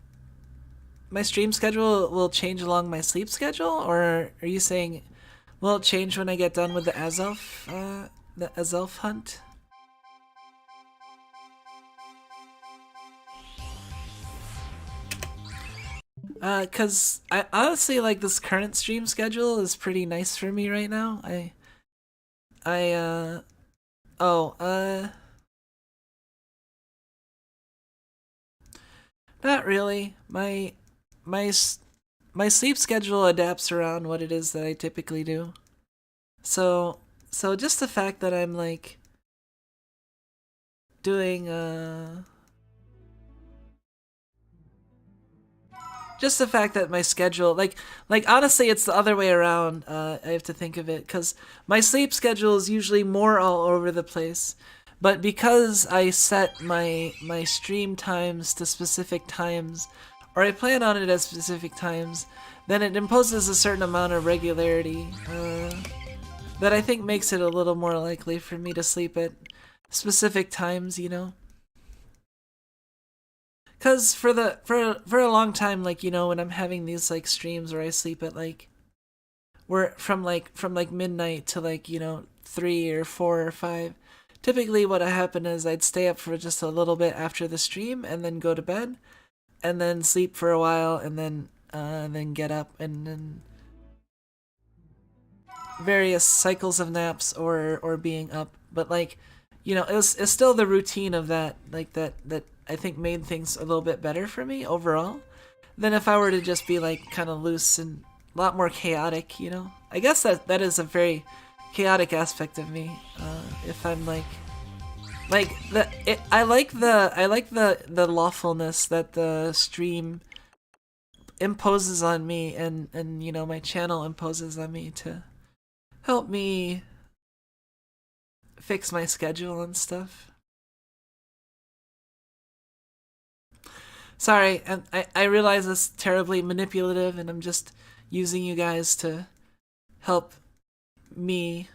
stream schedule will change along my sleep schedule, or are you saying will it change when I get done with the Azelf hunt? Cause I honestly like this current stream schedule is pretty nice for me right now. I oh not really. My my sleep schedule adapts around what it is that I typically do. So so just the fact that I'm like doing just the fact that my schedule like honestly it's the other way around. I have to think of it because my sleep schedule is usually more all over the place, but because I set my stream times to specific times, or I plan on it at specific times, then it imposes a certain amount of regularity that I think makes it a little more likely for me to sleep at specific times, you know. Cause for a long time, like you know, when I'm having these like streams where I sleep at like we're from like midnight to like you know 3 or 4 or 5. Typically, what happened is I'd stay up for just a little bit after the stream and then go to bed, and then sleep for a while, and then get up, and then various cycles of naps or being up. But like, you know, it's still the routine of that like that I think made things a little bit better for me overall than if I were to just be like kind of loose and a lot more chaotic, you know. I guess that is a very chaotic aspect of me. If I'm like I like the lawfulness that the stream imposes on me, and you know my channel imposes on me to help me fix my schedule and stuff. Sorry, and I realize it's terribly manipulative, and I'm just using you guys to help me.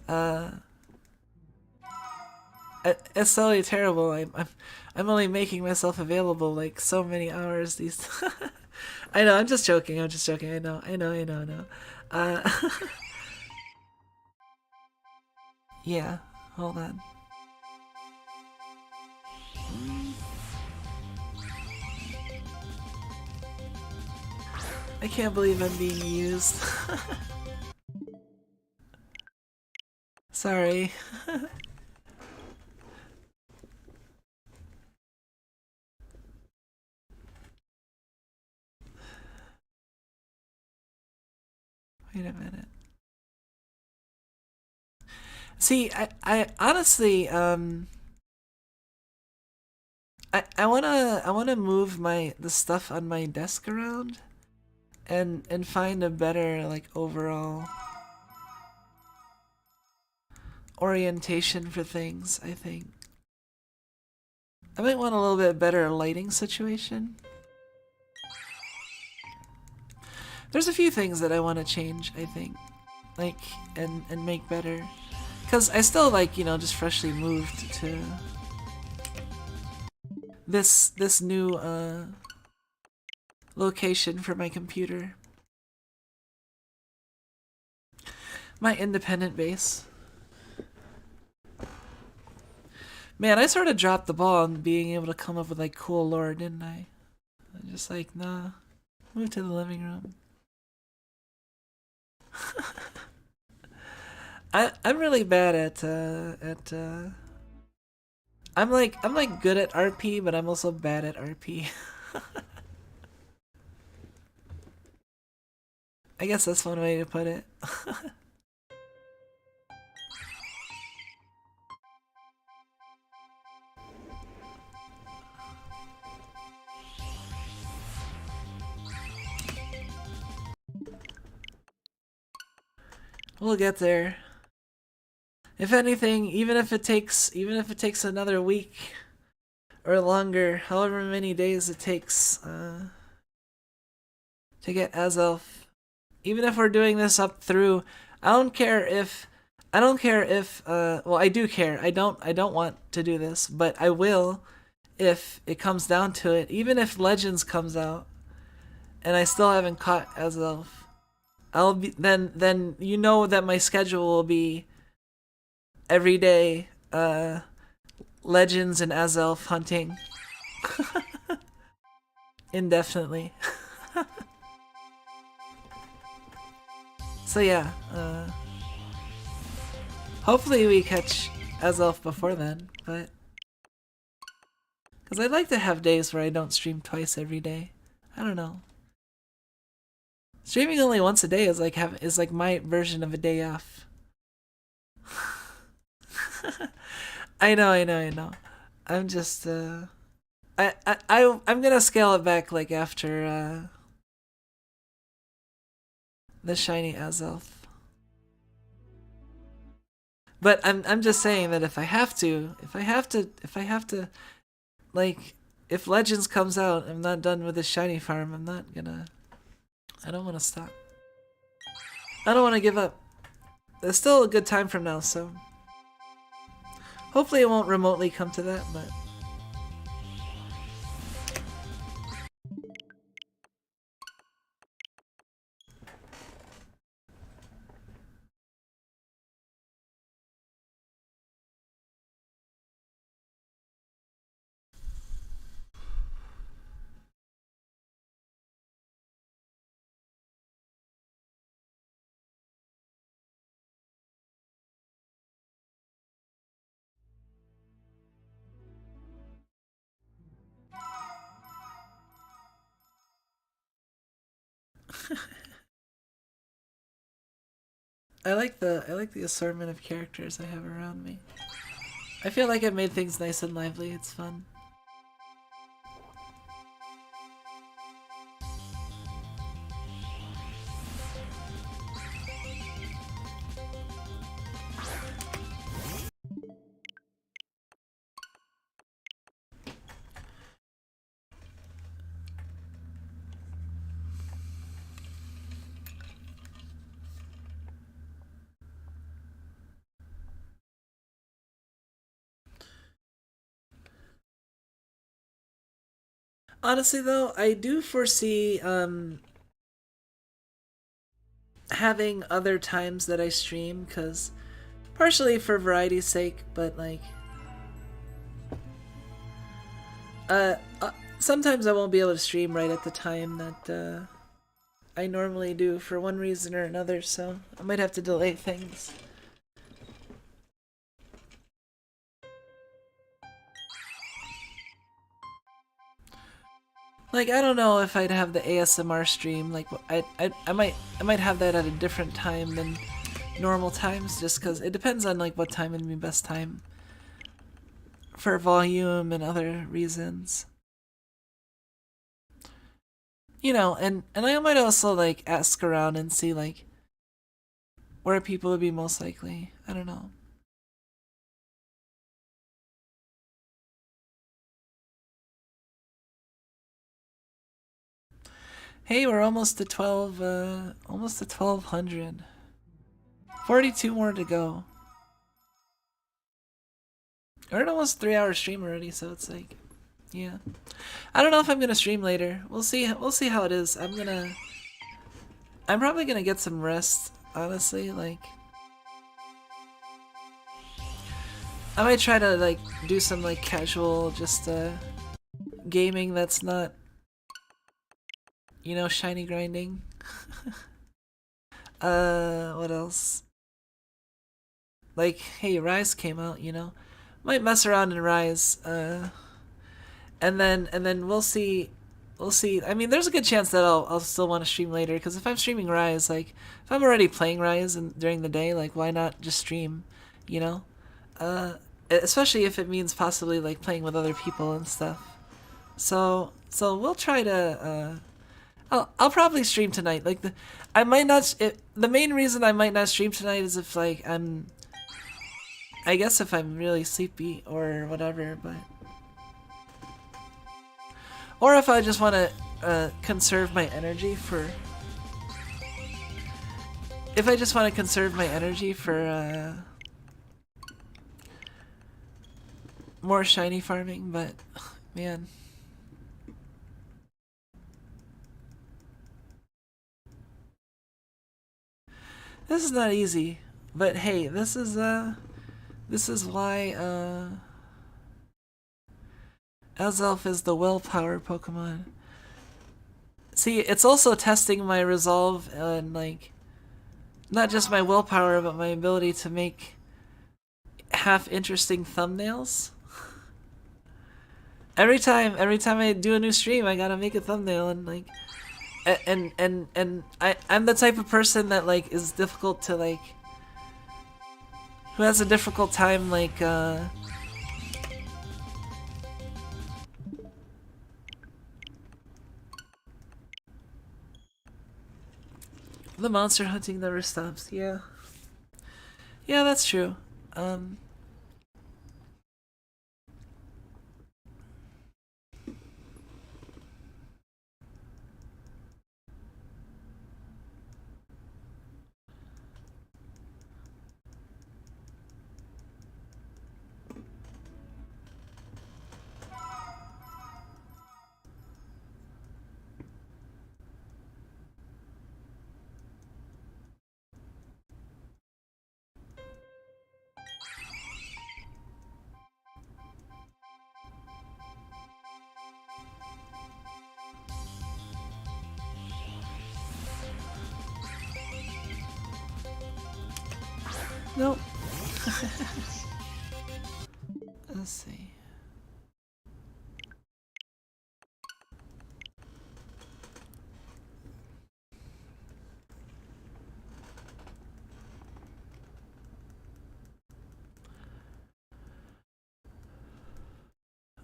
uh, it's totally terrible. I'm only making myself available like so many hours these. I know. I'm just joking. I'm just joking. I know. I know. I know. I know. Uh, yeah. Hold on. I can't believe I'm being used. Sorry. Wait a minute. See, I honestly, I wanna move the stuff on my desk around and find a better like overall orientation for things, I think. I might want a little bit better lighting situation. There's a few things that I want to change, I think. Like, and make better. Because I still, like, you know, just freshly moved to this new, location for my computer. My independent base. Man, I sort of dropped the ball on being able to come up with, like, cool lore, didn't I? I'm just like, nah. Move to the living room. I'm really bad at I'm like good at RP, but I'm also bad at RP. I guess that's one way to put it. We'll get there. If anything, even if it takes another week or longer, however many days it takes to get Azelf. Even if we're doing this up through, I don't care if well, I do care. I don't want to do this, but I will if it comes down to it. Even if Legends comes out and I still haven't caught Azelf, I'll be then you know that my schedule will be every day Legends and Azelf hunting indefinitely. So yeah, hopefully we catch Azelf before then, but because I'd like to have days where I don't stream twice every day. I don't know. Streaming only once a day is like my version of a day off. I know, I know, I know. I'm just I'm gonna scale it back like after the shiny Azelf. But I'm just saying that if I have to, like, if Legends comes out, I'm not done with the shiny farm. I don't want to stop. I don't want to give up. There's still a good time from now, so hopefully it won't remotely come to that, but I like the assortment of characters I have around me. I feel like it made things nice and lively. It's fun. Honestly, though, I do foresee having other times that I stream, because partially for variety's sake, but like, uh, sometimes I won't be able to stream right at the time that I normally do for one reason or another, so I might have to delay things. Like, I don't know if I'd have the ASMR stream. Like, I might have that at a different time than normal times, just because it depends on like what time would be best time for volume and other reasons. You know, and I might also like ask around and see like where people would be most likely. I don't know. Hey, we're almost to 12, almost to 1200. 42 more to go. We're at almost 3 hour stream already, so it's like, yeah. I don't know if I'm gonna stream later. We'll see. We'll see how it is. I'm probably gonna get some rest. Honestly, like, I might try to like do some like casual, just gaming that's not, you know, shiny grinding. What else? Like, hey, Rise came out, you know. Might mess around in Rise. And then we'll see. We'll see. I mean, there's a good chance that I'll still want to stream later, because if I'm streaming Rise, like if I'm already playing Rise during the day, like why not just stream, you know? Uh, Especially if it means possibly like playing with other people and stuff. So we'll try to. I'll probably stream tonight. Like I might not. The main reason I might not stream tonight is if like I guess if I'm really sleepy or whatever, but. Or if I just want to conserve my energy for... If I just want to conserve my energy for more shiny farming, but man. This is not easy, but hey, this is why Azelf is the willpower Pokemon. See, it's also testing my resolve and like not just my willpower, but my ability to make half interesting thumbnails. Every time I do a new stream, I gotta make a thumbnail, and like, and I'm the type of person that like is difficult to like, who has a difficult time like the monster hunting never stops. Yeah. Yeah, that's true. Nope. Let's see.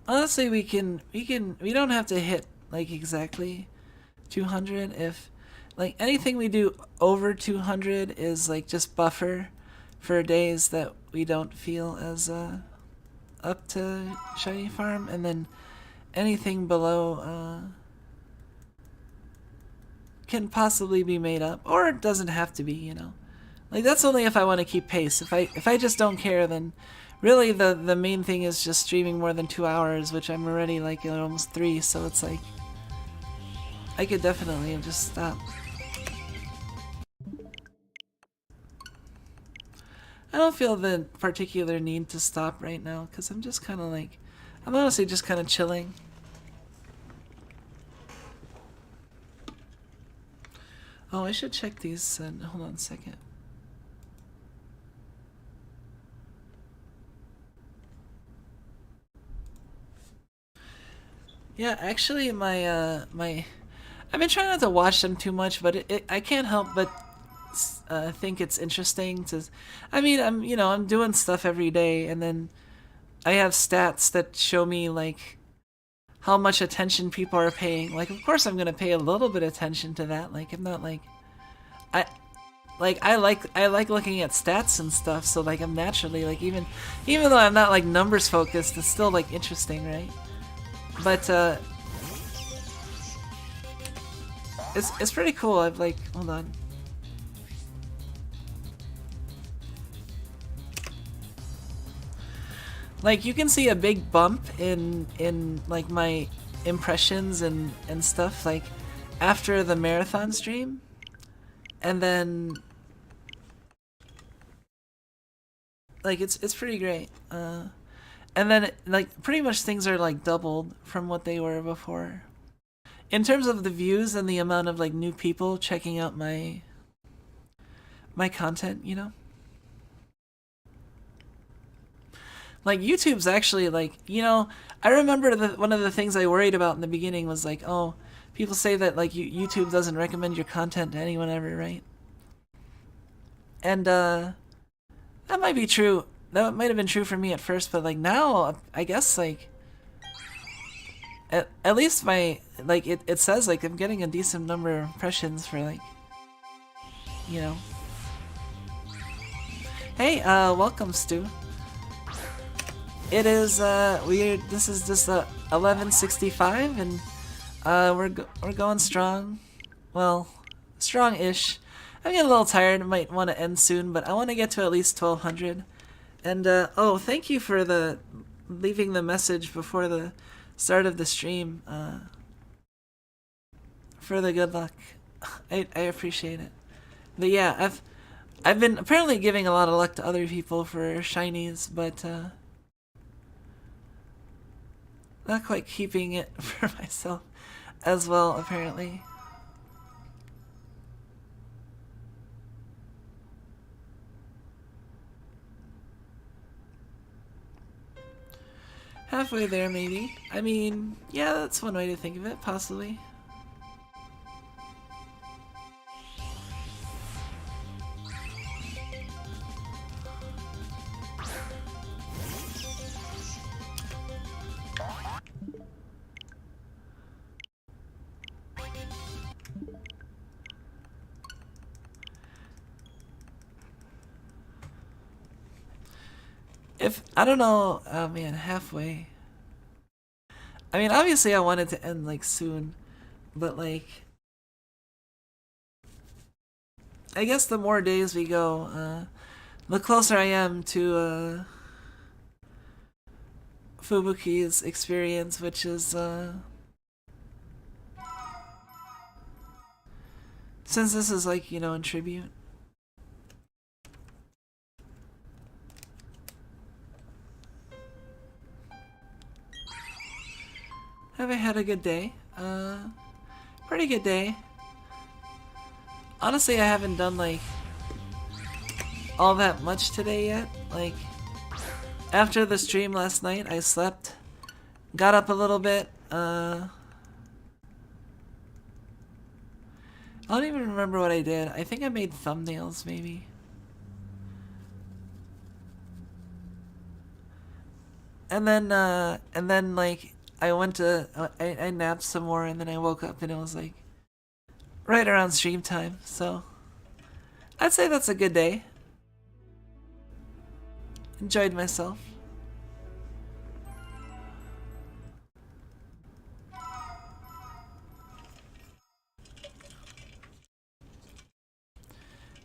Honestly, we don't have to hit like exactly 200. If like anything we do over 200 is like just buffer for days that we don't feel as up to shiny farm, and then anything below can possibly be made up, or it doesn't have to be, you know. Like that's only if I want to keep pace. If I just don't care, then really the main thing is just streaming more than 2 hours, which I'm already like at almost 3, so it's like I could definitely just stop. I don't feel the particular need to stop right now because I'm just kind of like, I'm honestly just kind of chilling. Oh, I should check these. Hold on a second. Yeah, actually, I've been trying not to watch them too much, but I can't help but think it's interesting to. I mean, I'm doing stuff every day, and then I have stats that show me like how much attention people are paying. Like, of course, I'm gonna pay a little bit of attention to that. Like, I'm not like I. I like looking at stats and stuff, so like I'm naturally like even though I'm not like numbers focused, it's still like interesting, right? But it's pretty cool. I've like, hold on. Like you can see a big bump in like my impressions and stuff like after the marathon stream, and then like it's pretty great. And then like pretty much things are like doubled from what they were before. In terms of the views and the amount of like new people checking out my content, you know? Like YouTube's actually like, I remember one of the things I worried about in the beginning was like, oh, people say that like YouTube doesn't recommend your content to anyone ever, right? And that might be true. That might have been true for me at first, but like now, I guess like at least my like it says like I'm getting a decent number of impressions for like, you know. Hey, welcome, Stu. It is this is just 11:65 and we're going strong. Well, strong-ish. I'm getting a little tired. I might want to end soon, but I want to get to at least 1200. And oh, thank you for the leaving the message before the start of the stream. For the good luck, I appreciate it. But yeah, I've been apparently giving a lot of luck to other people for shinies, but not quite keeping it for myself as well, apparently. Halfway there, maybe. I mean, yeah, that's one way to think of it, possibly. If, I don't know, oh man, halfway. I mean, obviously I wanted to end, like, soon, but, like, I guess the more days we go, the closer I am to, Fubuki's experience, which is, since this is, like, in tribute. Have I had a good day? Pretty good day. Honestly, I haven't done, like, all that much today yet. Like, after the stream last night, I slept, got up a little bit, I don't even remember what I did. I think I made thumbnails, maybe. And then, like, I went to, I napped some more, and then I woke up, and it was, like, right around stream time, so I'd say that's a good day. Enjoyed myself.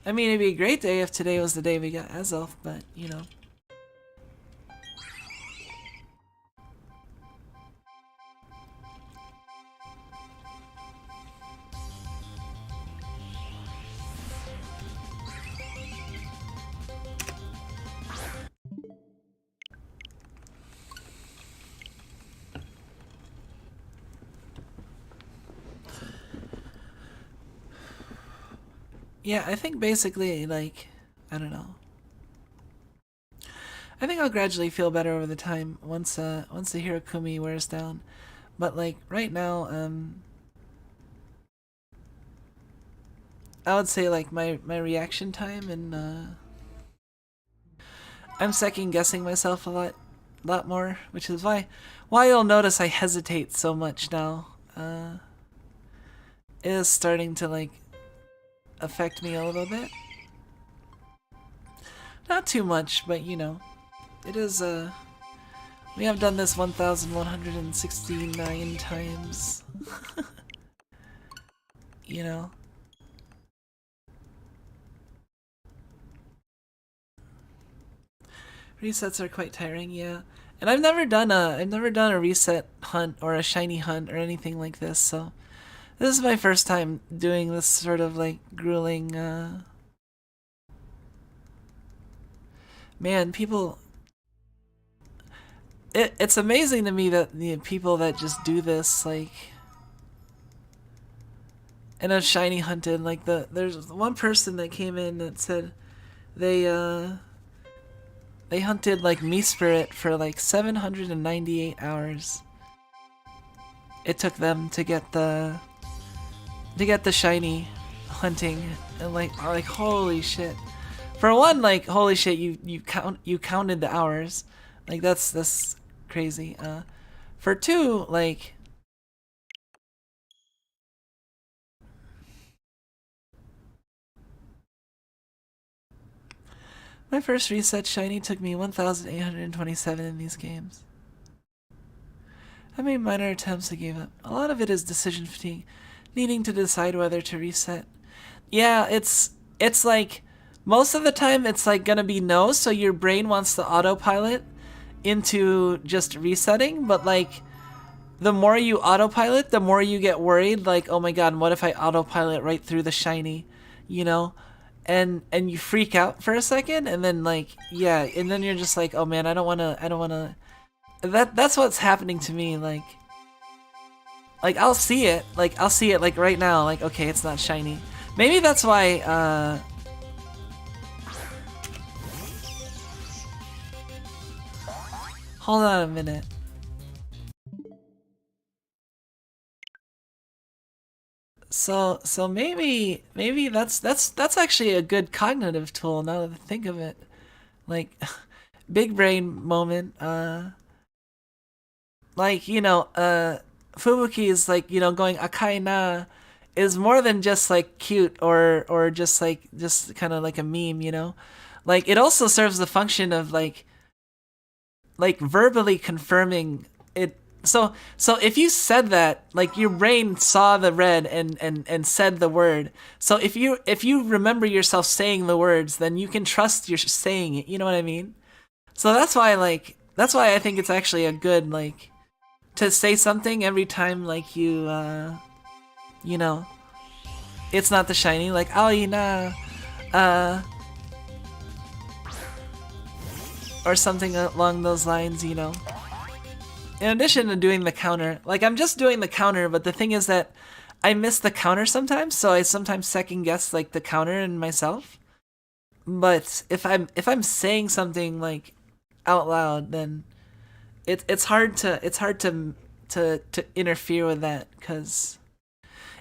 I mean, it'd be a great day if today was the day we got Azelf, but, yeah, I think basically, like, I don't know. I think I'll gradually feel better over the time once the Hirokumi wears down. But like right now, I would say like my reaction time and I'm second guessing myself a lot more, which is why you'll notice I hesitate so much now. It is starting to like affect me a little bit. Not too much, but you know, it is we have done this 1,169 times. You know. Resets are quite tiring, yeah. And I've never done a reset hunt or a shiny hunt or anything like this, so this is my first time doing this sort of like grueling man, people it's amazing to me that the people that just do this like and have shiny hunted like there's one person that came in that said they hunted like me spirit for like 798 hours. It took them to get the shiny hunting and like holy shit. For one, like holy shit, you counted the hours. Like that's crazy. For two, like my first reset shiny took me 1,827 in these games. I made minor attempts and gave up. A lot of it is decision fatigue, needing to decide whether to reset. Yeah, it's like most of the time it's like gonna be no, so your brain wants to autopilot into just resetting, but like the more you autopilot, the more you get worried, like, oh my god, what if I autopilot right through the shiny, you know? And you freak out for a second, and then like yeah, and then you're just like, oh man, I don't wanna. That's what's happening to me. Like I'll see it like right now. Like okay, it's not shiny. Maybe that's why. Hold on a minute. So maybe that's actually a good cognitive tool now that I think of it. Like big brain moment. Like, you know, Fubuki is like, you know, going akai na is more than just like cute or just kind of like a meme, you know? Like it also serves the function of like verbally confirming it. So if you said that, like your brain saw the red and said the word. So if you remember yourself saying the words, then you can trust you're saying it. You know what I mean? So that's why I think it's actually a good like to say something every time like you know, it's not the shiny like aaah na or something along those lines, you know. In addition to doing the counter, like I'm just doing the counter, but the thing is that I miss the counter sometimes, so I sometimes second guess like the counter in myself. But if I'm saying something like out loud, then it's hard to interfere with that, because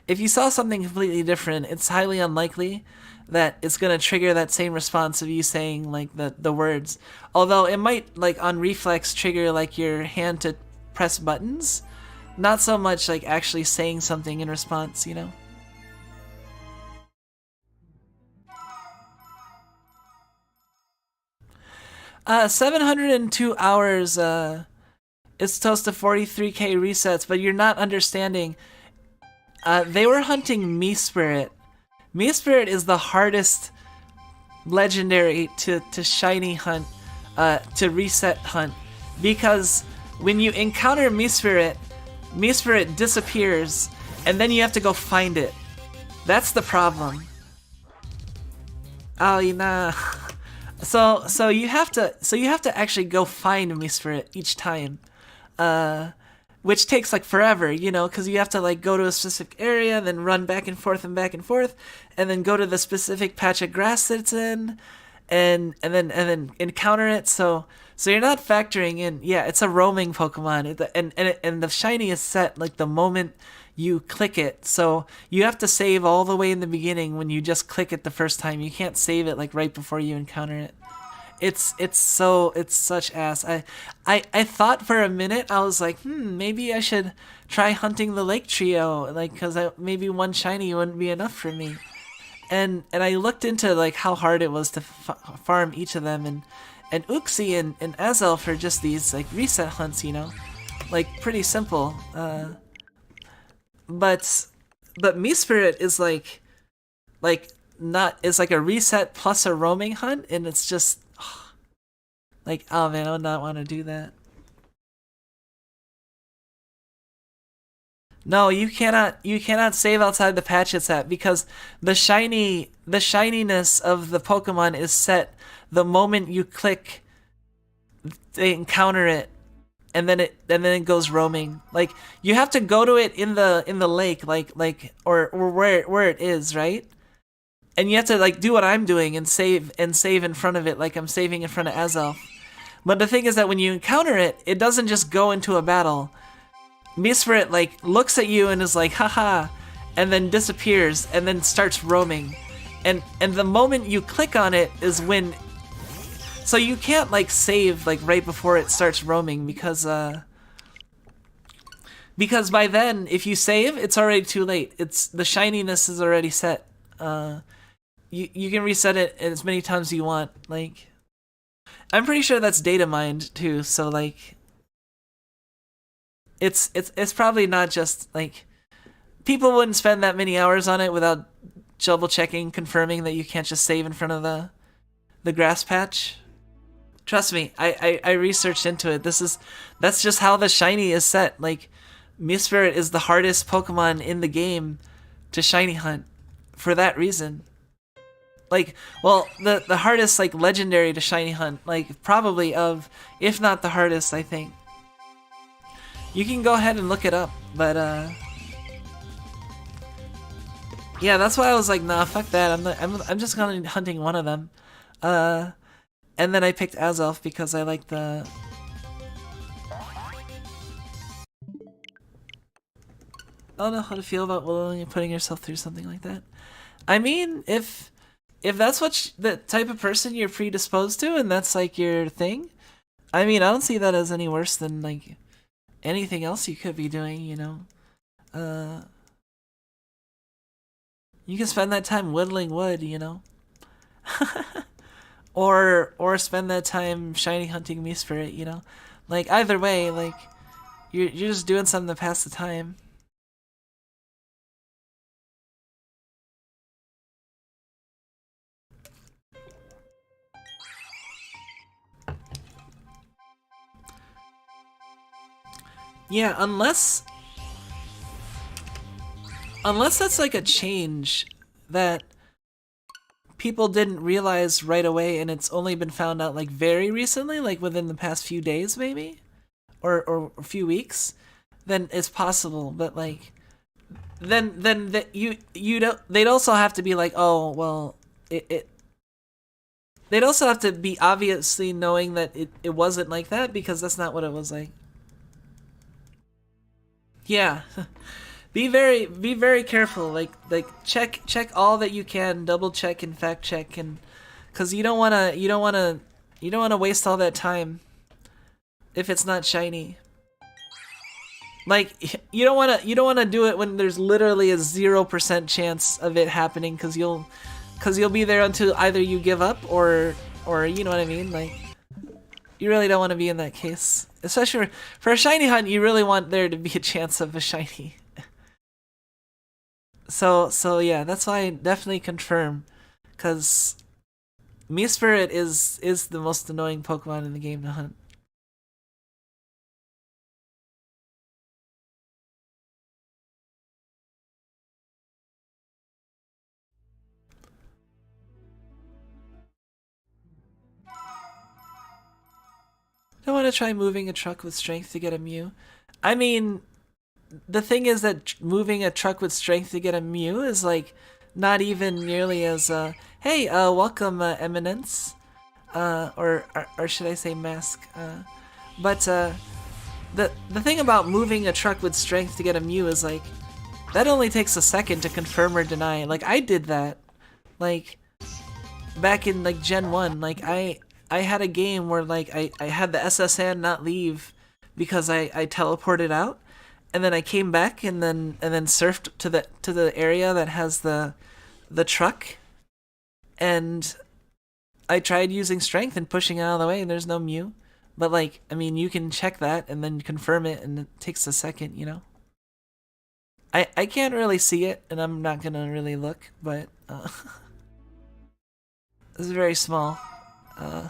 if you saw something completely different, it's highly unlikely that it's gonna trigger that same response of you saying like the words. Although it might like on reflex trigger like your hand to press buttons, not so much like actually saying something in response, you know? 702 hours is close to 43k resets, but you're not understanding. They were hunting Me Spirit. Me Spirit is the hardest legendary to shiny hunt, to reset hunt, because when you encounter Me Spirit disappears, and then you have to go find it. That's the problem. Oh, nah. So you have to actually go find Me Spirit each time. which takes like forever, you know, because you have to like go to a specific area, then run back and forth, and then go to the specific patch of grass that it's in, and then encounter it. So you're not factoring in. Yeah, it's a roaming Pokemon, and the shiny is set like the moment you click it. So you have to save all the way in the beginning when you just click it the first time. You can't save it like right before you encounter it. It's such ass. I thought for a minute, I was like, maybe I should try hunting the lake trio, like, cause maybe one shiny wouldn't be enough for me. And I looked into like how hard it was to farm each of them, and Uxie and Azelf are just these like reset hunts, you know, like pretty simple. But Mespirit is like not, it's like a reset plus a roaming hunt, and it's just like, oh man, I would not want to do that. No, you cannot save outside the patch it's at, because the shininess of the Pokemon is set the moment you click, they encounter it, and then it goes roaming. Like, you have to go to it in the lake, or where it is, right? And you have to like do what I'm doing and save in front of it, like I'm saving in front of Azelf. But the thing is that when you encounter it, it doesn't just go into a battle. Misfrit like looks at you and is like, haha, and then disappears and then starts roaming. And the moment you click on it is when, so you can't like save like right before it starts roaming, because by then if you save, it's already too late. It's, the shininess is already set. You can reset it as many times as you want. Like, I'm pretty sure that's data mined too, so like it's probably not just like, people wouldn't spend that many hours on it without double checking, confirming that you can't just save in front of the grass patch. Trust me, I researched into it. That's just how the shiny is set. Like, Mespirit is the hardest Pokemon in the game to shiny hunt for that reason. Like, well, the hardest like legendary to shiny hunt, like probably of, if not the hardest, I think. You can go ahead and look it up, but yeah, that's why I was like, nah, fuck that. I'm just gonna hunting one of them. And then I picked Azelf because I like the, I don't know how to feel about willingly putting yourself through something like that. I mean, if that's what the type of person you're predisposed to, and that's like your thing, I mean, I don't see that as any worse than like anything else you could be doing, you know. You can spend that time whittling wood, you know. or spend that time shiny hunting Mespirit, you know. Like, either way, like, you're just doing something to pass the time. Yeah, unless that's like a change that people didn't realize right away, and it's only been found out like very recently, like within the past few days maybe, or a few weeks, then it's possible. But like, then that you don't, they'd also have to be like, oh well, it they'd also have to be obviously knowing that it wasn't like that, because that's not what it was like. Yeah. Be very careful. Like check all that you can, double check and fact check, and because you don't wanna waste all that time if it's not shiny. Like, you don't wanna do it when there's literally a 0% chance of it happening, because you'll be there until either you give up, or you know what I mean. Like, you really don't want to be in that case, especially for a shiny hunt. You really want there to be a chance of a shiny. So yeah, that's why I definitely confirm, because Mespirit is the most annoying Pokemon in the game to hunt. I want to try moving a truck with strength to get a Mew. I mean, the thing is that moving a truck with strength to get a Mew is like not even nearly as hey, welcome, Eminence, or should I say Mask? But the thing about moving a truck with strength to get a Mew is like that only takes a second to confirm or deny. Like I did that, like back in like Gen 1. Like I had a game where like I had the SSN not leave because I teleported out, and then I came back and then surfed to the area that has the truck, and I tried using strength and pushing it out of the way, and there's no Mew. But like, I mean, you can check that and then confirm it, and it takes a second, you know. I can't really see it, and I'm not gonna really look, but it's very small. Uh,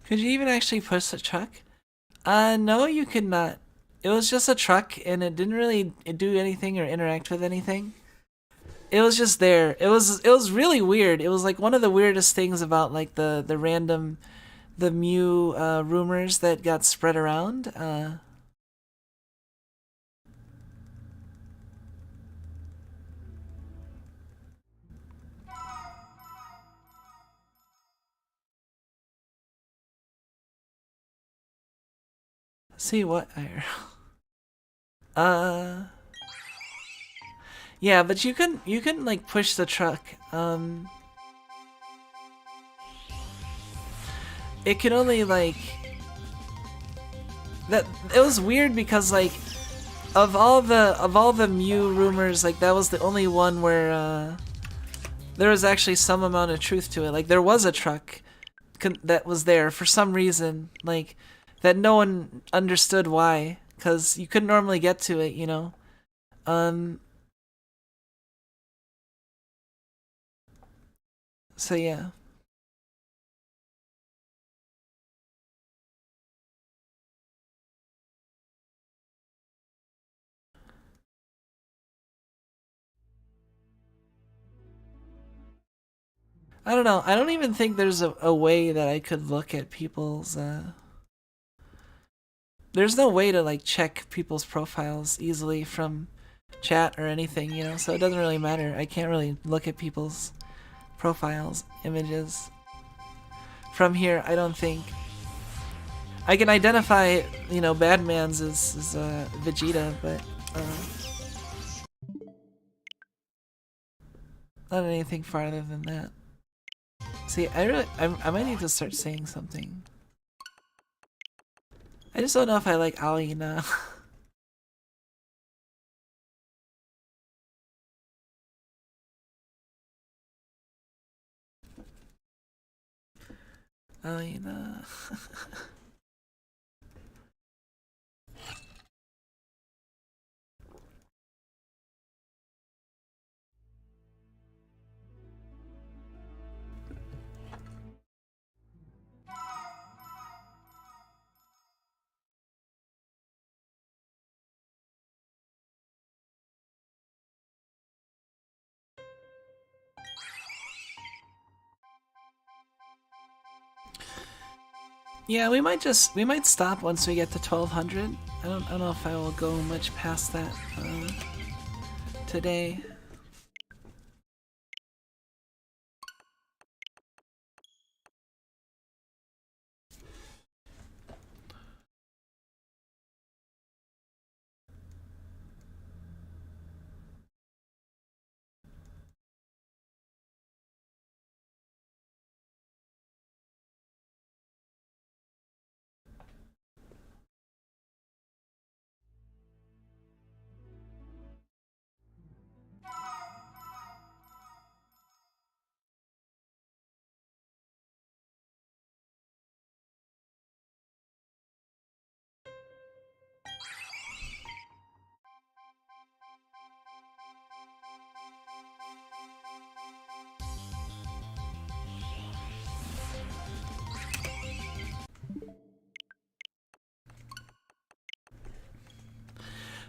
could you even actually push the truck? No, you could not. It was just a truck, and it didn't really do anything or interact with anything. It was just there. It was really weird. It was like one of the weirdest things about like the random the Mew rumors that got spread around. See what? Uh, yeah, but you can like push the truck. It can only like that. It was weird because like of all the Mew rumors, like that was the only one where there was actually some amount of truth to it. Like there was a truck that was there for some reason, like that no one understood why, because you couldn't normally get to it, you know. Um. So yeah. I don't know. I don't even think there's a way that I could look at people's. There's no way to like check people's profiles easily from chat or anything, you know. So it doesn't really matter. I can't really look at people's profiles, images from here. I don't think I can identify, you know, Badman's as Vegeta, but not anything farther than that. See, I might need to start saying something. I just don't know if I like Alina. Alina. Yeah, we might stop once we get to 1200. I don't know if I will go much past that today.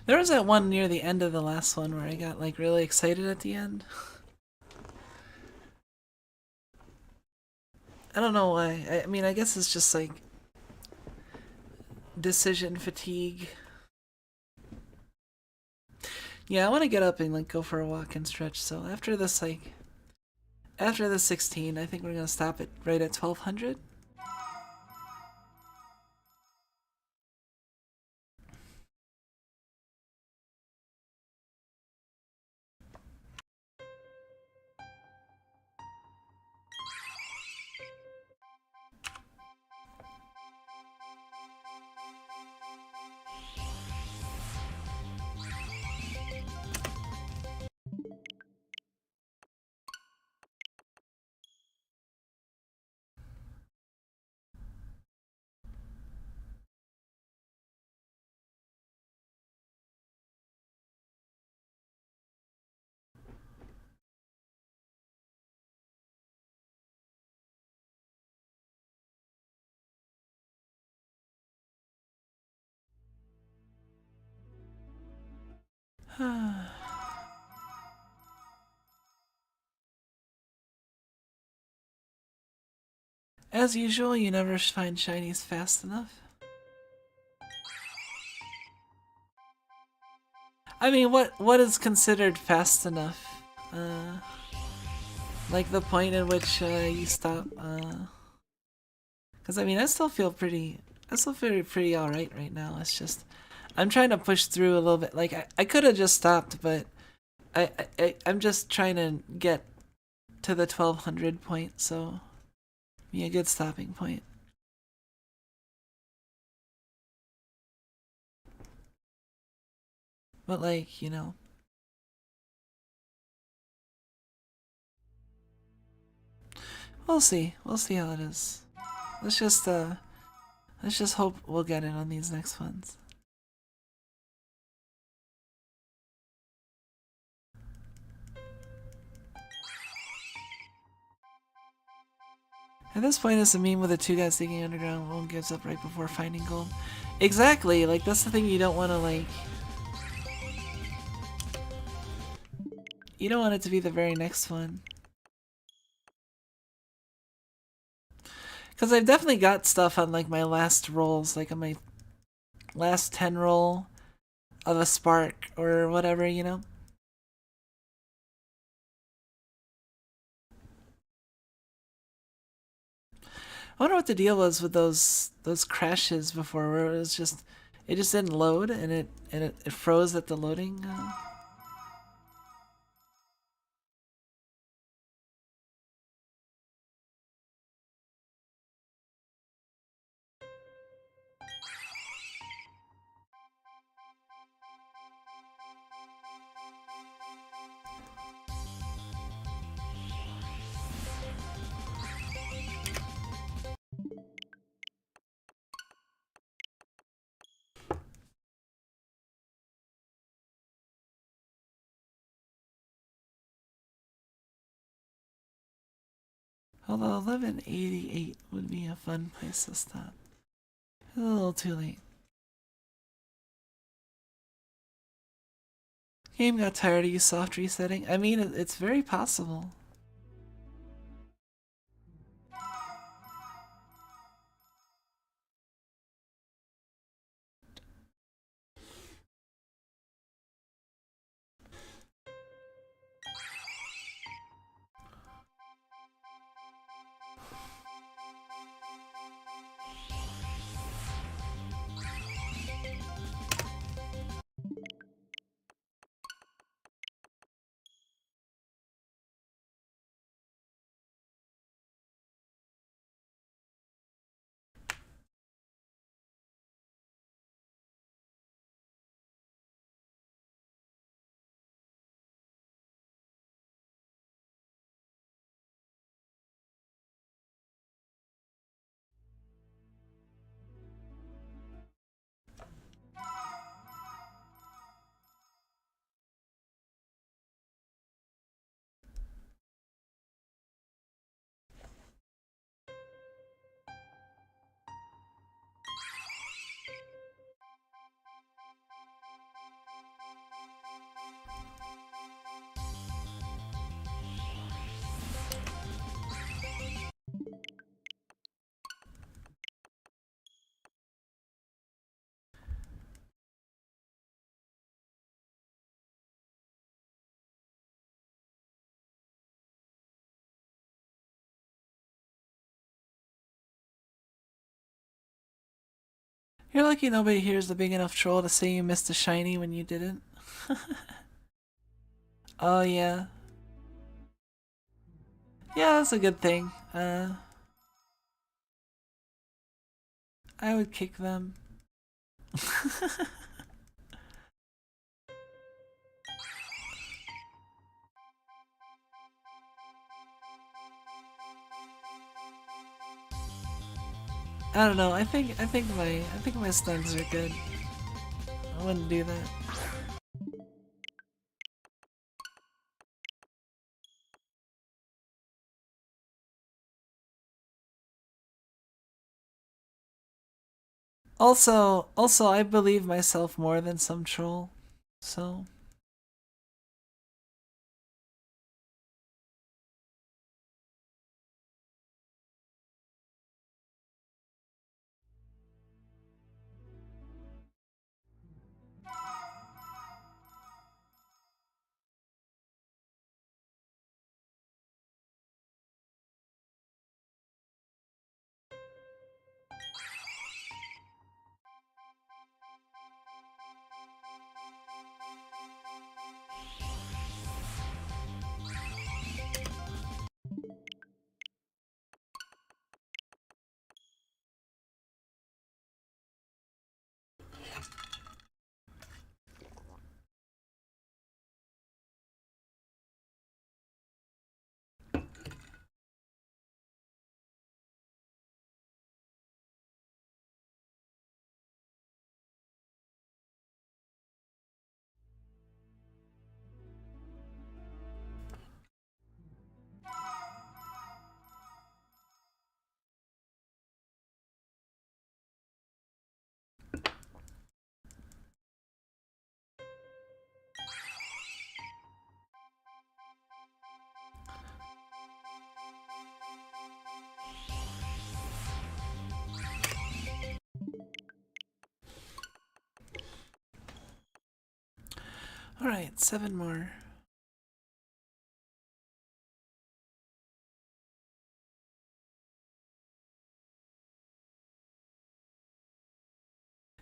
There was that one near the end of the last one where I got like really excited at the end. I don't know why. I mean, I guess it's just like decision fatigue. Yeah, I want to get up and like go for a walk and stretch. So after this, like after the 16, I think we're gonna stop it right at 1200. As usual, you never find shinies fast enough. I mean, what is considered fast enough? Like the point at which you stop. Because I mean, I still feel pretty all right now. It's just I'm trying to push through a little bit. Like I could have just stopped, but I'm just trying to get to the 1200 point. So be a good stopping point. But like, you know. We'll see. We'll see how it is. Let's just hope we'll get it on these next ones. At this point, it's a meme with the two guys digging underground. One gives up right before finding gold. Exactly. Like that's the thing you don't want to like. You don't want it to be the very next one. Because I've definitely got stuff on like my last rolls, like on my last 10 roll of a spark or whatever, you know? I wonder what the deal was with those crashes before, where it was just it just didn't load and it froze at the loading. Although 1188 would be a fun place to stop. A little too late. Game got tired of you soft resetting. I mean, it's very possible. You're lucky nobody here is a big enough troll to say you missed a shiny when you didn't. Oh yeah. Yeah, that's a good thing. I would kick them. I don't know. I think my stuns are good. I wouldn't do that. Also, I believe myself more than some troll. So alright, 7 more.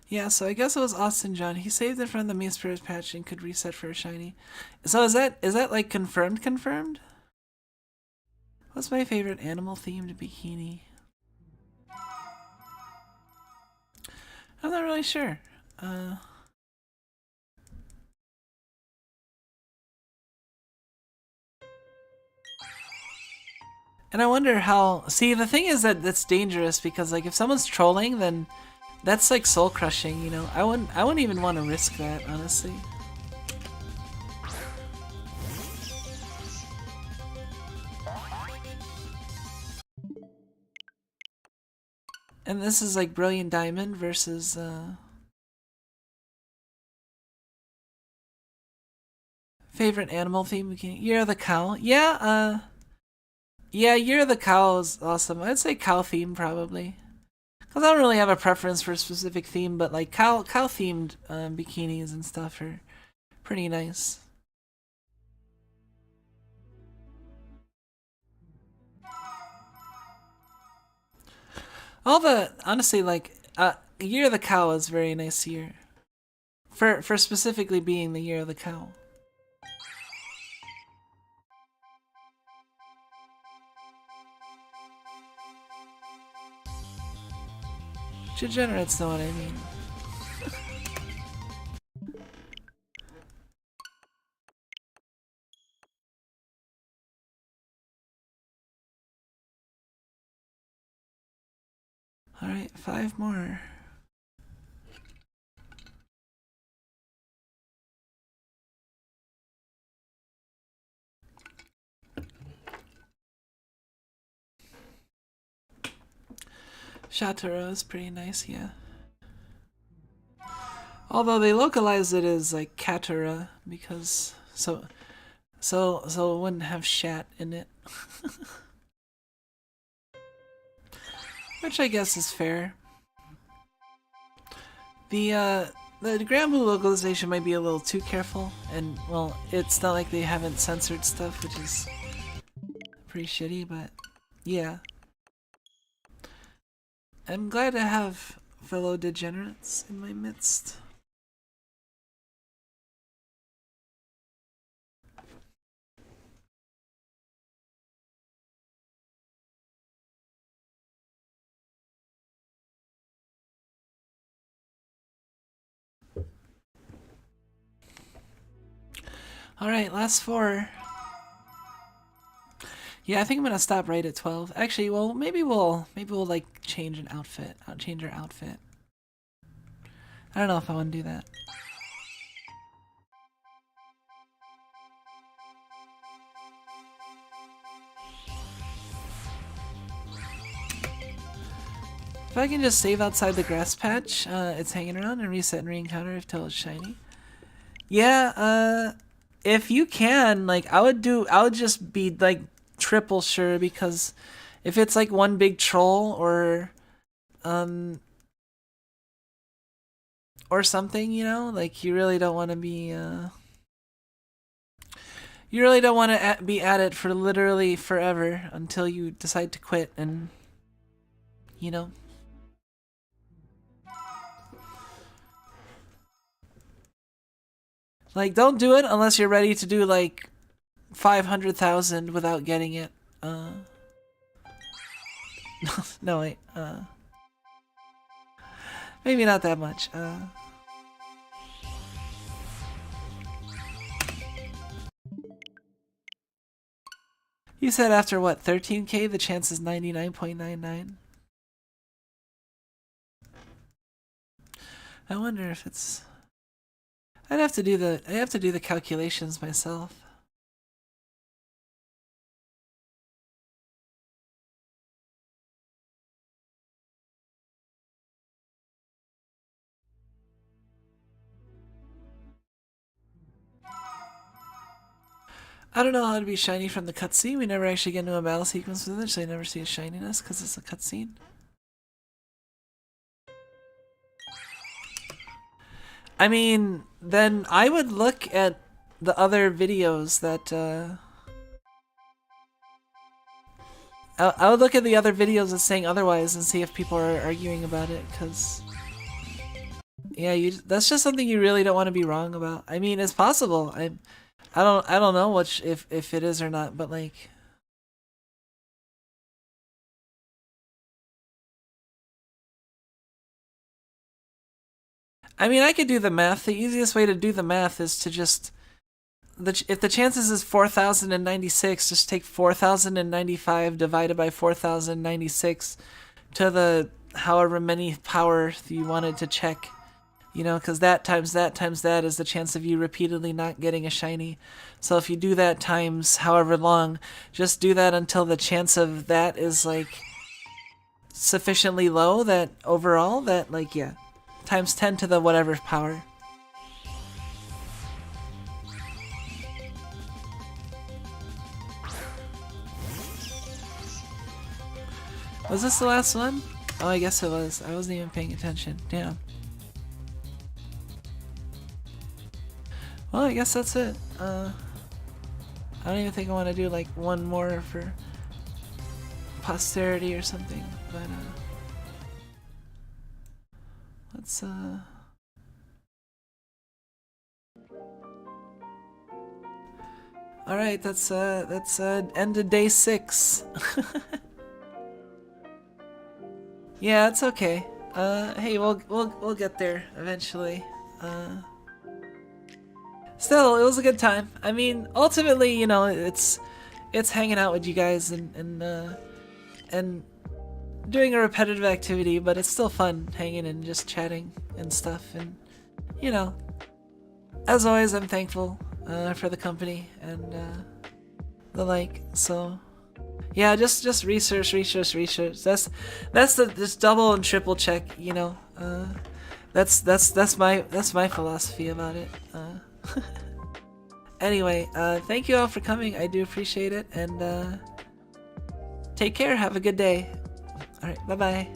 Yeah, so I guess it was Austin John. He saved it from the Mean Spirits patch and could reset for a shiny. So is that like confirmed? What's my favorite animal themed bikini? I'm not really sure. And I wonder how. See, the thing is that that's dangerous because, like, if someone's trolling, then that's like soul crushing. You know, I wouldn't even want to risk that, honestly. And this is like Brilliant Diamond versus favorite animal theme bikini. Year of the Cow. Yeah, yeah, Year of the Cow is awesome. I'd say cow theme probably. Because I don't really have a preference for a specific theme, but like cow themed bikinis and stuff are pretty nice. All the honestly, like Year of the Cow is a very nice year. For specifically being the Year of the Cow. Degenerates know what I mean. Alright, 5 more. Shataro is pretty nice, yeah. Although they localized it as like Katara because so it wouldn't have shat in it. Which I guess is fair. The Granblue localization might be a little too careful, and well, it's not like they haven't censored stuff, which is pretty shitty, but yeah. I'm glad to have fellow degenerates in my midst. Alright, last 4. Yeah, I think I'm gonna stop right at 12. Actually, well, maybe we'll like change an outfit. I'll change our outfit. I don't know if I want to do that. If I can just save outside the grass patch, it's hanging around and reset and re-encounter if till it's shiny. Yeah, if you can, like, I would just be like triple sure, because if it's like one big troll or something, you know, like you really don't want to be you really don't want to be at it for literally forever until you decide to quit, and you know. Like, don't do it unless you're ready to do like 500,000 without getting it. No, wait. Maybe not that much. You said after what, 13k, the chance is 99.99? I wonder if it's... I'd have to do the calculations myself. I don't know how to be shiny from the cutscene. We never actually get into a battle sequence with it, so you never see a shininess because it's a cutscene. I mean, then I would look at the other videos that, I would look at the other videos that's saying otherwise and see if people are arguing about it, because... Yeah, that's just something you really don't want to be wrong about. I mean, it's possible. I don't know if it is or not, but like... I mean, I could do the math. The easiest way to do the math is to just... if the chances is 4,096, just take 4,095 divided by 4,096 to the however many power you wanted to check. You know, because that times that is the chance of you repeatedly not getting a shiny. So if you do that times however long, just do that until the chance of that is like sufficiently low that overall that like, yeah, times 10 to the whatever power. Was this the last one? Oh, I guess it was. I wasn't even paying attention. Damn. Well, I guess that's it. I don't even think I want to do like one more for posterity or something, but let's all right, that's end of day 6. Yeah, it's okay. Hey, we'll get there eventually. Still, it was a good time. I mean, ultimately, you know, it's hanging out with you guys and doing a repetitive activity, but it's still fun hanging and just chatting and stuff. And you know, as always, I'm thankful for the company and the like. So yeah, just research. That's the just double and triple check. You know, That's my philosophy about it. Anyway, thank you all for coming. I do appreciate it, and take care. Have a good day. All right, bye bye.